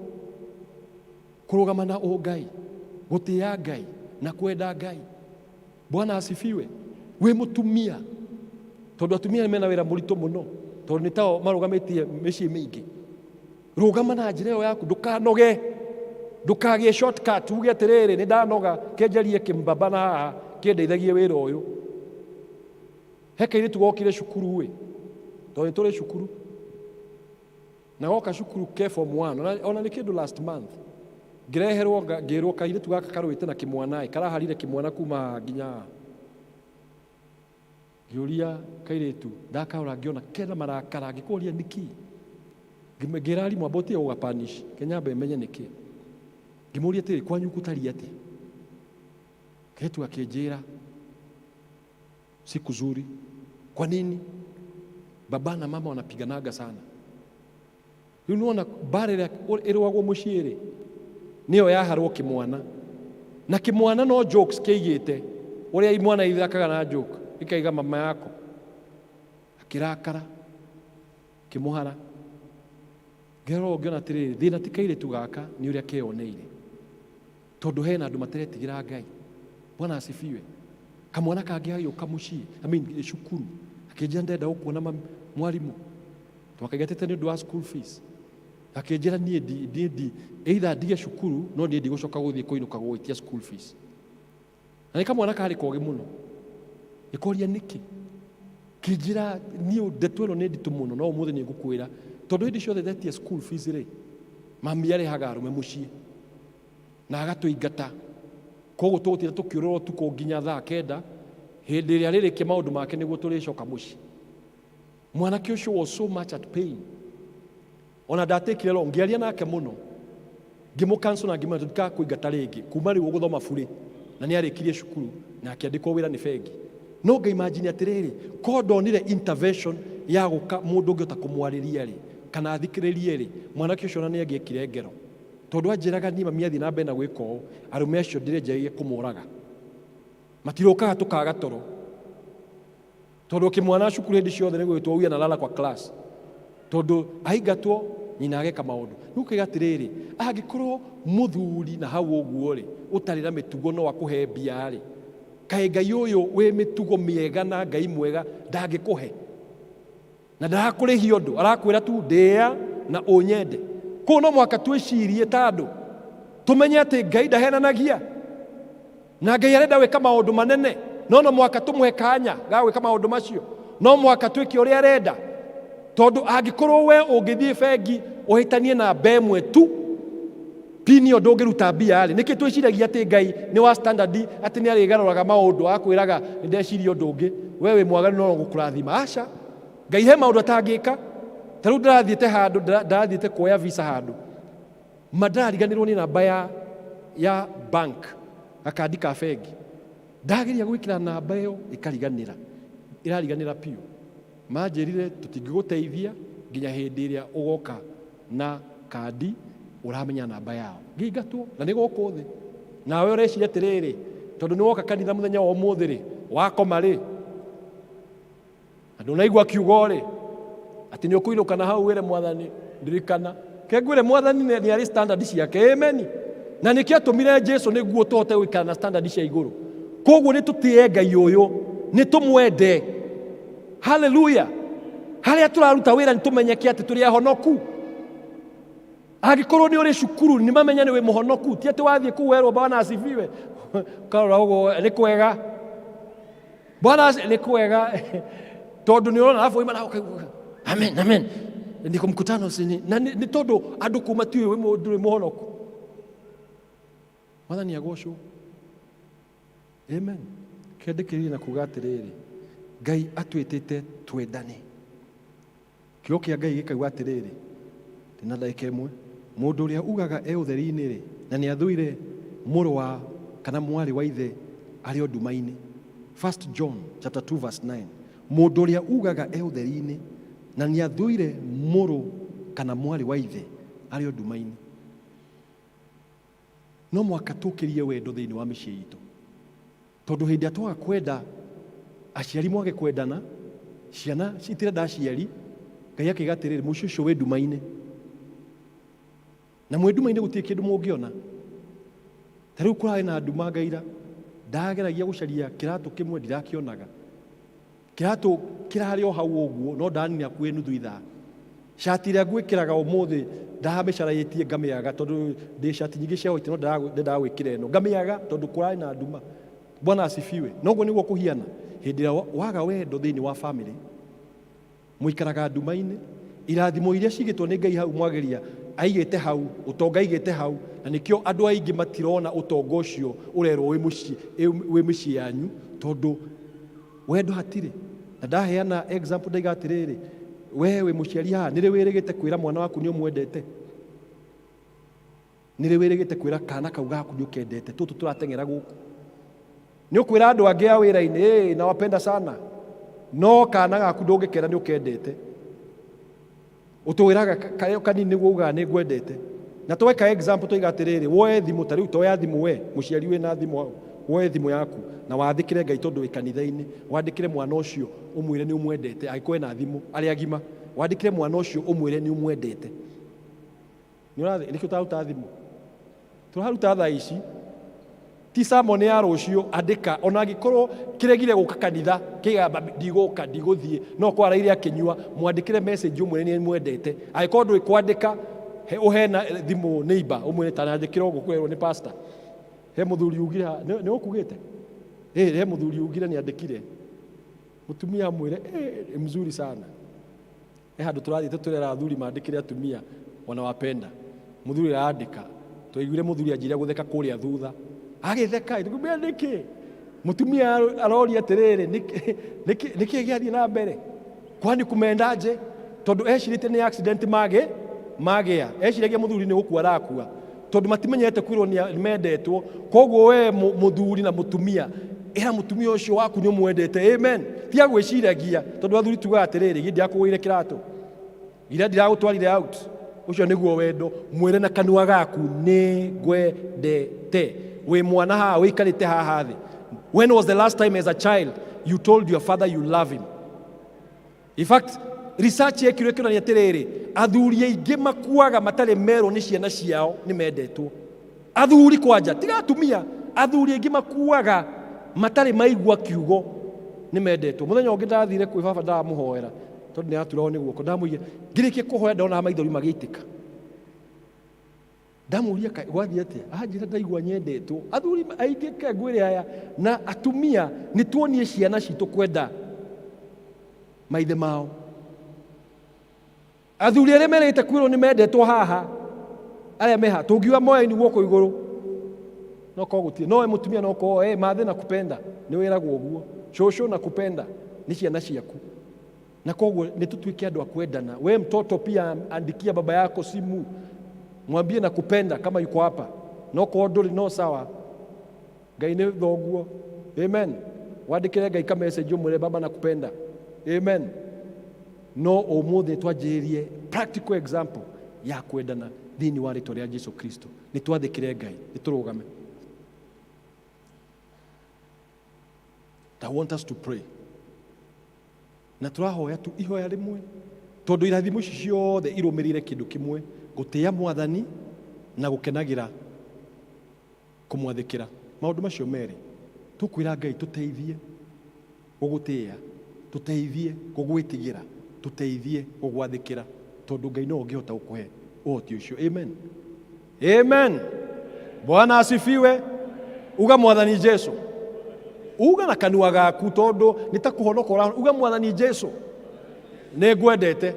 kurugama na ungai gutia Ngai na kwenda Ngai Bwana asifiwe we mutumia tondu atumia mena wira muritu muno tondu ni tao marugamitie micii mingi rugama na njira yo yaku ndukanoge ndukagie shortcut uge atiriri ni ndanoga kenjarie kimbaba na haha kindeithagie wira uyu hekaire tugokire cukuru we tondu turi cukuru na goka cukuru ke form 1 ona ni kindu last month ngireherwo ngirwo kaire tugaka karwite na kimwana karaharire kimwana kuma nginya ngiuria kairetu ndakaura ngiona kena marakara ngikuria niki ngirari mwamboti ya ugapanish Kenya be menye niki ngimuria tiri kwanyu kutari ati ketu akijira siku zuri kwa nini baba na mama wanapiganaga sana unaona barere irwagwo muciiri niyo yaharwo kimwana na kimwana no jokes keigite uria imwana ithakaga na joke ikaiga mama yako akirakara kimuhara gero ngiona tiriri thina tikaire tugaka ni uria keoneire tondu hena andu matiretigira Ngai Bwana asifiwe kamwana kangiayo kamucii cukuru akijia ndenda ukuona mwalimu twakagatete ni undu wa school fees akijira nie di either ndige cukuru no nie ndigucoka guthie kuinuka gwitia school fees na kamwana kari koge muno ikoria niki kijira ni ndetweno ni nditu muno no umuthe ni ngukwira tondu hindi ciothe thetie school fees ri mami ari hagarume mucii na agatuingata koguo tutira tukiurwo tuko nginya thaa 9 hindi iria ririkie maundu make niguo turicoka mucii mwanake ucio was so much at pain ona ndatikire lo ngiaria nake muno ngimukanso na ngimana tutika kuingata ringi kuma riu guthoma buri na ni arikirie cukuru na akiandikwo wira ni bengi no ngaimagine atiriri ko ndonire intervention ya guka mundu ngiota kumwariria ri kana athikiririe ri mwanake ucio na ni agiekire ngero tondu anjiraga ni mami athi na mbena gwika u arume acio ndirenjagie kumuraga matirokaga tukaga toro tondu kimwana cukuru hindi ciothe nigwitwo uya na lala kwa class tondu aingatwo nyina ageka maundu nukigatiriri angikorwo muthuri na hau uguo ri utarira mitugo no akuhe mbia ri kae Ngai uyu we mitugo miega na Ngai mwega ndangikuhe na ndarakurihi undu arakwira tu ndia na unyende ko no mwaka twicirie tandu tumenye ati Ngai ndahenanagia na Ngai arenda wika maundu manene no mwaka tumwe kanya ga wika maundu macio no mwaka twiki uria arenda tondu angikorwo we ungithie bengi uhitanie na mbemwe tu pini o ndungiruta mbia ri niki twiciragia ati Ngai ni wa standard ati ni arigaruraga maundu akwiraga ndeciria undu ungi wewe mwaganu no gukurathima aca Ngai he maundu atangika taru ndarathiete handu ndarathiete kuoya visa handu madariganirwo ni namba ya bank akandi ka bengi ndageria gwikira namba iyo ikariganira irariganira piu manjirire tutingiguteithia nginya hindi iria ugoka na kandi uramenya namba yao ngingatwo na niguku thi nawe ureciria atiriri tondu ni woka kanitha muthenya wa umuthi ri wakoma ri andu naigua kiugo ri ati ni ukuinuka na hau wire mwathani ndirikana kengwire mwathani ni ari standard ciake amen na niki atumire Jesu niguo tote gwikara na standard cia iguru koguo ni tutie Ngai uyu ni tumwende haleluya haria turaruta wira ni tumenyeke ati turi ahonoku agikorwo ni uri cukuru ni mamenya ni we muhonoku ti ati wathie kuwerwo Bwana asifiwe karora ugo ni kwega Bwana ni kwega tondu ni urona alafu imana amen amen ndiko mkutano sini na ni tondu andu kuma tiwe we nduri muhonoku Mwathani agocwo amen kendekeri na kuga atiriri Ngai atwitite twendane Kiugo kĩa Ngai gĩkauga atĩrĩrĩ, ndĩna ndagĩka ĩmwe, mũndũ ũrĩa ugaga e ũtheri-inĩ-rĩ, na nĩ athũire mũrũ wa kana mwarĩ wa ithe arĩ o nduma-inĩ. 1 John chapter 2 verse 9. Mũndũ ũrĩa ugaga e ũtheri-inĩ na nĩ athũire mũrũ kana mwarĩ wa ithe arĩ o nduma-inĩ. No mwaka tũkĩrie wendo thĩinĩ wa mĩciĩ itũ, tondũ hĩndĩ ĩrĩa twaga kwenda, aciari mwage kwendana, ciana citirenda aciari, Ngai akiuga atĩrĩrĩ, mũciĩ ũcio wĩ nduma-inĩ. Na mwĩ nduma-inĩ gũtirĩ kĩndũ mũngĩona. Ta rĩu kũrarĩ na nduma ngaira, ndageragia gũcaria kĩratũ kĩmwe ndirakĩonaga. Kĩratũ kĩrarĩ o hau ũguo, no ndanina hakuhĩ nuthu ithaa. Shati ĩrĩa ngwĩkĩraga ũmũthĩ ndamĩcaraitie ngamĩaga, tondũ ndĩ shati nyingĩ cia white, no ndendaga gwĩkĩra ĩno ngamĩaga tondũ kũrarĩ na nduma. Bwana asifiwe. Noguo nĩguo kũhiana hĩndĩ ĩrĩa waga wendo thĩinĩ wa family, mũikaraga nduma-inĩ. Irathimo iria cigĩtwo nĩ Ngai hau mwageria aigĩte hau, ũtonga aigĩte hau, na nĩkĩo andũ aingĩ matirona ũtonga ũcio ũrerwo wĩ mĩciĩ yanyu, tondũ wendo hatirĩ. Na ndaheana example ndaiga atĩrĩrĩ, we wĩ mũciari haha, nĩrĩ wĩrĩgĩte kwĩra mwana waku nĩ ũmwendete? Nĩrĩ wĩrĩgĩte kwĩra kana kau gaku nĩ ũkendete? Tũtũ tũrateng'era gũkũ nĩ ũkwĩra andũ angĩ a wĩra-inĩ, nawapenda sana, no kana gaku ndũngĩkera nĩ ũkendete. Ũtwĩraga karĩa kanini nĩguo ugaga nĩ ngwendete. Na tweka example tũiga atĩrĩrĩ, woe thimũ, ta rĩu toya thimũ, we mũciari wĩna thimũ, woe thimũ yaku na wathĩkĩre Ngai tondũ wĩ kanitha-inĩ, wandĩkĩre mwana ũcio ũmwĩre nĩ ũmwendete. Angĩkorwo ena thimũ, arĩa agima, wandĩkĩre mwana ũcio ũmwĩre nĩ ũmwendete. Nĩkĩo tũraruta thimũ, tũraruta thaa ici, ti sermon ya rũciũ. Andĩka, ona angĩkorwo kĩregire gũka kanitha kĩgamba ndigũka ndigũthiĩ, no kwa araire akĩnyua, mwandĩkĩre message ũmwĩre nĩ mwendete. Angĩkorwo ndũĩ kwandĩka, ũhe na thimũ neighbor ũmwĩre tanandĩkĩra ũguo kwĩrwo nĩ pastor. He mũthuri ugire, nĩ ũkugĩte? He mũthuri ugire nĩ andĩkire mũtumia mwĩre mzuri sana. He handũ tũrathiĩte tũrera athuri mandĩkĩre atumia wanawapenda. Mũthuri araandĩka, twaiguire mũthuri anjĩra gũtheka kũrĩa thutha, agĩtheka ĩtũkumbe nĩkĩ? Mũtumia aroria atĩrĩrĩ, nĩkĩ gĩathiĩ na mbere? Kwani kumendaje? Tondũ ecirĩte nĩ accident magĩa, eciragia mũthuri nĩ gũkua arakua, tondũ matimenyete kwĩrwo nĩ mendetwo. Koguo we mũthuri na mũtumia, ĩra mũtumia ũcio waku nĩ ũmwendete. Amen. Tiga gwĩciragia, tondũ athuri tugaga atĩrĩrĩ, githĩ ndakũgũire kĩratũ, githĩ ndiragũtwarire out. Ũcio nĩguo wendo. Mwĩre na kanua gaku nĩ ngwendete. Wĩ mwana haha, wĩikarĩte haha thĩ, when was the last time as a child you told your father you love him? In fact, research yekirwo ĩkĩonania atĩrĩrĩ, athuri aingĩ makuaga matarĩ merwo nĩ ciana ciao nĩ mendetwo. Athuri kwanja, tiga atumia, athuri aingĩ makuaga matarĩ maigua kiugo nĩ mendetwo. Mũthenya ũngĩ ndathire kwĩ baba ndamũhoera, tondũ nĩ aturagwo nĩ guoko, ndamũiria ngĩrĩkia kũhoya ndona maithori magĩitĩka. Ndamũria gwathiĩ atĩa? Anjĩra ndaigua nyendetwo. Athuri aingĩ ngwĩre aya na atumia nĩ tuonie ciana citũ kwenda maithe mao. Athuri arĩa merĩte kwĩrwo nĩ mendetwo haha, arĩa meha tũngiuga moya-inĩ guoko igũrũ, no ko gũtirĩ. No we mũtumia no ko mathe na kupenda, nĩ wĩragwo ũguo. Shosho na kupenda nĩ ciana ciaku, na koguo nĩ tũtuĩke andũ a kwendana. We mtoto pia andikia baba yako simu, mwambie na kupenda kama yuko hapa. No ko ndũrĩ no sawa, Ngai nĩ thoguo. Amen. Wandĩkĩre Ngai ka message ũmwĩre baba na kupenda. Amen. No ũmũthĩ twanjĩrĩrie practical example ya kwendana thĩinĩ wa rĩĩtwa rĩa Jesũ Kristo. Nĩ twathĩkĩre Ngai, nĩ tũrũgame. I want us to pray. Na tũrahoya tu ihoya rĩmwe, tondũ irathimo ici ciothe irũmĩrĩire kĩndũ kĩmwe, gũtĩĩa Mwathani na gũkenagĩra kũmwathĩkĩra. Maũndũ macio merĩ tũkwĩra Ngai tũteithie gũgũtĩĩa, tũteithie gũgwĩtigĩra, tũteithie gũgwathĩkĩra, tondũ Ngai no ũngĩhota gũkũhe ũhoti ũcio. Amen. Amen. Bwana asifiwe. Uga Mwathani Jesũ. Uga na kanua gaku, tondũ nĩ ta kũhonoka ũrahona. Uga Mwathani Jesũ, nĩ ngwendete.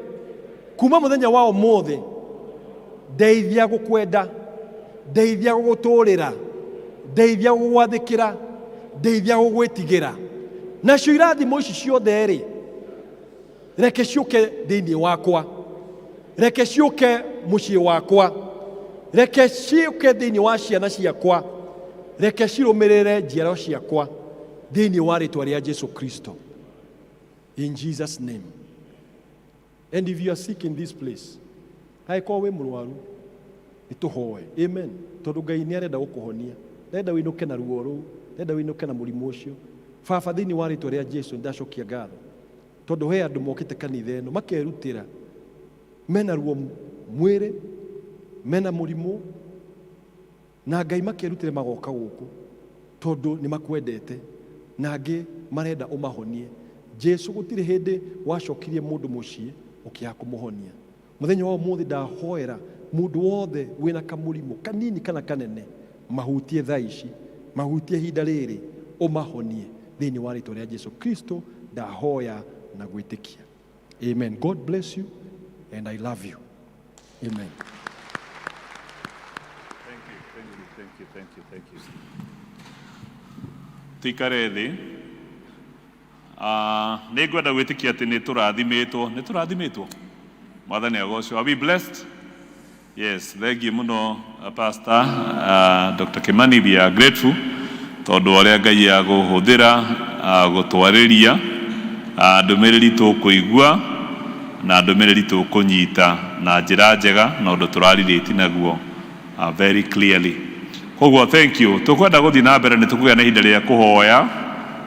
Kuma mũthenya wa ũmũthĩ ndeithia gũkwenda, ndeithia gũgũtũũrĩra, ndeithia reke ciũke thĩinĩ wakwa, reke ciũke mũciĩ wakwa, reke ciũke thĩinĩ wa ciana ciakwa, reke cirũmĩrĩre njiaro ciakwa thĩinĩ wa rĩtwa rĩa Jesu Kristo. In Jesus' name. And if you are sick in this place, angĩkorwo wĩ mũrwaru, nĩtũhoe. Amen. Tondũ Ngai nĩ arenda gũkũhonia. Ndenda wĩinũke na ruo rũu, ndenda wĩinũke na mũrimũ ũcio. Baba, thĩinĩ wa rĩtwa rĩa Jesu nĩndacokia ngatho. Tondũ he andũ mokĩte kanitha ĩno makerutĩra, mena ruo mwĩrĩ, mena mũrimũ, na Ngai makerutĩra magoka gũkũ tondũ nĩ makwendete, na angĩ marenda ũmahonie. Jesu, gũtirĩ hĩndĩ wacokirie mũndũ mũciĩ ũkĩaga kũmũhonia. Mũthenya wa ũmũthĩ ndahoera mũndũ wothe wĩna kamũrimũ kanini kana kanene, mahutie thaa ici, mahutie hinda rĩrĩ, ũmahonie thĩinĩ wa rĩtwa rĩa Jesu Kristo ndahoya na gwĩtĩkia. Amen. God bless you and I love you. Amen. Thank you. Tuikare thĩ. Nĩ ngwenda gwĩtĩkia atĩ nĩ tũrathimĩtwo. Mwathani agocwo. Are we blessed? Yes, thengiũ mũno Pastor Dr. Kimani, we are grateful tondũ ũrĩa Ngai agũhũthĩra gũtwarĩria ndũmĩrĩri tũkũigua na ndũmĩrĩri tũkũnyita na njĩra njega na ũndũ tũrarirĩti naguo very clearly. Koguo thank you. Tũkwenda gũthiĩ na mbere, nĩ tũkũgĩa na ihinda rĩa kũhoya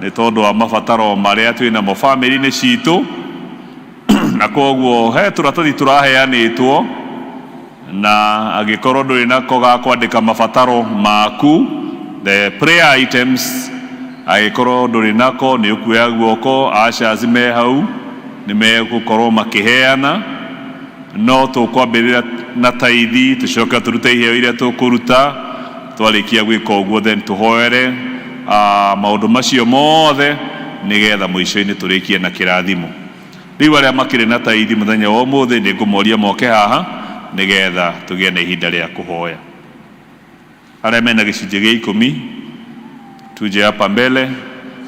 nĩ tondũ wa mabataro marĩa twĩnamo family-inĩ citũ, na koguo he tũratathi tũraheanĩtwo, na angĩkorwo ndũrĩ nako ga kwandĩka mabataro maku, the prayer items, angĩkorwo ndũrĩ nako nĩ ũkuoya guoko, ushers me hau nĩ megũkorwo makĩheana. No tũkwambĩrĩra na taithi, tũcoka tũrute iheo iria tũkũruta, twarĩkia gwĩka ũguo then tũhoere maũndũ macio mothe nĩgetha mũico-inĩ tũrĩkie na kĩrathimo. Rĩu arĩa makĩrĩ na taithi mũthenya wa ũmũthĩ nĩ ngũmoria moke haha nĩgetha tũgĩe na ihinda rĩa kũhoya. Arĩa mena gĩcunjĩ gĩa 10 tuje hapa mbele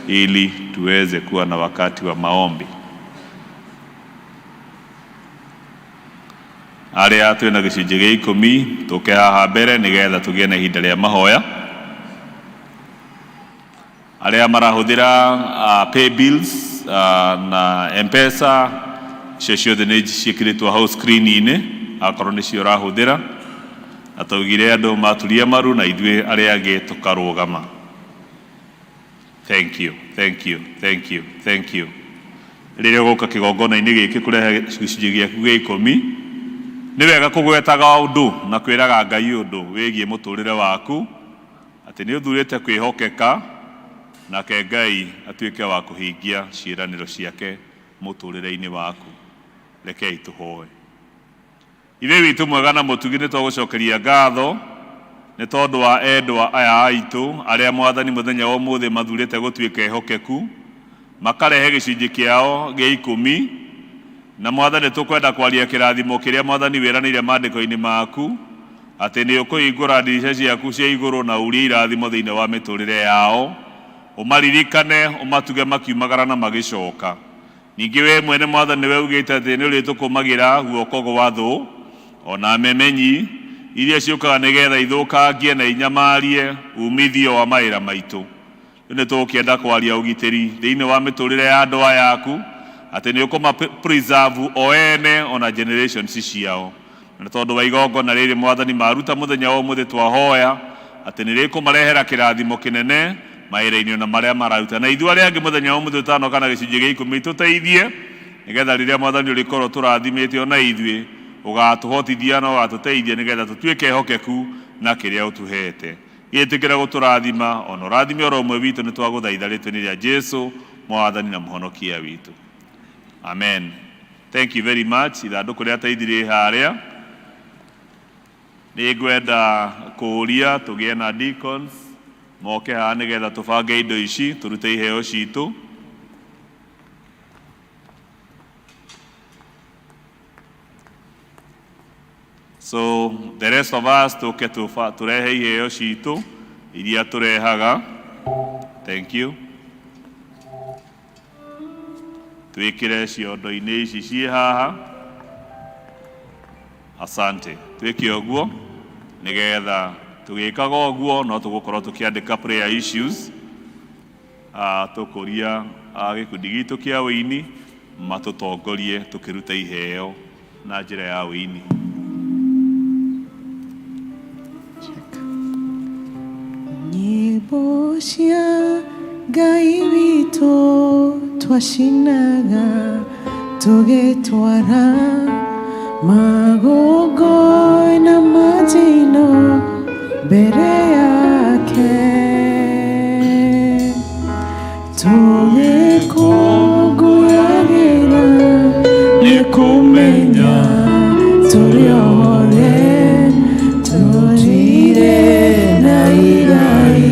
ili tuweze kuwa na wakati wa maombi. Arĩa twĩna gĩcunjĩ gĩa 10 tũke haha mbere nĩgetha tũgĩe na ihinda rĩa mahoya. Arĩa marahũthĩra pay bills na Mpesa, icio ciothe nĩ ciĩkĩrĩtwo hau screen-inĩ akorwo nĩcio ũrahũthĩra, na tũgire andũ maturia maru na ithuĩ arĩa angĩ tũkarũgama. Thank you. Rĩrĩa ũgoka kĩgongona-inĩ gĩkĩ kũrehe gĩcunjĩ gĩaku gĩa 10, nĩ wega kũgwetaga ũndũ na kwĩraga Ngai ũndũ wĩgiĩ mũtũrĩre waku, atĩ nĩ ũthurĩte kwĩhokeka, nake Ngai atuĩke wa kũhingia ciĩranĩro ciake mũtũrĩre-inĩ waku. Rekei tũhoe. Ithe witũ mwega na mũtugi, nĩ tũgũcokeria ngatho nĩ tondũ wa endwa aya aitũ arĩa Mwathani mũthenya wa ũmũthĩ mathurĩte gũtuĩka ehokeku, makarehe gĩcunjĩ kĩao gĩa 10, na Mwathani tũkwenda kwaria kĩrathimo kĩrĩa Mwathani wĩranĩire maandĩko-inĩ maku atĩ nĩ ũkũhingũra ndirica ciaku cia igũrũ na urie irathimo thĩinĩ wa mĩtũrĩre yao, ũmaririkane, ũmatuge makiumagara na magĩcoka. Ningĩ we mwene Mwathani we ugĩte atĩ nĩ ũrĩtũkũmagĩra guoko gwa thũ ona memenyi iria ciũkaga nĩgetha ithũkangie na inyamarie umithio wa mawĩra maitũ. Nĩ tũkĩenda kwaria ũgitĩri thĩinĩ wa mĩtũrĩre ya andũ aya yaku, atĩ nĩ ũkũma preserve o ene ona generations ciao. Na tondũ wa igongona rĩrĩ Mwathani maruta mũthenya wa ũmũthĩ twahoya atĩ nĩ rĩkũmarehera kĩrathimo kĩnene mawĩra-inĩ na marĩa mararuta. Na ithuĩ arĩa angĩ mũthenya wa ũmũthĩ ũtanoka na gĩcunjĩ gĩa 10 tũteithie nĩgetha rĩrĩa Mwathani ũrĩkorwo tũrathimĩte ona ithuĩ ũgatũhotithia na ũgatũteithia nĩgetha tũtuĩke ehokeku na kĩrĩa ũtũhete. Gĩtĩkĩra gũtũrathima ona ũrathime oro ũmwe witũ, nĩ twagũthaitha rĩtwa-inĩ rĩa Jesu Mwathani na mũhonokia witũ. Amen. Thank you very much. Ithandũkũ rĩa taithi rĩ harĩa. Nĩ ngwenda kũũria tũgĩe na deacons moke haha nĩgetha tũbange indo ici, tũrute iheo citũ. So the rest of us tũke tũrehe iheo citũ iria tũrehaga. Thank you. twikire ciondo-ini ici ciĩ haha. Asante. Twike ũguo nigetha tugikaga ũguo no tũgũkorwo tũkĩandĩka prayer issues tũkũria gĩkundi gitũ kĩa wĩini matũtongorie tũkĩruta iheo na njĩra ya wĩini. Nyĩmbo cia Ngai witũ twacinaga tũgĩtwara magongona majino mbere yake tũgĩkũngũyagĩra nĩ kũmenya tũrĩ ohore tũrire na igai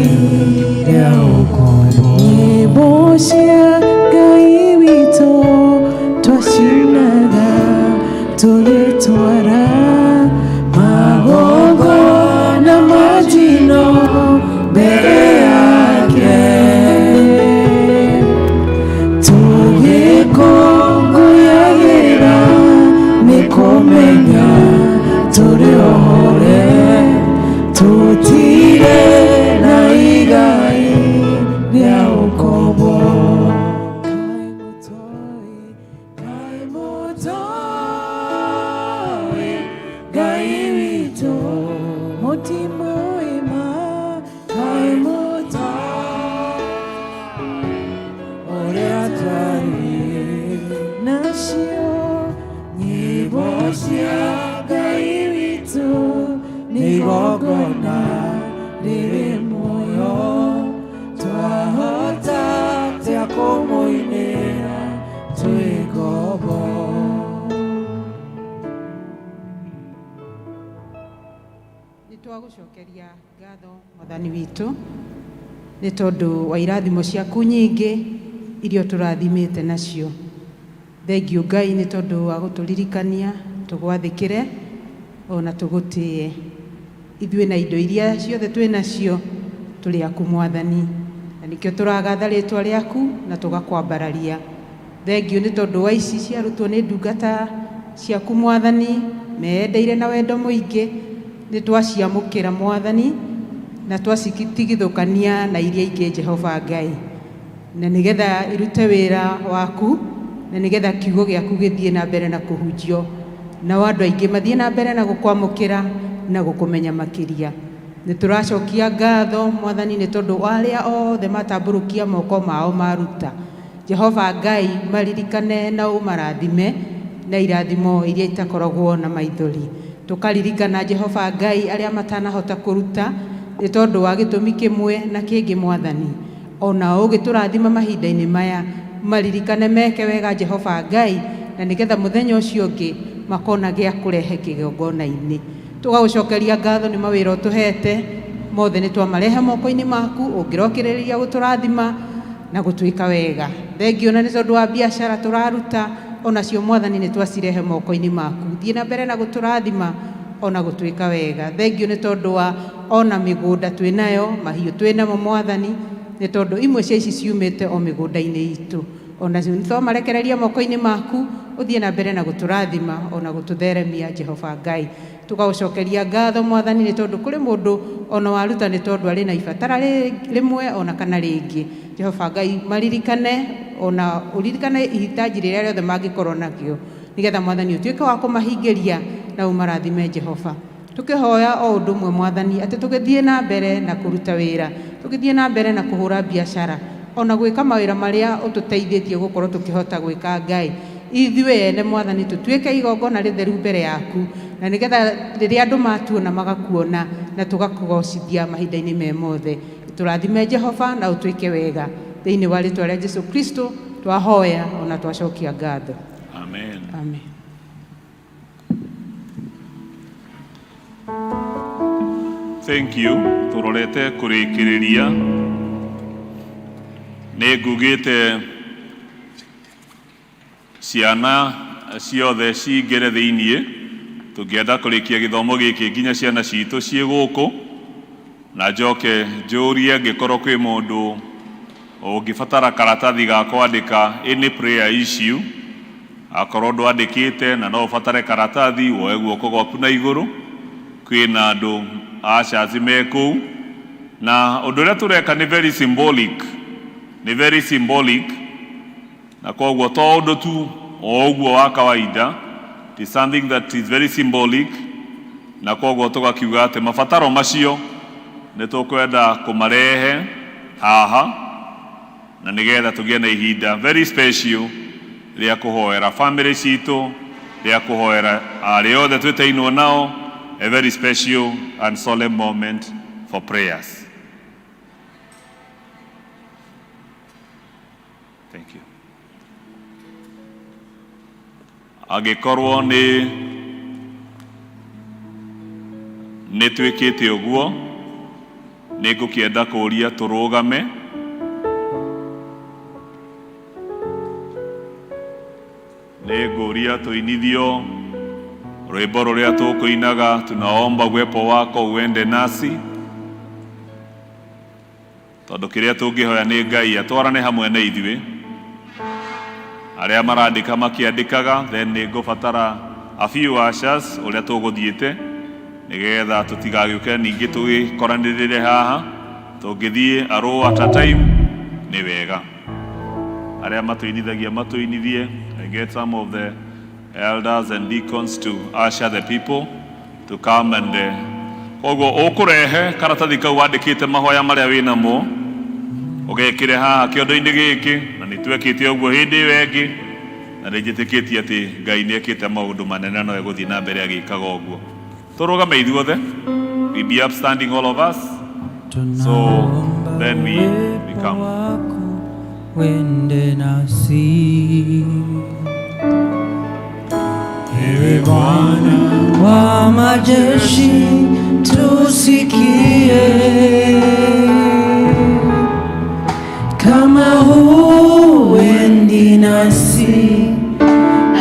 rĩa ũkombo. Nyĩmbo cia Ngai witũ twacinaga tũgĩtwara magongona majino mbere yake tũgĩkũngũyagĩra nĩ kũmenya tũrĩ ohore tũtire na igai rĩa ũkombo. Ngai witũ mũtimo ĩma Ngai mũtoi ũrĩa twarĩ nacio nyĩmbo cia Ngai witũ nĩ igongona rĩrĩ muoyo twahota atĩa kũmũinĩra twĩ ngombo. Nitwagucokeria ngatho Mwathani witũ nĩ tondũ wa irathimo ciaku nyingĩ irio tũrathimĩte nacio. Thengiũ Ngai nĩ tondũ wa gũtũririkania tũgwathĩkĩre ona tũgũtĩe. Ithuĩ na indo iria ciothe twĩ nacio tũrĩ aku Mwathani, na nĩkĩo tũragatha rĩtwa rĩaku na tũgakwambararia. Thengiũ nĩ tondũ wa ici ciarutwo nĩ ndungata ciaku Mwathani, meyendeire na wendo mũingĩ. Nĩ twaciamũkĩra Mwathani na twacitigithũkania na iria ingĩ Jehova Ngai, na nĩgetha irute wĩra waku na nĩgetha kiugo gĩaku gĩthiĩ na mbere na kũhunjio na andũ aingĩ mathiĩ na mbere na gũkwamũkĩra na gũkũmenya makĩria. Nĩ tũracokia ngatho Mwathani nĩ tondũ arĩa othe matambũrũkia moko mao maruta. Jehova Ngai maririkane na ũmarathime na irathimo iria itakoragwo na maithori. Tukaririkana Jehova Ngai arĩa matanahota kũruta nĩ tondũ wa gĩtũmi kĩmwe na kĩngĩ Mwathani. Ona ũgĩtũrathima mahinda-inĩ maya maririkane meke wega Jehova Ngai, na nĩgetha mũthenya ũcio ũngĩ makona gĩa kũrehe kĩgongona-inĩ. Tũgagũcokeria ngatho nĩ mawĩra ũtũhete mothe nĩ twamarehe moko-inĩ maku, ũngĩrokĩrĩria gũtũrathima na gũtwĩka wega. Thengiũ na nĩ tondũ wa biacara tũraruta onacio Mwathani nĩ twacirehe moko-inĩ maku, thiĩ na mbere na gũtũrathima ona gũtwĩka wega. Thengiũ nĩ tondũ wa ona mĩgũnda twĩnayo, mahiũ twĩnamo Mwathani, nĩ tondũ imwe cia ici ciumĩte o mĩgũnda-inĩ itũ. Ona nĩ twamarekereria moko-inĩ maku, ũthiĩ na mbere na gũtũrathima ona gũtũtheremia Jehova Ngai. Tũgagũcokeria ngatho Mwathani nĩ tondũ kũrĩ mũndũ ona waruta nĩ tondũ arĩ na ibatara rĩmwe ona kana rĩngĩ. Jehova Ngai maririkane ona ũririkane ihitaji rĩrĩa rĩothe mangĩkorwo nakĩo, nĩgetha Mwathani ũtuĩke wa kũmahingĩria na ũmarathime Jehova. Tũkĩhoya o ũndũ ũmwe Mwathani atĩ tũgĩthiĩ na mbere na kũruta wĩra, tũgĩthiĩ na mbere na kũhũra biacara, ona gwĩka mawĩra marĩa ũtũteithĩtie gũkorwo tũkĩhota gwĩka Ngai. Ithuĩ ene Mwathani tũtuĩke igongona rĩtheru mbere yaku, na nĩgetha rĩrĩa andũ matuona magakuona na tũgakũgocithia mahinda-inĩ me mothe. Tũrathime Jehova na ũtwĩke wega thĩinĩ wa rĩtwa rĩa Jesũ Kristo twahoya ona twacokia ngatho. Amen. Amen. Thank you. Turorete kurikiriria. Nĩngugĩte ciana ciothe cingĩre thĩiniĩ, tũngĩenda kũrĩkia gĩthomo gĩkĩ nginya ciana citũ ciĩ gũkũ, na njoke njũrie angĩkorwo kwĩ mũndũ ũngĩbatara karatathi ga kwandĩka any prayer issue akorwo ndwandĩkĩte na no ũbatare karatathi woe guoko gwaku na igũrũ kwĩna andũ ashaci me kũu na ũndũ ũrĩa tũreka nĩ very symbolic na koguo to ũndũ tu o ũguo wa kawaida. It is something that is very symbolic na koguo tũgakiuga atĩ mabataro macio nĩ tũkwenda kũmarehe haha na nĩgetha tũgĩe na ihinda very special rĩa kũhoera family citũ, rĩa kũhoera arĩa othe twĩtainwo nao, a very special and solemn moment for prayers. Thank you. Angĩkorwo nĩ twĩkĩte ũguo, nĩ ngũkĩenda kũria tũrũgame nĩ ngũria tũinithio rwĩmbo rũrĩa tũkũinaga tunaomba uwepo wako uende nasi, tondũ kĩrĩa tũngĩhoya nĩ Ngai atwarane hamwe na ithuĩ. Arĩa marandĩka makĩandĩkaga, then nĩ ngũbatara a few ushers ũrĩa tũgũthiĩte nĩgetha tũtigagĩũke ningĩ tũgĩkoranĩrĩre haha, tũngĩthiĩ a row at a time nĩ wega. Arĩa matũinithagia matũinithie. I get some of the elders and deacons to usher the people to come and koguo ũkũrehe karatathi kau wandĩkĩte mahoya marĩa wĩnamo ũgekĩre haha kĩondo-inĩ gĩkĩ, na nĩ twekĩte ũguo hĩndĩ ĩyo ĩngĩ na nĩnjĩtĩkĩtie atĩ Ngai nĩ ekĩte maũndũ manene no egũthiĩ na mbere agĩkaga ũguo. Tũrũgame ithuothe, we be upstanding all of us, so then we come. Wende nasi Ewe Bwana wa majeshi tusikie, kama huendi nasi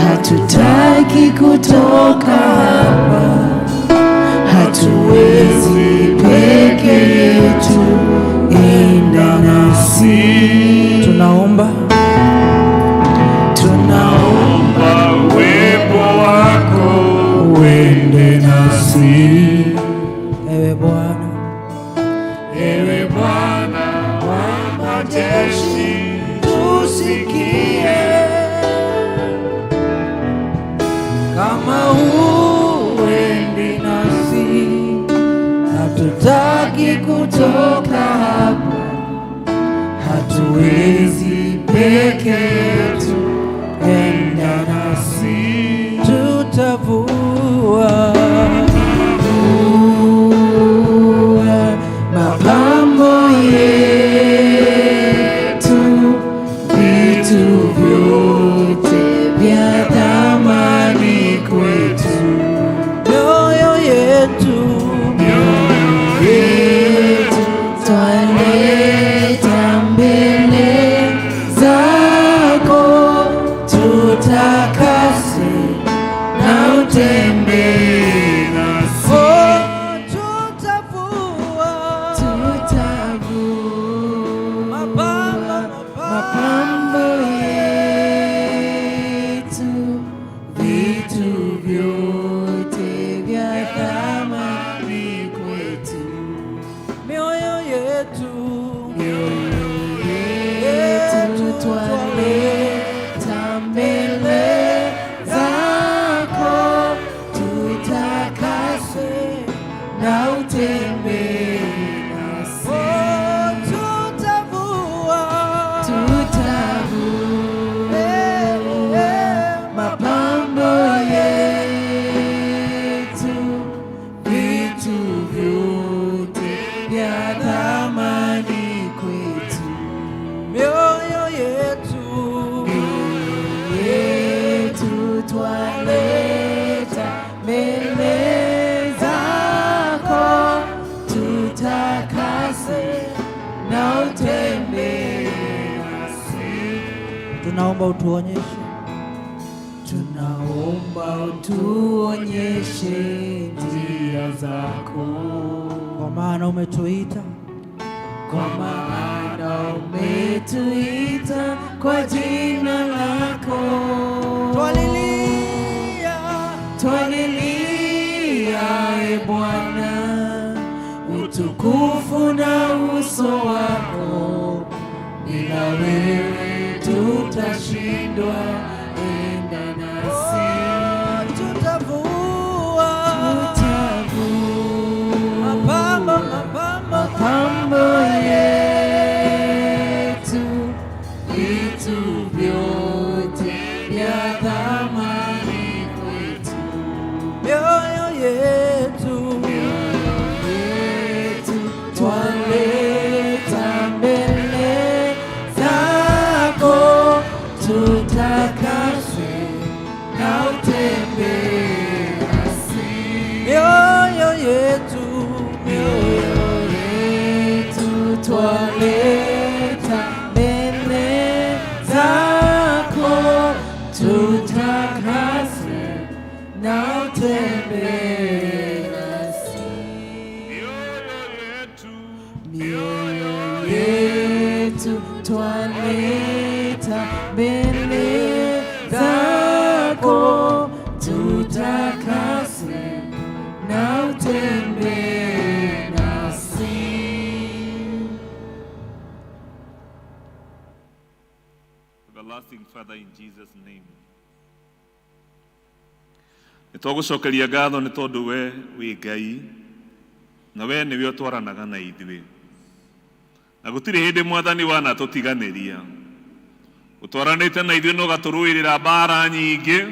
hatutaki kutoka hapa, hatuwezi peke yetu, enda nasi. Tunaomba uwepo wako uende nasi, ewe Bwana wa majeshi tusikie, kama huendi nasi hatutaki kutoka hapa, hatuwezi peke yetu, enda nasi. Tutavua mapambo yetu, vitu vyote vya thamani kwetu, mioyo yetu twaleta mbele zako, tutakase na utembee nasi. Tutavua mapambo yetu, vitu vyote vya thamani kwetu, mioyo yetu twaleta mbele zako, tutakase na utembee nasi. Tutavua mapambo yetu, vitu vyote vya thamani kwetu, mioyo yetu twaleta mbele zako, tutakase na utembee nasi. Tunaomba utuonyeshe njia zako, kwa maana umetuita, kwa maana na umetuita kwa jina lako. Twalilia, twalilia, e Bwana, utukufu na uso wako, bila wewe tutashindwa, enda nasi. tutavua mapambo yetu, vitu vyote vya thamani kwetu, mioyo yetu twaleta mbele zako, tutakase na utembee nasi. mioyo yetu twaleta mbele zako, tutakase na utembee nasi. Mioyo yetu twaleta mbele zako, tutakase na utembee nasi. Everlasting Father, in Jesus' name. Nitũgũcokeria ngatho nĩ tondũ we wĩ Ngai, na we nĩwe ũtwaranaga na ithuĩ. Na gũtirĩ hĩndĩ Mwathani wanatũtiganĩria. Ũtwaranĩte na ithuĩ na ũgatũrũĩrĩra mbara nyingĩ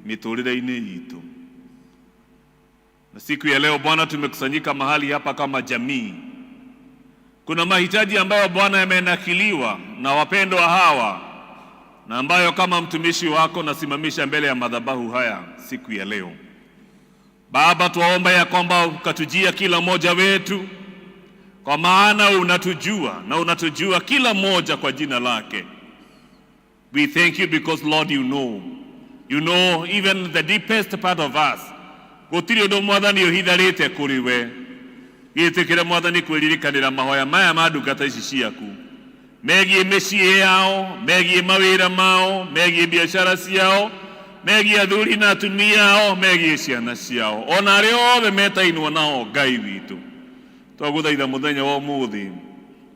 mĩtũrĩre-inĩ itũ. Na siku ya leo Bwana, tumekusanyika mahali hapa kama jamii. Kuna mahitaji ambayo Bwana yamenakiliwa na wapendwa hawa, na ambayo kama mtumishi wako nasimamisha mbele ya madhabahu haya siku ya leo. Baba, tuomba ya kwamba ukatujia kila mmoja wetu, kwa maana unatujua na unatujua kila mmoja kwa jina lake. We thank you because Lord, you know even the deepest part of us. Gũtirĩ ũndũ Mwathani ũhitharĩte kũrĩ we. Gĩtĩkĩre Mwathani kwĩririkanĩra mahoya maya ma ndungata ici ciaku, megiĩ mĩciĩ yao, megiĩ mawĩra mao, megiĩ biacara ciao, megiĩ athuri na atumia ao, megiĩ ciana ciao, ona arĩa othe metainwo nao Ngai witũ. Twagũthaitha mũthenya wa ũmũthĩ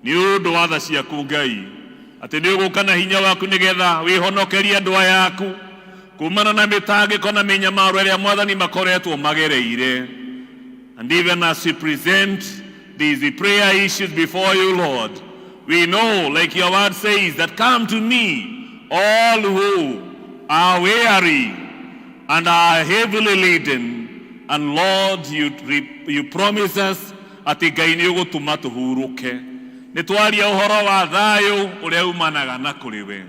nĩ ũndũ wa tha ciaku Ngai, atĩ nĩ ũgũka na hinya waku nĩgetha wĩhonokerie andũ aya aku kumana na mĩtangĩko na mĩnyamaro ĩrĩa Mwathani makoretwo magereire. And even as we present these prayer issues before you, Lord, we know, like your word says, that come to me, all who are weary and are heavily laden. And Lord, you promise us ati Ngai nĩ ũgũtũma tũhurũke. Nĩ twaria ũhoro wa thayũ ũrĩa umanaga na kũrĩ we.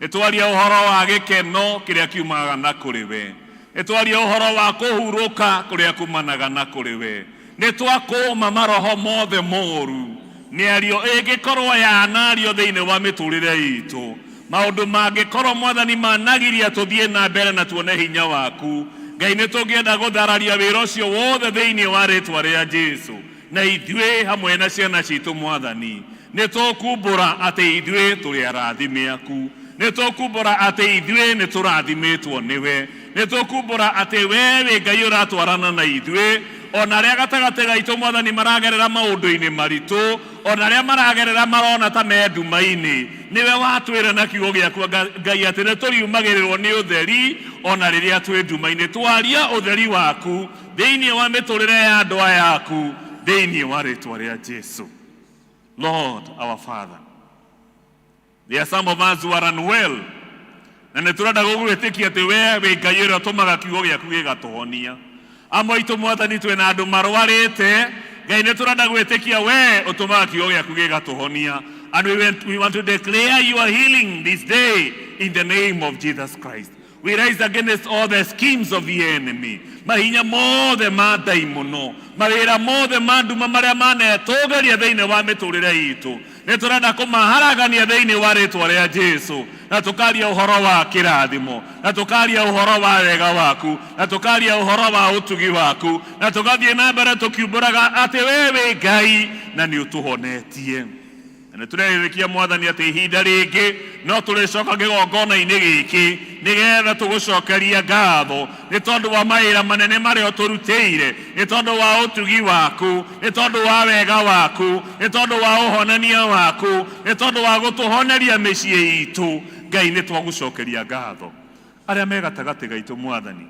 Nĩ twaria ũhoro wa gĩkeno kĩrĩa kiumaga na kũrĩ we. Nĩ twaria ũhoro wa kũhurũka kũrĩa kumanaga na kũrĩ we. Nĩ twakũma maroho mothe moru, mĩario ĩngĩkorwo yanario thĩinĩ wa mĩtũrĩre itũ, maũndũ mangĩkorwo Mwathani managiria tũthiĩ na mbere na tuone hinya waku. Ngai, nĩ tũngĩenda gũthararia wĩra ũcio wothe thĩinĩ wa rĩĩtwa rĩa Jesũ, na ithuĩ hamwe na ciana citũ Mwathani nĩ tũkumbũra atĩ ithuĩ tũrĩ arathime aku. Nĩ tũkumbũra atĩ ithuĩ nĩ tũrathimĩtwo nĩwe. Nĩ tũkumbũra atĩ we wĩ Ngai ũratwarana na ithuĩ, ona arĩa gatagatĩ gaitũ Mwathani maragerera maũndũ-inĩ maritũ, ona arĩa maragerera marona ta me nduma-inĩ, nĩwe watwĩra na kiugo gĩaku Ngai atĩ nĩ tũriumagĩrĩrwo nĩ ũtheri ona rĩrĩa twĩ nduma-inĩ. Twaria ũtheri waku thĩinĩ wa mĩtũrĩre ya andũ aya aku thĩinĩ wa rĩĩtwa rĩa Jesũ. Lord, our Father, there are some of us who are unwell, na nĩ tũrenda gũgwĩtĩkia atĩ we wĩ Ngai ũrĩa ũtũmaga kiugo gĩaku gĩgatũhonia. Amwe aitũ Mwathani twĩna andũ marwarĩte, Ngai nĩ tũrenda gwĩtĩkia we ũtũmaga kiugo gĩaku gĩgatũhonia. And we want to declare your healing this day in the name of Jesus Christ. We rise against all the schemes of the enemy. Mahinya mothe ma daimono, mawĩra mothe ma nduma marĩa manetũgeria thĩinĩ wa mĩtũrĩre itũ, nĩ tũrenda kũmaharagania thĩinĩ wa rĩĩtwa rĩa Jesũ, na tũkaria ũhoro wa kĩrathimo, na tũkaria ũhoro wa wega waku, na tũkaria ũhoro wa ũtugi waku, na tũgathiĩ na mbere tũkiumbũraga atĩ we wĩ Ngai na nĩ ũtũhonetie. na turerikia mwathani ati ihinda ringi no turicoka kigongona-ini giki nigetha tugucokeria ngatho ni tondu wa mawira manene maria uturutire, ni tondu wa utugi waku, ni tondu wa wega waku, ni tondu wa uhonania waku, ni tondu wa gutuhoneria micii itu. Ngai ni twagucokeria ngatho. Aria me gatagati gaitu mwathani,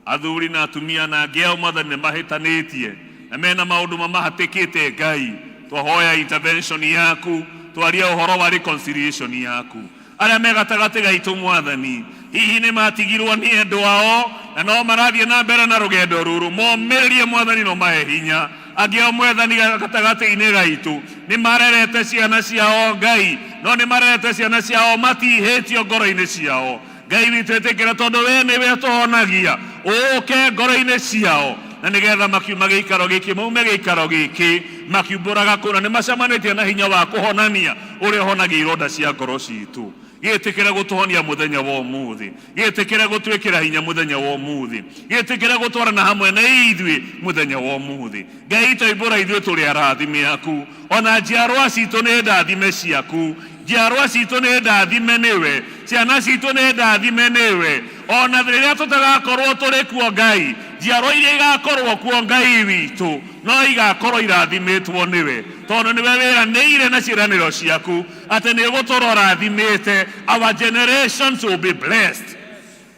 athuri na atumia na angi ao mwathani mahitanitie na mena maundu mamahatikite, Ngai twahoya intervention yaku, twaria uhoro wa reconciliation yaku. Aria me gatagati gaitu mwathani, hihi ni matigirwo ni endu ao na no marathie na mbere na rugendo ruru, momererie mwathani no mahe hinya. Angi ao mwathani gatagati-ini gaitu ni marerete ciana ciao Ngai, no ni marerete ciana ciao matihitio ngoro-ini ciao. Ngai witũ ĩtĩkĩra tondu we nĩwe ũtũhonagia, ũke ngoro-ini ciao na nigetha makiuma gĩikaro gĩkĩ maume gĩikaro gĩkĩ makiumbũraga kũna nĩ macemanĩtie na hinya wa kũhonania ũrĩa ũhonagia ironda cia ngoro citũ. Gĩtĩkĩre gũtũhonia mũthenya wa ũmũthĩ, gĩtĩkĩre gũtwĩkĩra hinya mũthenya wa ũmũthĩ, gĩtĩkĩre gũtwarana hamwe na ithuĩ mũthenya wa ũmũthĩ. Ngai twaibũra ithuĩ tũrĩ arathime aku, ona njiarwa citũ nĩ ndathime ciaku, njiarwa citũ nĩ ndathime nĩwe, ciana citũ nĩ ndathime nĩwe. Ona rĩrĩa tũtagakorwo tũrĩ kuo Ngai, njiarwa iria igakorwo kuo Ngai witũ no igakorwo irathimĩtwo nĩwe, tondũ nĩwe wĩranĩire na ciĩranĩro ciaku atĩ nĩ gũtũrorathimĩte. Our generations will be blessed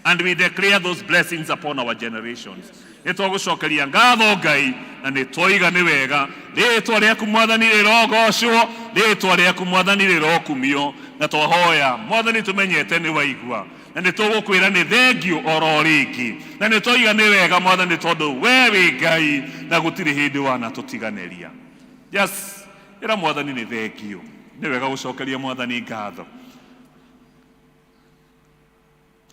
and we declare those blessings upon our generations. Nĩ tũgũcokeria ngatho Ngai na nĩ twoiga nĩ wega. Rĩĩtwa rĩaku mwathani rĩrogocwo, rĩĩtwa rĩaku mwathani rĩrokumio, na twahoya mwathani tũmenyete nĩ waigua na nĩ tũgũkwĩra nĩ thengiũ oro rĩngĩ, na nĩ twoiga nĩ wega mwathani tondũ we wĩ Ngai na gũtirĩ hĩndĩ wanatũtiganĩria. Just ĩra mwathani nĩ thengiũ, nĩ wega gũcokeria mwathani ngatho.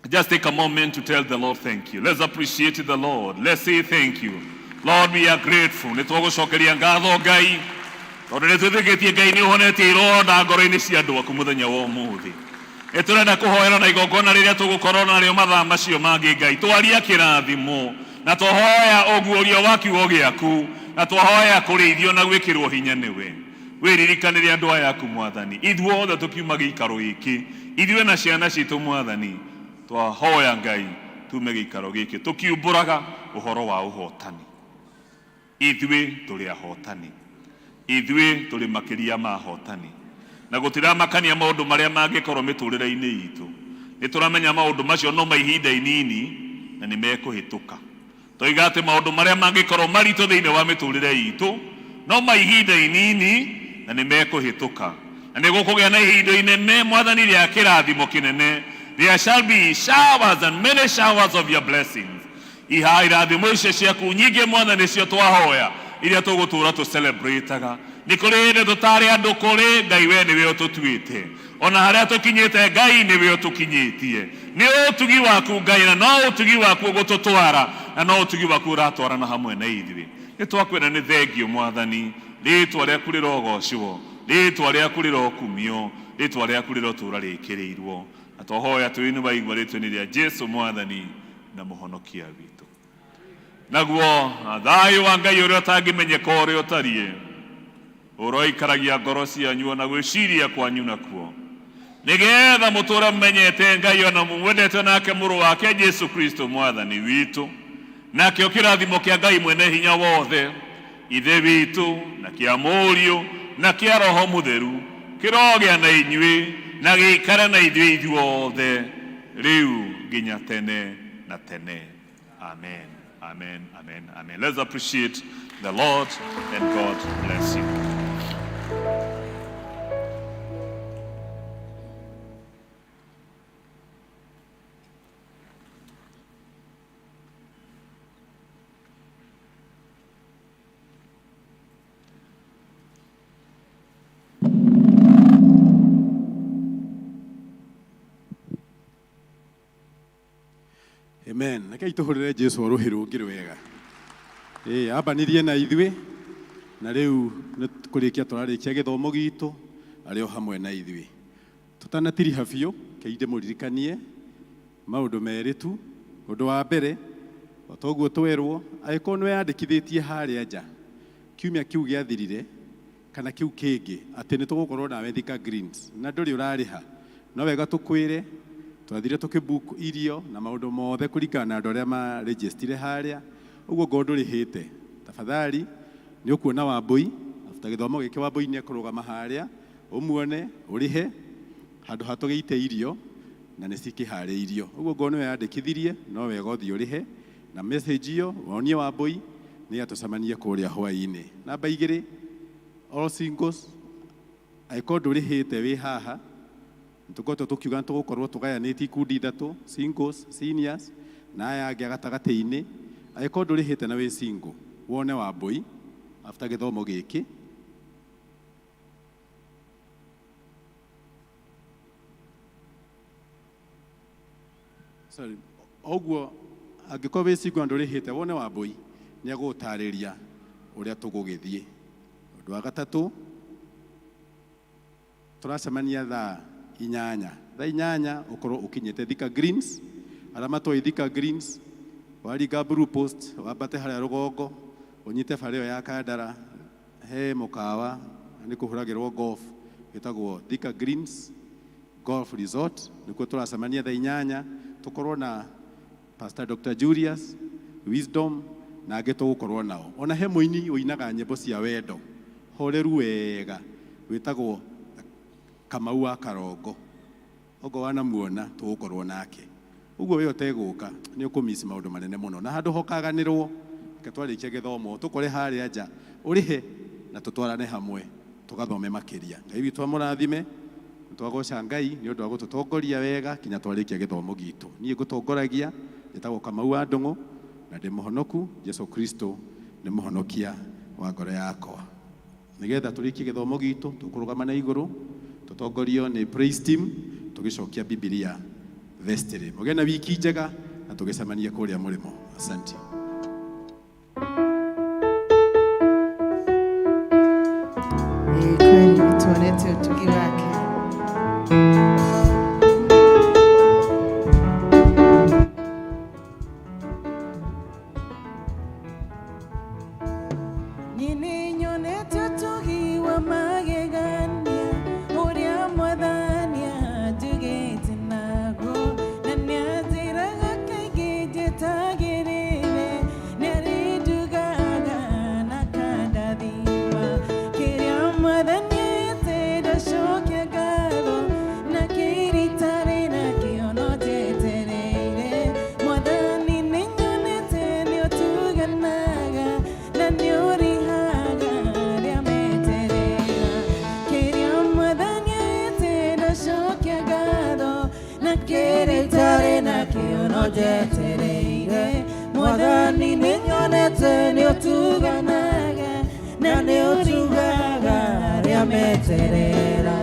Just take a moment to tell the Lord thank you. Let's appreciate the Lord. Let's say thank you. Lord, we are grateful. Nĩ tũgũcokeria ngatho Ngai tondũ nĩ twĩtĩkĩtie Ngai nĩ ũhonetie ironda ngoro-inĩ cia andũ aku mũthenya wa ũmũthĩ. Nĩ tũrenda kũhoera na igongona rĩrĩa tũgũkorwo narĩo mathaa macio mangĩ Ngai, twaria kĩrathimo na twahoya ũguũrio wa kiugo gĩaku, na twahoya kũrĩithio na gwĩkĩrwo hinya nĩwe. Wĩririkanĩre andũ aya aku mwathani, ithuothe tũkiuma gĩikaro gĩkĩ, ithuĩ na ciana citũ mwathani, twahoya Ngai tume gĩikaro gĩkĩ tũkiumbũraga ũhoro wa ũhotani. Ithuĩ tũrĩ ahotani, ithuĩ tũrĩ makĩria ma ahotani, na gũtiramakania maũndũ marĩa mangĩkorwo mĩtũrĩre-inĩ itũ. Nĩ tũramenya maũndũ macio no maihinda inini na nĩ mekũhĩtũka. Tũiga atĩ maũndũ marĩa mangĩkorwo maritũ thĩinĩ wa mĩtũrĩre itũ no maihinda inini na nĩ mekũhĩtũka, na nĩ gũkũgĩa na ihinda inene mwathani rĩa kĩrathimo kĩnene. There shall be showers and many showers of your blessings. Iha irathimo icio ciaku nyingĩ mwathani cio twahoya iria tũgũtũra tũcelebrataga. Nĩ kũrĩ hĩndĩ tũtarĩ andũ kũrĩ Ngai we nĩwe ũtũtuĩte, ona harĩa tũkinyĩte Ngai nĩwe ũtũkinyĩtie. Nĩ ũtugi waku Ngai na no ũtugi waku ũgũtũtwara na no ũtugi waku ũratwarana hamwe na ithuĩ. Nĩ twakwĩra nĩ thengiũ mwathani, rĩĩtwa rĩaku rĩrogocwo, rĩĩtwa rĩaku rĩrokumio, rĩĩtwa rĩaku rĩrotũra rĩkĩrĩirwo. Na twahoya twĩnĩ waigua rĩĩtwa-inĩ rĩa Jesũ mwathani na mũhonokia witũ. Naguo thayũ wa Ngai ũrĩa ũtangĩmenyeka ũrĩa ũtariĩ ũroikaragia ngoro cianyu na gwĩciria kwanyu nakuo, nĩgetha mũtũũre mũmenyete Ngai ona mũmwendete nake mũrũ wake Jesũ Kristo mwathani witũ, nakĩo kĩrathimo kĩa Ngai mwene hinya wothe ithe witũ na kĩa mũriũ na kĩa Roho Mũtheru kĩrogĩa na inyuĩ na gĩikare na ithuĩ ithuothe rĩu nginya tene na tene. Amen, amen, amen, amen. Let's appreciate the Lord and God bless you. Amen. Rekei tũhũrĩre Jesũ rũhĩ rũngĩ rwega. Ambanirie na ithuĩ na rĩu nĩ kũrĩkia tũrarĩkia gĩthomo gitũ arĩ o hamwe na ithuĩ. Tũtanatiriha biũ, kei ndĩmũririkanie maũndũ merĩ tu. Ũndũ wa mbere, o toguo twerwo, angĩkorwo nĩ weyandĩkithĩtie harĩa nja, kiumia kĩu gĩathirire, kana kiu kingi ati ni tugukorwo nawe Thika Greens na nduri urariha no wega tukwire twathire tukibook irio na maundu mothe kuringana na andu aria ma registire haria uguo ngo ndurihite tafadhali ni ukuona Wambui after githomo giki Wambui ni akurugama haria umuone urihe handu hatugeite irio na nicikiharĩirio uguo ngo niwe yandikithirie no wega uthii urihe na message iyo wonie Wambui ni atucamanie kuria hwaini namba 2 all singles aiko ndurihite wi haha tukoto tukiuga tugukorwo tugayanĩtie ikundi 3 singles seniors na aya angĩ gatagati-inĩ aiko ndurihite na wi single wone Wambui after githomo giki sorry oguo angĩkorwo wi single ndurihite wone Wambui ni agũtarĩria uria tugũgĩthiĩ ũndũ wa gatatũ turacemania thaa 8 ukorwo ukinyete Thika Greens arama toi Thika Greens waringa blue post wambate haria rugongo unyite barĩo ya Kandara he mukawa ni kuhuragirwo golf witagwo Thika Greens Golf Resort nikuo turacemania thaa 8 tukorwo na Pastor Dr. Julius Wisdom na angĩ tũgũkorwo nao ona he mũini ũinaga nyĩmbo cia wendo horeru wega wĩtagwo Kamau wa Karongo ogo wanamuona tũgũkorwo nake ũguo we ũtegũka nĩ ũkũmiss maũndũ manene mũno na handũ hokaganĩrwo ke twarĩkia gĩthomo tũkore harĩa nja ũrihe na tũtwarane hamwe tũgathome makĩria Ngai witũ amũrathime twagoca Ngai nĩ ũndũ wa gũtũtongoria wega kinya twarĩkia gĩthomo gitũ niĩ ngũtongoragia njĩtagwo Kamau wa Ndũng'ũ na ndĩ mũhonoku Jesu Kristo nĩ mũhonokia wa ngoro yakwa nigetha tũrĩkie gĩthomo gitũ tũkũrũgama na igũrũ tutongorio nĩ praise team tugicokia Biblia vestry mũgĩe na wiki njega na tũgĩcemanie kũrĩa mũrĩmo asante kweli tuonete utugi wake Mwathani nĩnyonete nĩũtuganaga na nĩũtugaga rĩa meterera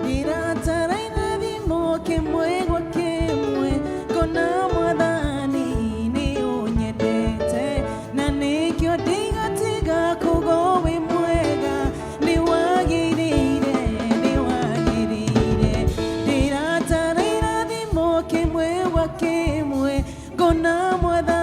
Ndirataraina thimo kĩmwe gwa kĩmwe ngona Mwathani nĩũnyendete na nĩkĩo ndigatiga kuuga wĩ mwega nĩwagĩrĩire ndĩrataraina thimo kĩmwe gwa kĩmwe ngona Mwathani